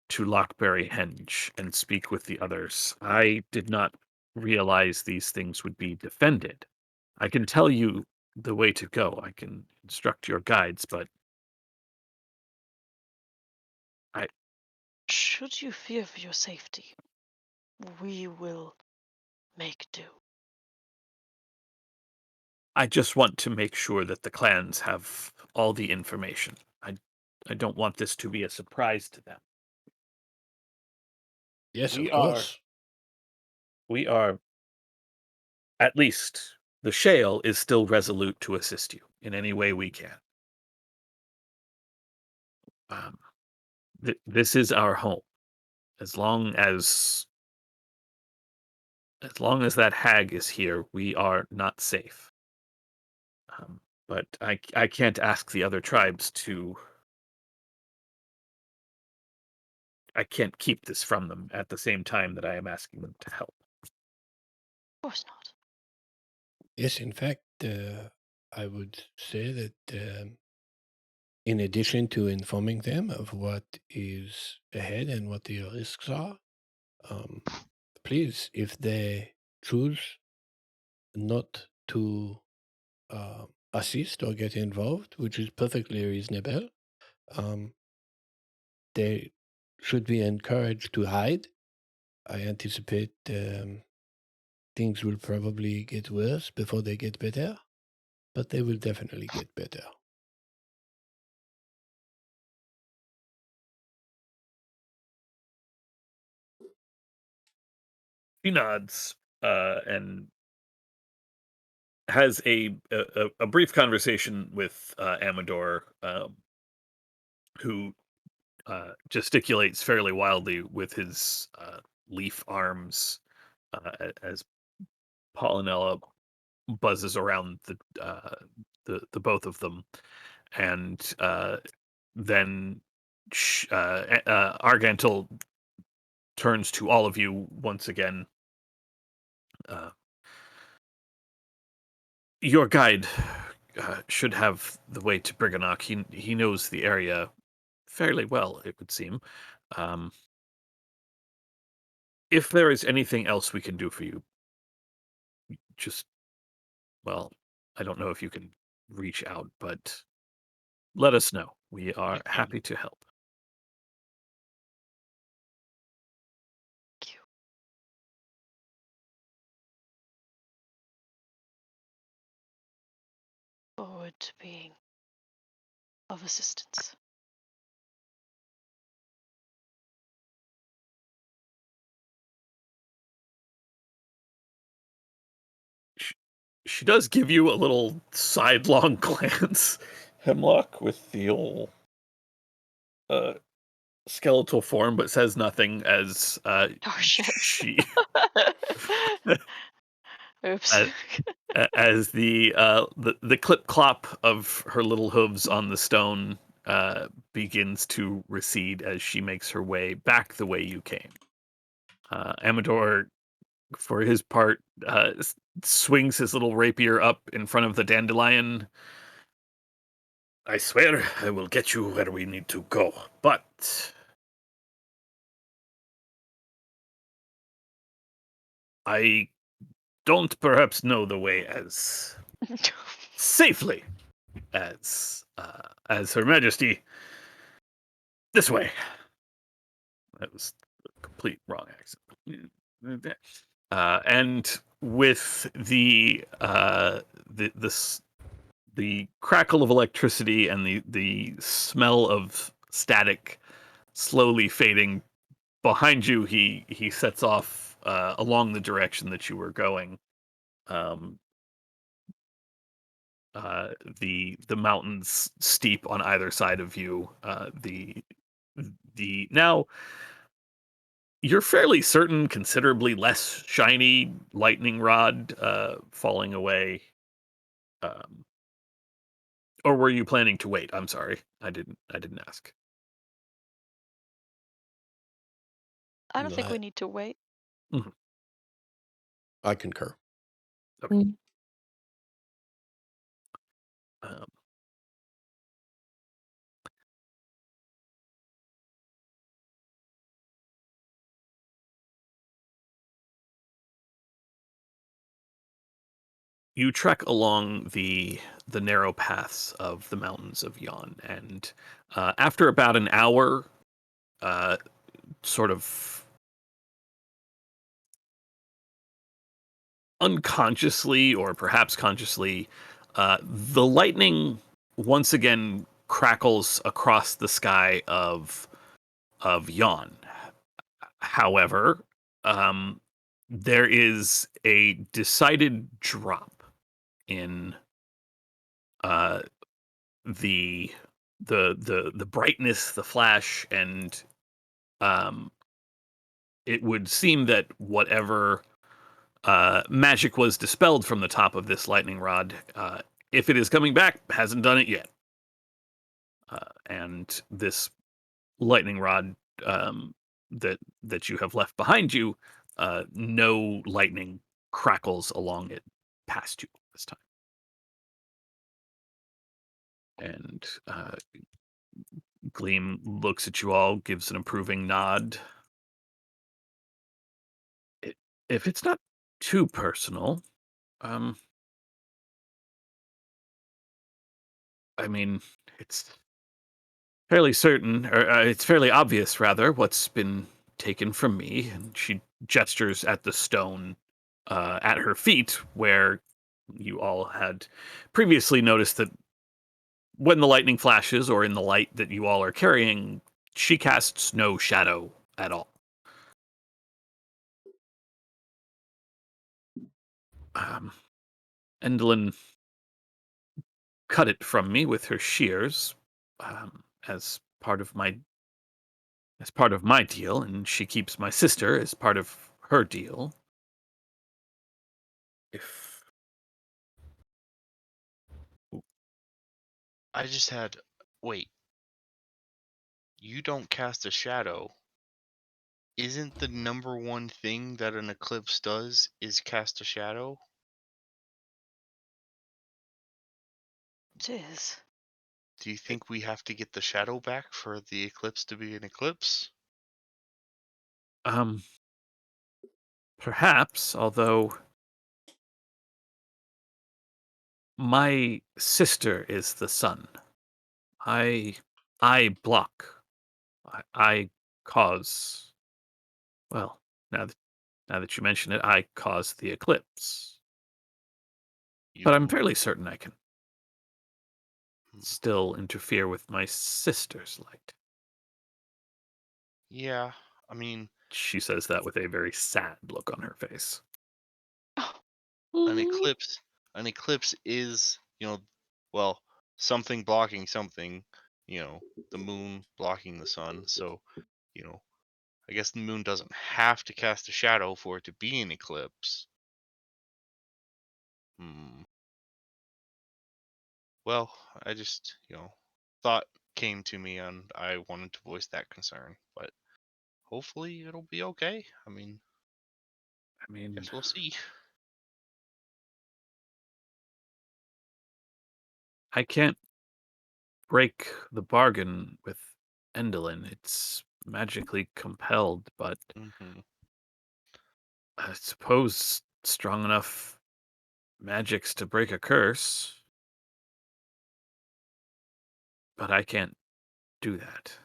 to Lockberry Henge and speak with the others? I did not realize these things would be defended. I can tell you the way to go. I can instruct your guides, but I Should you fear for your safety, we will make do. I just want to make sure that the clans have all the information. I don't want this to be a surprise to them. Yes, We of are course. we are at least the Shale is still resolute to assist you in any way we can. Um, this is our home. As long as that hag is here, we are not safe. Um, but I can't ask the other tribes to. I can't keep this from them at the same time that I am asking them to help. Of course not. Yes, in fact, I would say that in addition to informing them of what is ahead and what the risks are, um, please, if they choose not to assist or get involved, which is perfectly reasonable, um, they should be encouraged to hide. I anticipate things will probably get worse before they get better, but they will definitely get better. She nods and has a brief conversation with Amador, who gesticulates fairly wildly with his leaf arms as Pollinella buzzes around the both of them, and then Argantil turns to all of you once again. Uh, your guide should have the way to Briganok. He knows the area fairly well, it would seem. Um, if there is anything else we can do for you, just, well, I don't know if you can reach out, but let us know. We are I can. happy to help. Thank you. Forward to being of assistance. She does give you a little sidelong glance, Hemlock, with the old skeletal form, but says nothing as Oh shit. she Oops. uh, as the clip clop of her little hooves on the stone begins to recede as she makes her way back the way you came. Amador, for his part, swings his little rapier up in front of the dandelion. I swear I will get you where we need to go, but I don't perhaps know the way as safely as Her Majesty. This way. That was a complete wrong accent. And with the crackle of electricity and the smell of static slowly fading behind you, he sets off along the direction that you were going. Um, uh, the mountains steep on either side of you. The now you're fairly certain considerably less shiny lightning rod falling away. Um, or were you planning to wait? I'm sorry, I didn't ask. I don't think we I, need to wait. Mhm. I concur. Okay. Mm. Um, you trek along the narrow paths of the mountains of Yon, and after about an hour, uh, sort of unconsciously or perhaps consciously, the lightning once again crackles across the sky of Yon. However, um, there is a decided drop in uh, the the brightness, the flash, and um, it would seem that whatever magic was dispelled from the top of this lightning rod, if it is coming back, hasn't done it yet. And this lightning rod that you have left behind you, no lightning crackles along it past you this time. And Gleam looks at you all, gives an approving nod. I- If it's not too personal, um, I mean, it's fairly certain, or it's fairly obvious, rather, what's been taken from me. And she gestures at the stone at her feet, where you all had previously noticed that when the lightning flashes, or in the light that you all are carrying, she casts no shadow at all. Um, Endlin cut it from me with her shears as part of my deal, and she keeps my sister as part of her deal. If I just had. Wait. You don't cast a shadow. Isn't the number one thing that an eclipse does is cast a shadow? Jeez. Do you think we have to get the shadow back for the eclipse to be an eclipse? Um, Perhaps, although my sister is the sun. I I block. I cause. Well, now that you mention it, I cause the eclipse. But I'm You fairly certain I can hmm, still interfere with my sister's light. yeah, I mean, She says that with a very sad look on her face. an Mm, eclipse an eclipse is, well, something blocking something, the moon blocking the sun. So, you know, I guess the moon doesn't have to cast a shadow for it to be an eclipse. Hmm. Well, I just, thought came to me and I wanted to voice that concern, but hopefully it'll be okay. I mean, I mean, guess we'll see. I can't break the bargain with Endelin. It's magically compelled, but Hmm. I suppose strong enough magics to break a curse, but I can't do that.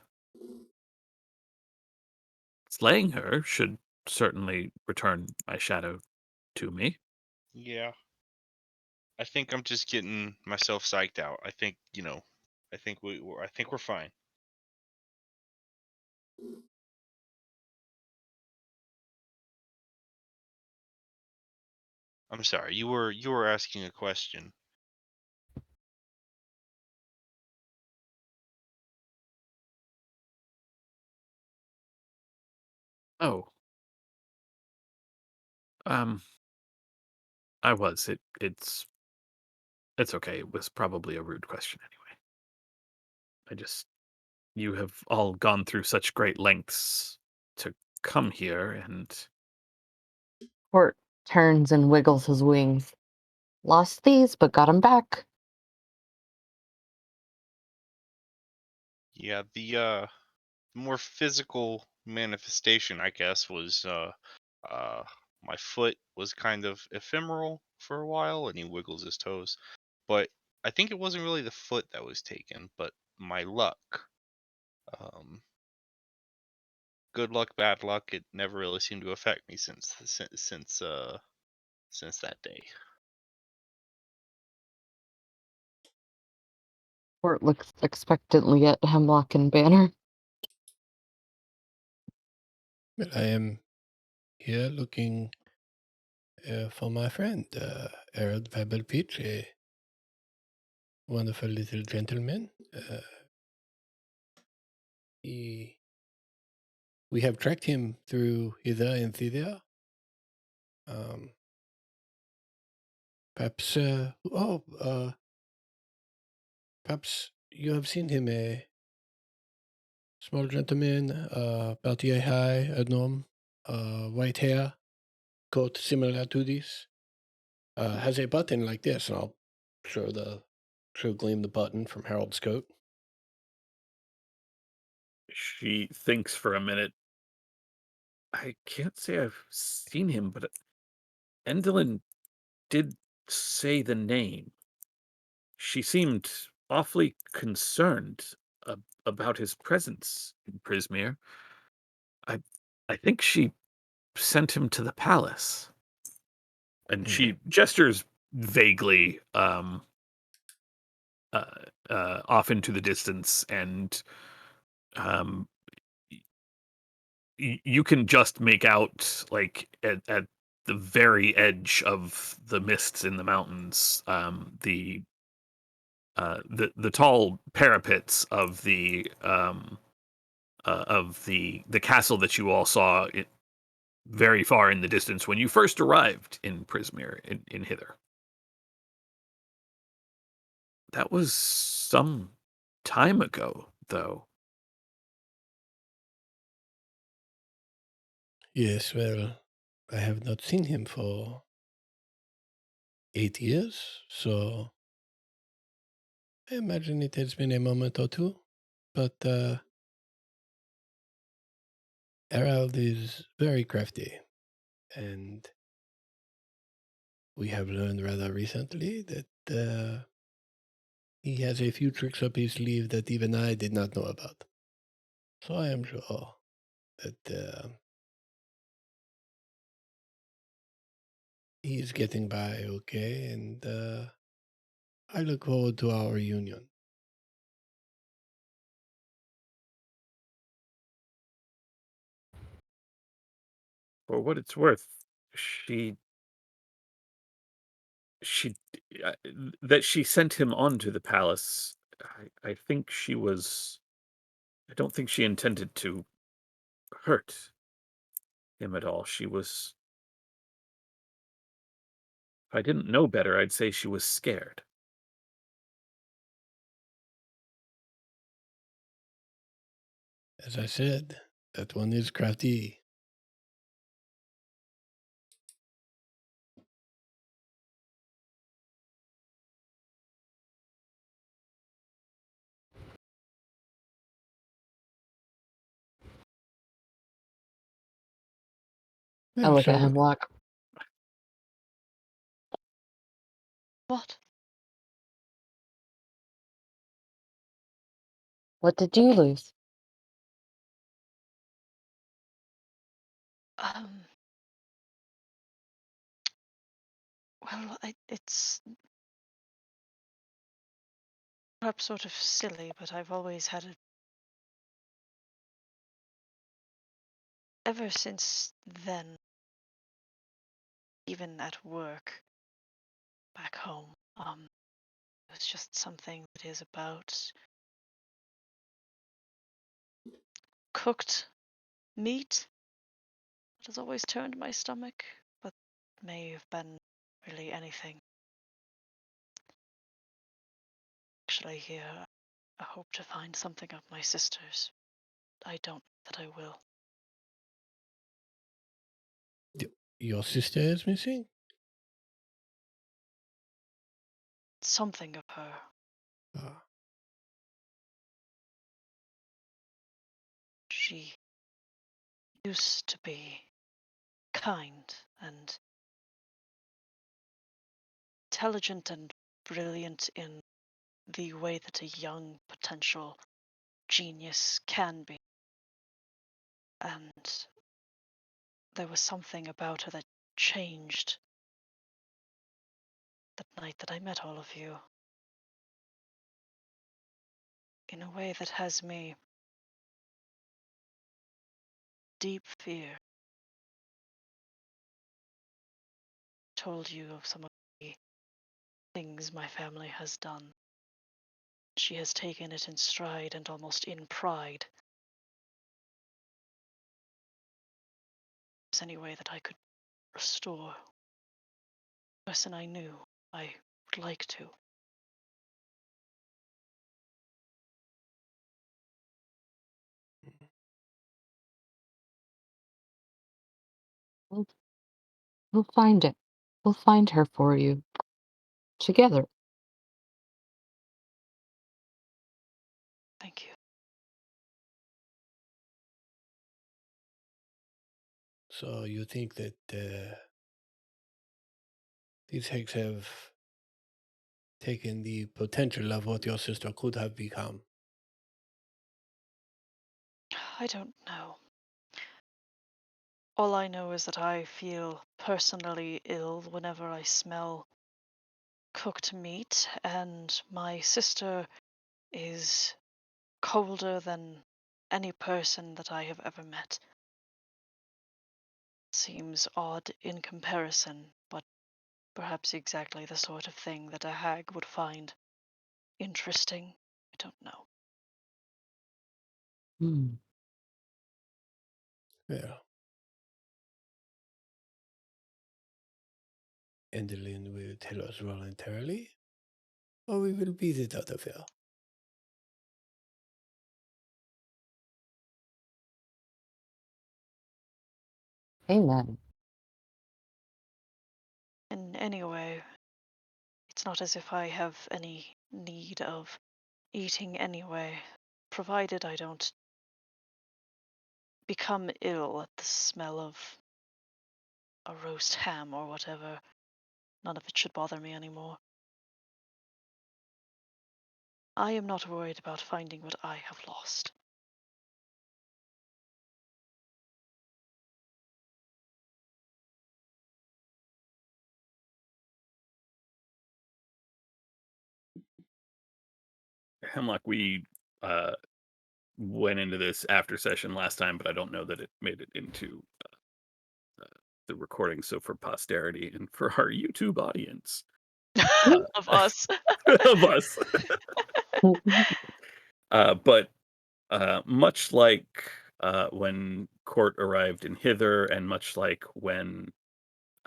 Slaying her should certainly return my shadow to me. Yeah, I think I'm just getting myself psyched out. I think, I think we're fine. I'm sorry. You were asking a question. Oh, um, I was. It's okay. It was probably a rude question anyway. I just you have all gone through such great lengths to come here, and Court turns and wiggles his wings. Lost these, but got 'em back. Yeah, the more physical manifestation, I guess, was uh my foot was kind of ephemeral for a while, and he wiggles his toes. But I think it wasn't really the foot that was taken, but my luck. Um, Good luck, bad luck. It never really seemed to affect me since that day. Court looks expectantly at Hemlock and Banner. Well, I am here looking for my friend, Harold Peach, a wonderful little gentleman. He, we have tracked him through hither and thither. Um, perhaps, perhaps you have seen him, a small gentleman, about yay high, a gnome, white hair, coat similar to this. Has a button like this, and I'll gleam the button from Harold's coat. she thinks for a minute. I can't say I've seen him, but Endelin did say the name. She seemed awfully concerned about his presence in Prismeer. I I think she sent him to the palace. And Hmm. she gestures vaguely uh, off into the distance, and um, you can just make out, like at the very edge of the mists in the mountains, the tall parapets of the castle that you all saw very far in the distance when you first arrived in Prismeer in Hither. That was some time ago, though. Yes, well, I have not seen him for 8 years, so I imagine it has been a moment or two. But Herald is very crafty, and we have learned rather recently that he has a few tricks up his sleeve that even I did not know about. So I am sure that he's getting by okay, and I look forward to our reunion. For what it's worth, she she uh, that she sent him on to the palace. I think she was. I don't think she intended to hurt him at all. She was. If I didn't know better, I'd say she was scared. As I said, that one is crafty. I Well, look at shall we? Hemlock. What? What did you lose? Um, well, it's perhaps sort of silly, but I've always had a. Ever since then, even at work back home, it was just something that is about cooked meat that has always turned my stomach, but may have been really anything. Actually, here, I hope to find something of my sister's. I don't know that I will. Your sister is missing? Something of her. Ah, She used to be kind and intelligent and brilliant in the way that a young potential genius can be. And there was something about her that changed that night that I met all of you in a way that has me deep fear. Told you of some of the things my family has done. She has taken it in stride and almost in pride. Is any way that I could restore the person I knew, I would like to. We'll, we'll find it. We'll find her for you. Together. Thank you. so you think that these hacks have taken the potential of what your sister could have become? I don't know. All I know is that I feel personally ill whenever I smell cooked meat, and my sister is colder than any person that I have ever met. Seems odd in comparison, but perhaps exactly the sort of thing that a hag would find interesting. I don't know. Hmm. Well, Endelin will tell us voluntarily, or we will beat it out of her. Amen. And anyway, it's not as if I have any need of eating anyway, provided I don't become ill at the smell of a roast ham or whatever. None of it should bother me anymore. I am not worried about finding what I have lost. Hemlock, we uh, went into this after session last time, but I don't know that it made it into the recording. So for posterity and for our YouTube audience Of us. of us, but much like when Court arrived in Hither, and much like when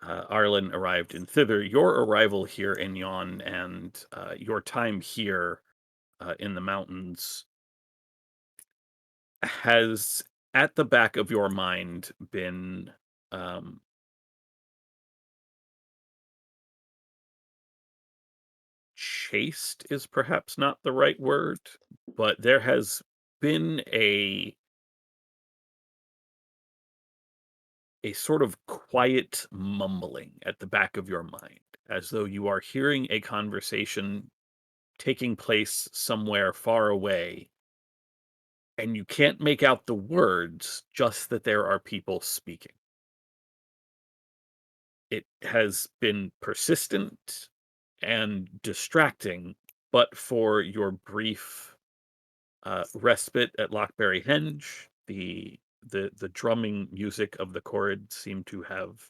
Arlen arrived in Thither, your arrival here in Yon and your time here in the mountains has, at the back of your mind, been um, chased is perhaps not the right word, but there has been a sort of quiet mumbling at the back of your mind, as though you are hearing a conversation taking place somewhere far away, and you can't make out the words, just that there are people speaking. It has been persistent and distracting, but for your brief respite at Lockberry Henge, the drumming music of the chord seemed to have,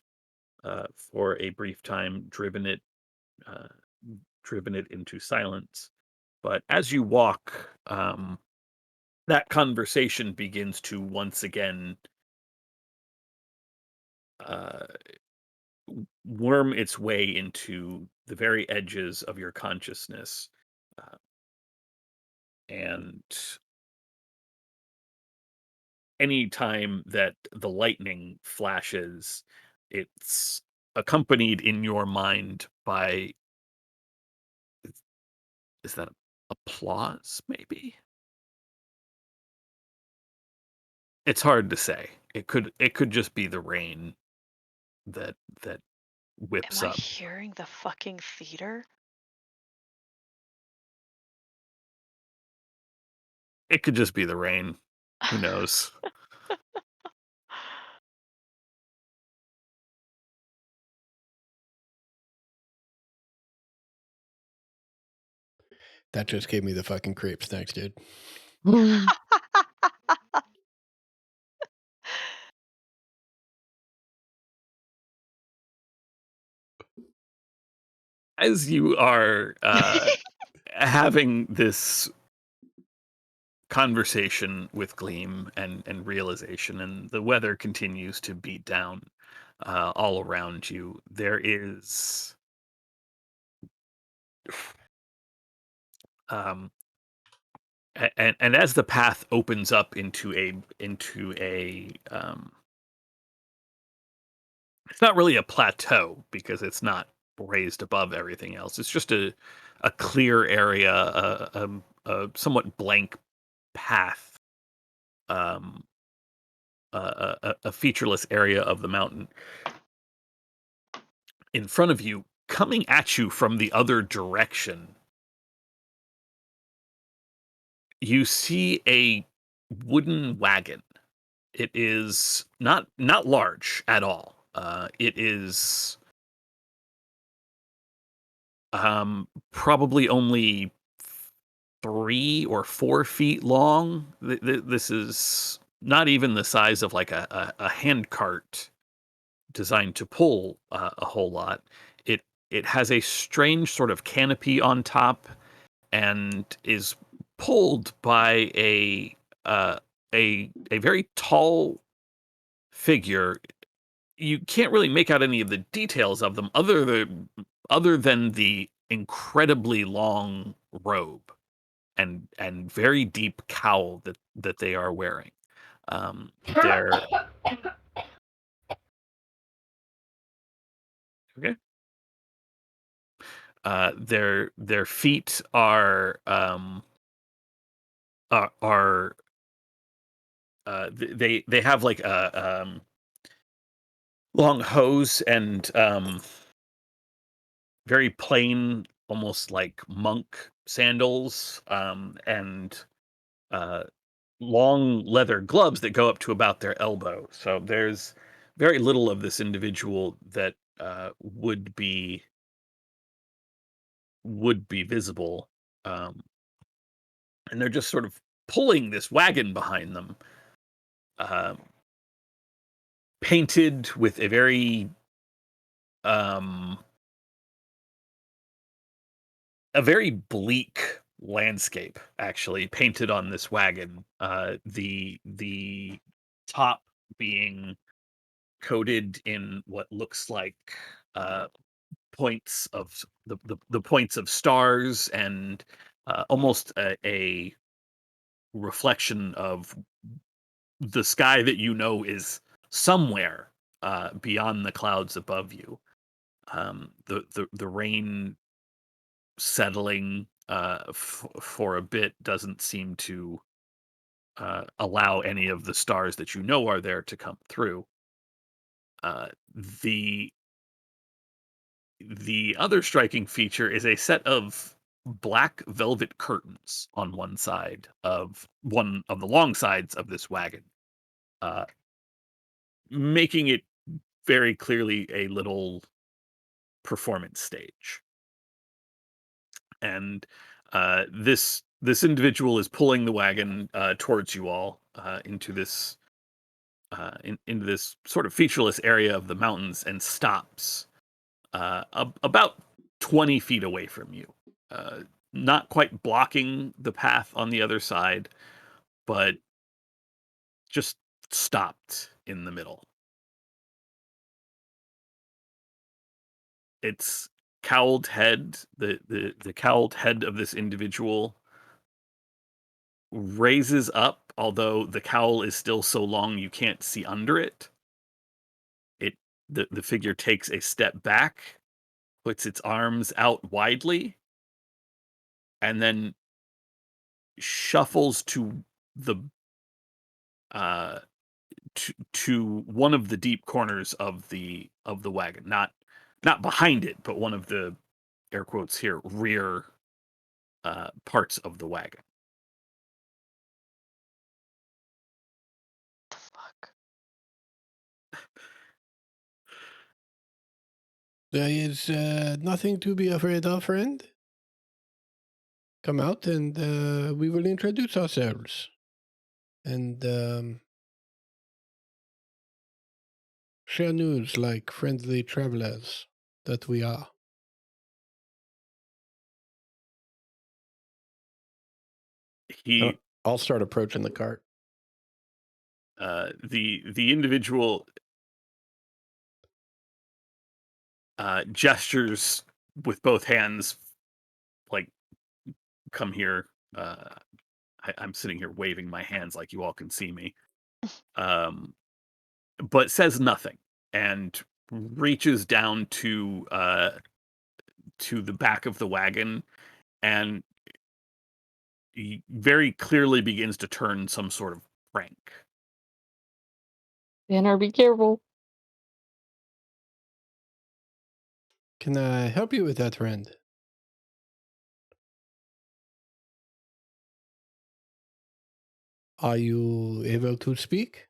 for a brief time, uh, driven it into silence. But as you walk, that conversation begins to once again uh, worm its way into the very edges of your consciousness. Uh, and any time that the lightning flashes, it's accompanied in your mind by, is that applause, maybe? It's hard to say. It could just be the rain that Am whips I up. hearing the fucking theater? It could just be the rain. Who knows? That just gave me the fucking creeps. Thanks, dude. As you are having this conversation with Gleam and realization, and the weather continues to beat down all around you, there is um, and as the path opens up into a it's not really a plateau because it's not raised above everything else. It's just a clear area, a somewhat blank path, um, a featureless area of the mountain in front of you. Coming at you from the other direction, you see a wooden wagon. It is not large at all. It is probably only 3 or 4 feet long. This is not even the size of like a hand cart designed to pull a whole lot. It has a strange sort of canopy on top and is pulled by uh, a very tall figure. You can't really make out any of the details of them other than the incredibly long robe and very deep cowl that they are wearing. They're Okay. Their feet are they have like a long hose and very plain, almost like monk sandals, and uh, long leather gloves that go up to about their elbow. So there's very little of this individual that would be visible, um, and they're just sort of pulling this wagon behind them, uh, painted with um, a very bleak landscape actually painted on this wagon. The top being coated in what looks like uh, points of the points of stars and almost a reflection of the sky that you know is somewhere beyond the clouds above you. The rain settling for a bit doesn't seem to allow any of the stars that you know are there to come through. Uh, the the other striking feature is a set of black velvet curtains on one of the long sides of this wagon, uh, making it very clearly a little performance stage. And this individual is pulling the wagon towards you all into this sort of featureless area of the mountains and stops about 20 feet away from you. Uh, Not quite blocking the path on the other side, but just stopped in the middle. Its cowled head, the cowled head of this individual raises up, although the cowl is still so long you can't see under it. The figure takes a step back, puts its arms out widely, and then shuffles the uh to one of the deep corners of the wagon, not behind it, but one of the air quotes here rear parts of the wagon. The fuck? There is nothing to be afraid of, friend. Come out and we will introduce ourselves. And share news like friendly travelers that we are. He I'll start approaching the cart. the individual gestures with both hands, like, come here. I'm sitting here waving my hands like you all can see me, um, but says nothing and reaches down to the back of the wagon and he very clearly begins to turn some sort of crank. Banner, be careful. Can I help you with that, friend? Are you able to speak?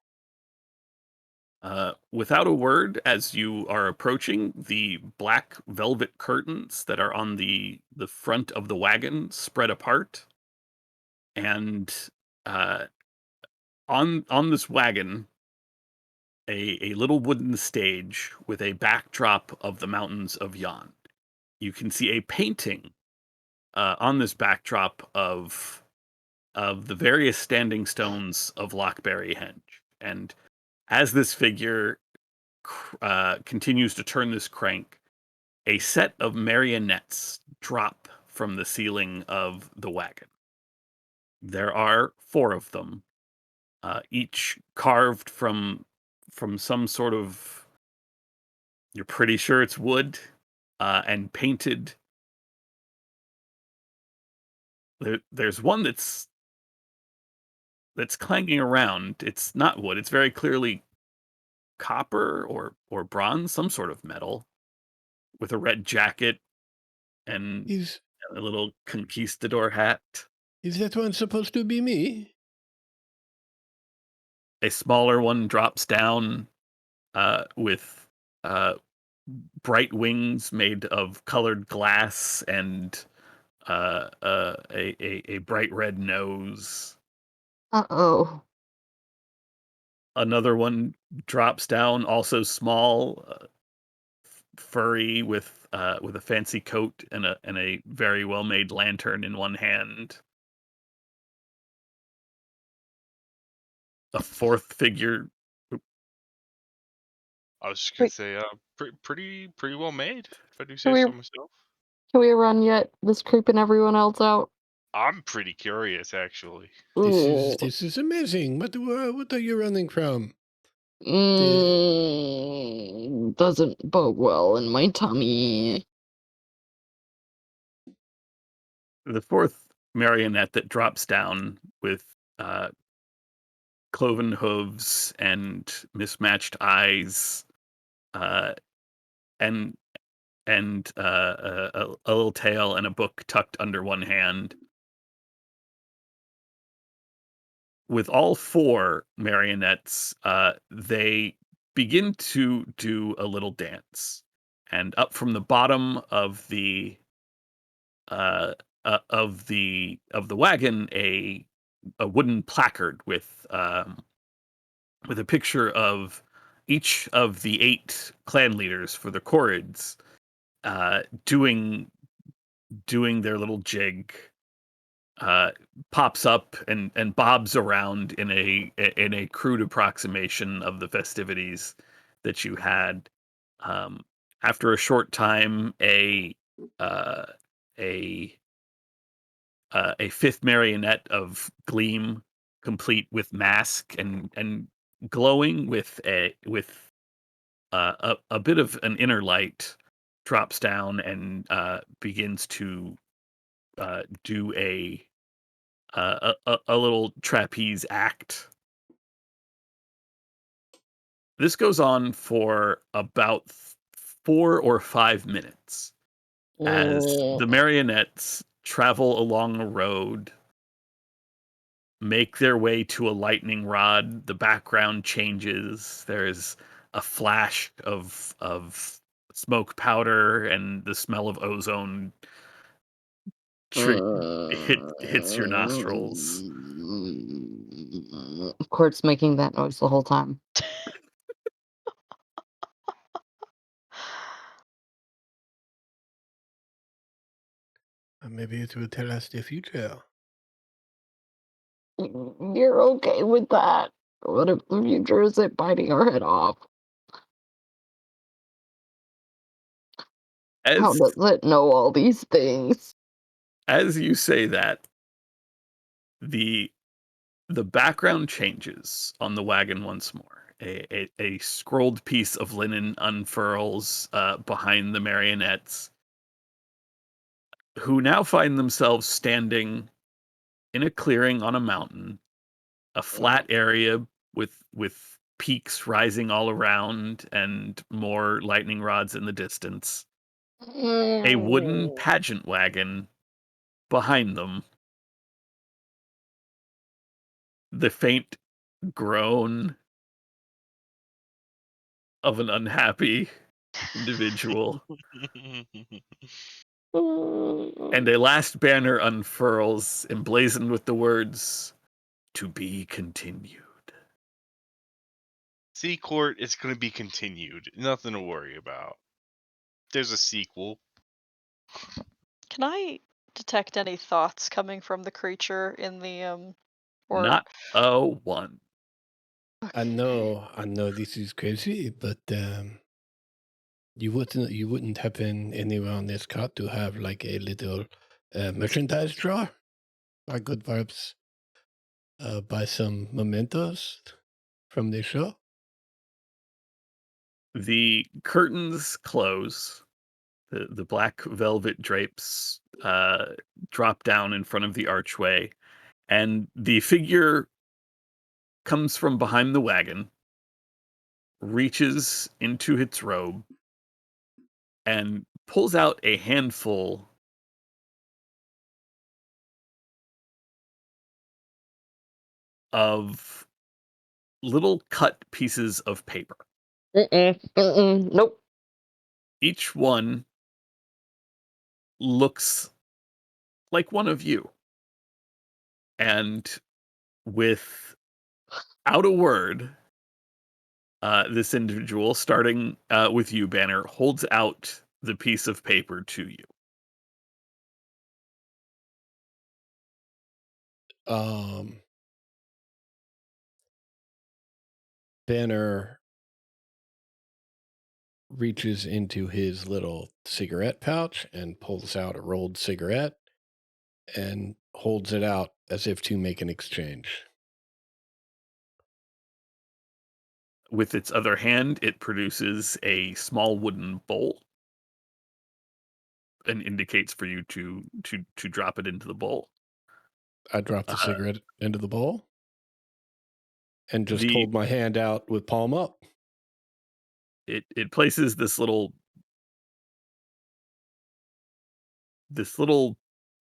Without a word, as you are approaching, the black velvet curtains that are on the front of the wagon spread apart, and uh, on this wagon, a little wooden stage with a backdrop of the mountains of Yon. You can see a painting on this backdrop of the various standing stones of Lockberry Henge, and as this figure continues to turn this crank, a set of marionettes drop from the ceiling of the wagon. There are four of them, each carved from some sort of You're pretty sure it's wood, and painted. There's one that's clanging around. It's not wood. It's very clearly copper or bronze, some sort of metal, with a red jacket and Is a little conquistador hat. is that one supposed to be me? A smaller one drops down with bright wings made of colored glass and a bright red nose. Uh-oh. Another one drops down, also small, furry, with a fancy coat and a very well made lantern in one hand. A fourth figure. I was just gonna Wait, say, pretty well made, if I do can say we so myself. can we run yet? This creeping everyone else out. I'm pretty curious, actually. Ooh. This is amazing. What are you running from? Doesn't bode well in my tummy. The fourth marionette that drops down with uh, cloven hooves and mismatched eyes, uh, and a little tail and a book tucked under one hand. With all four marionettes, they begin to do a little dance, and up from the bottom uh, of the wagon, a wooden placard with a picture of each of the 8 clan leaders for the Corrids, doing their little jig, uh, pops up and bobs around in a crude approximation of the festivities that you had. Um, After a short time, uh, a a fifth marionette of Gleam, complete with mask and glowing with a bit of an inner light, drops down and begins to do a little trapeze act. This goes on for about 4 or 5 minutes as the marionettes travel along a road, make their way to a lightning rod. The background changes. There's a flash of smoke powder, and the smell of ozone tri- hits your nostrils. Court's making that noise the whole time. Maybe it will tell us the future. You're okay with that? What if the future is it biting our head off? How As does it know all these things? as you say that, the the background changes on the wagon once more. A scrolled piece of linen unfurls behind the marionettes, who now find themselves standing in a clearing on a mountain, a flat area with peaks rising all around and more lightning rods in the distance. A wooden pageant wagon behind them, the faint groan of an unhappy individual, and a last banner unfurls, emblazoned with the words, "To be continued." See, Court, it's going to be continued. Nothing to worry about. There's a sequel. Can I detect any thoughts coming from the creature in the or Not a one. I okay. know this is crazy, but you wouldn't happen anywhere on this cart to have like a little merchandise drawer? I could perhaps buy some mementos from the show. The curtains close. The black velvet drapes drop down in front of the archway, and the figure comes from behind the wagon, reaches into its robe, and pulls out a handful of little cut pieces of paper. Nope. Each one looks like one of you. And without a word, this individual, starting with you, Banner, holds out the piece of paper to you. Banner reaches into his little cigarette pouch and pulls out a rolled cigarette and holds it out as if to make an exchange. With its other hand, it produces a small wooden bowl and indicates for you to drop it into the bowl. I drop the cigarette into the bowl and just The hold my hand out with palm up. it places this little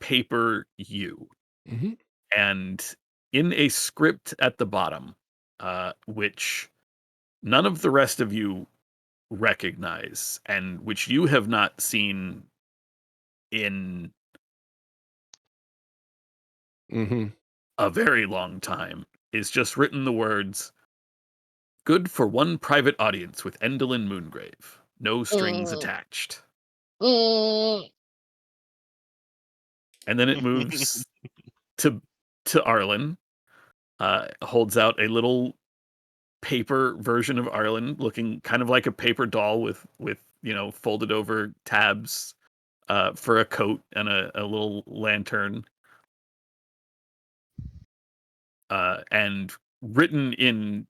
paper U, Mhm. and in a script at the bottom, which none of the rest of you recognize, and which you have not seen in Mhm. a very long time, is just written the words, "Good for one private audience with Endelin Moongrave. No strings Mm, attached." mm. And then it moves to Arlen, holds out a little paper version of Arlen, looking kind of like a paper doll with folded over tabs for a coat and a little lantern, and written in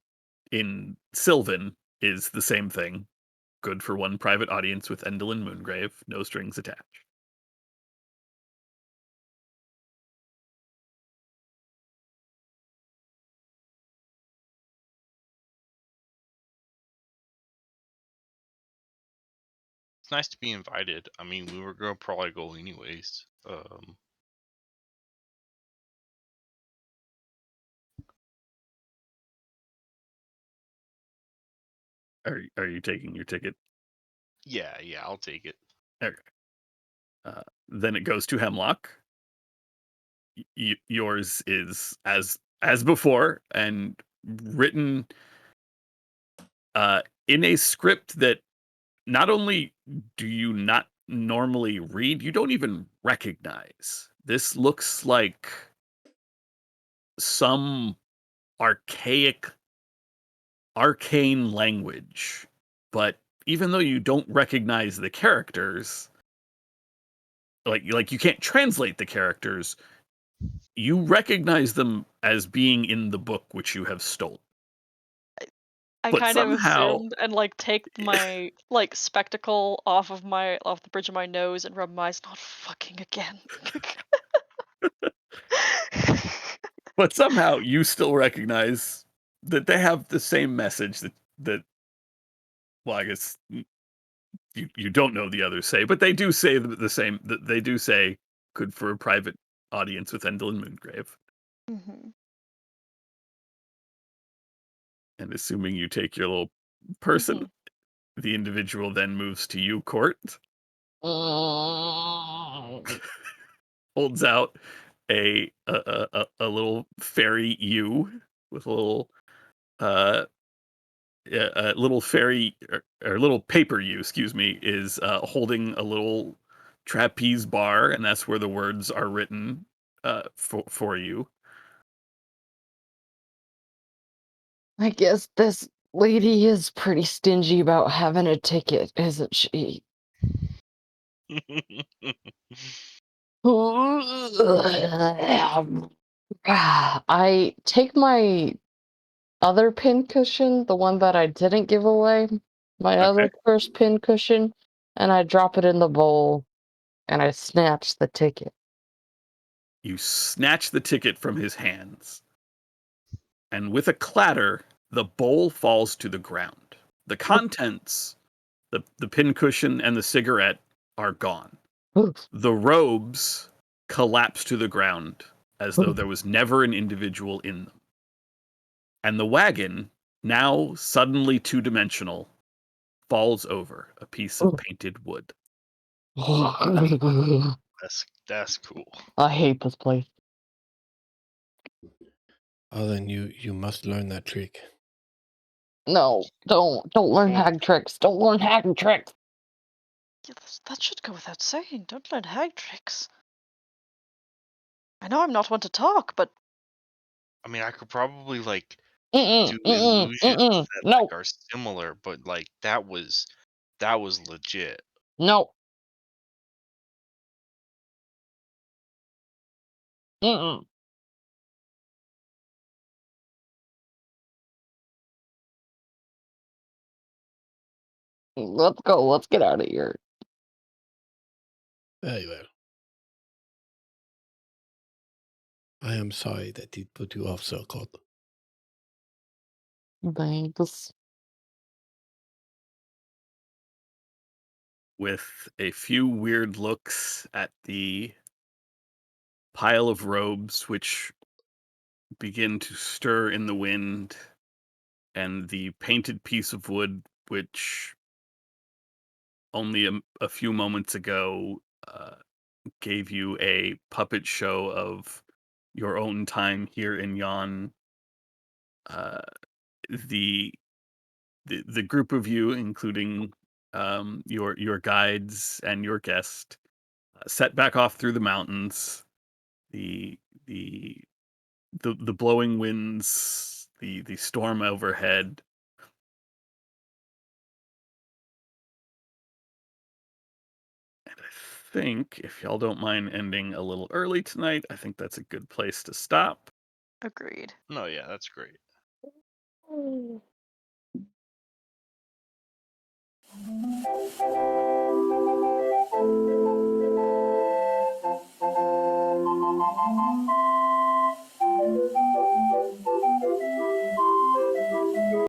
Sylvan is the same thing. Good for one private audience with Endelin Moongrave, no strings attached. It's nice to be invited. I mean, we were gonna probably go anyways. Are you taking your ticket? Yeah, I'll take it. Okay. Then it goes to Hemlock. Yours is as before, and written in a script that not only do you not normally read, you don't even recognize. This looks like some archaic, arcane language, but even though you don't recognize the characters, like you can't translate the characters, you recognize them as being in the book which you have stolen. I But kind of somehow, assumed and like take my like spectacle off the bridge of my nose and rub my eyes. Not fucking again. but somehow you still recognize that they have the same message that well, I guess you don't know the others say, but they do say the same. That they do say, "Good for a private audience with Endel and Moongrave." Mhm. And assuming you take your little person, Mhm. the individual then moves to you, Court, Mm. holds out a little fairy you with a little uh a little fairy or little paper you, excuse me, is holding a little trapeze bar, and that's where the words are written for you. I guess this lady is pretty stingy about having a ticket, isn't she? I take my other pincushion, the one that I didn't give away, my Okay. other cursed pincushion, and I drop it in the bowl, and I snatch the ticket. You snatch the ticket from his hands, and with a clatter, the bowl falls to the ground. The contents, the pincushion and the cigarette, are gone. The robes collapse to the ground as though there was never an individual in them. And the wagon, now suddenly two-dimensional, falls over a piece of painted wood. I That's cool. hate this place. Oh, then you must learn that trick. No, don't learn Well, hag tricks. Don't learn hag tricks. Yeah, that should go without saying. Don't learn hag tricks. I know I'm not one to talk, but I mean, I could probably like Mm-mm, do mm-mm, illusions mm-mm. that No, like are similar, but like that was legit. no, mm-mm. Let's go. Let's get out of here. Very well. I am sorry that it put you off so cold. Thanks. With a few weird looks at the pile of robes which begin to stir in the wind, and the painted piece of wood which only a few moments ago gave you a puppet show of your own time here in Yon. Uh, the, the group of you, including your guides and your guest, set back off through the mountains. The the the blowing winds, the storm overhead. And I think, if y'all don't mind ending a little early tonight, I think that's a good place to stop. agreed. No, yeah, that's great.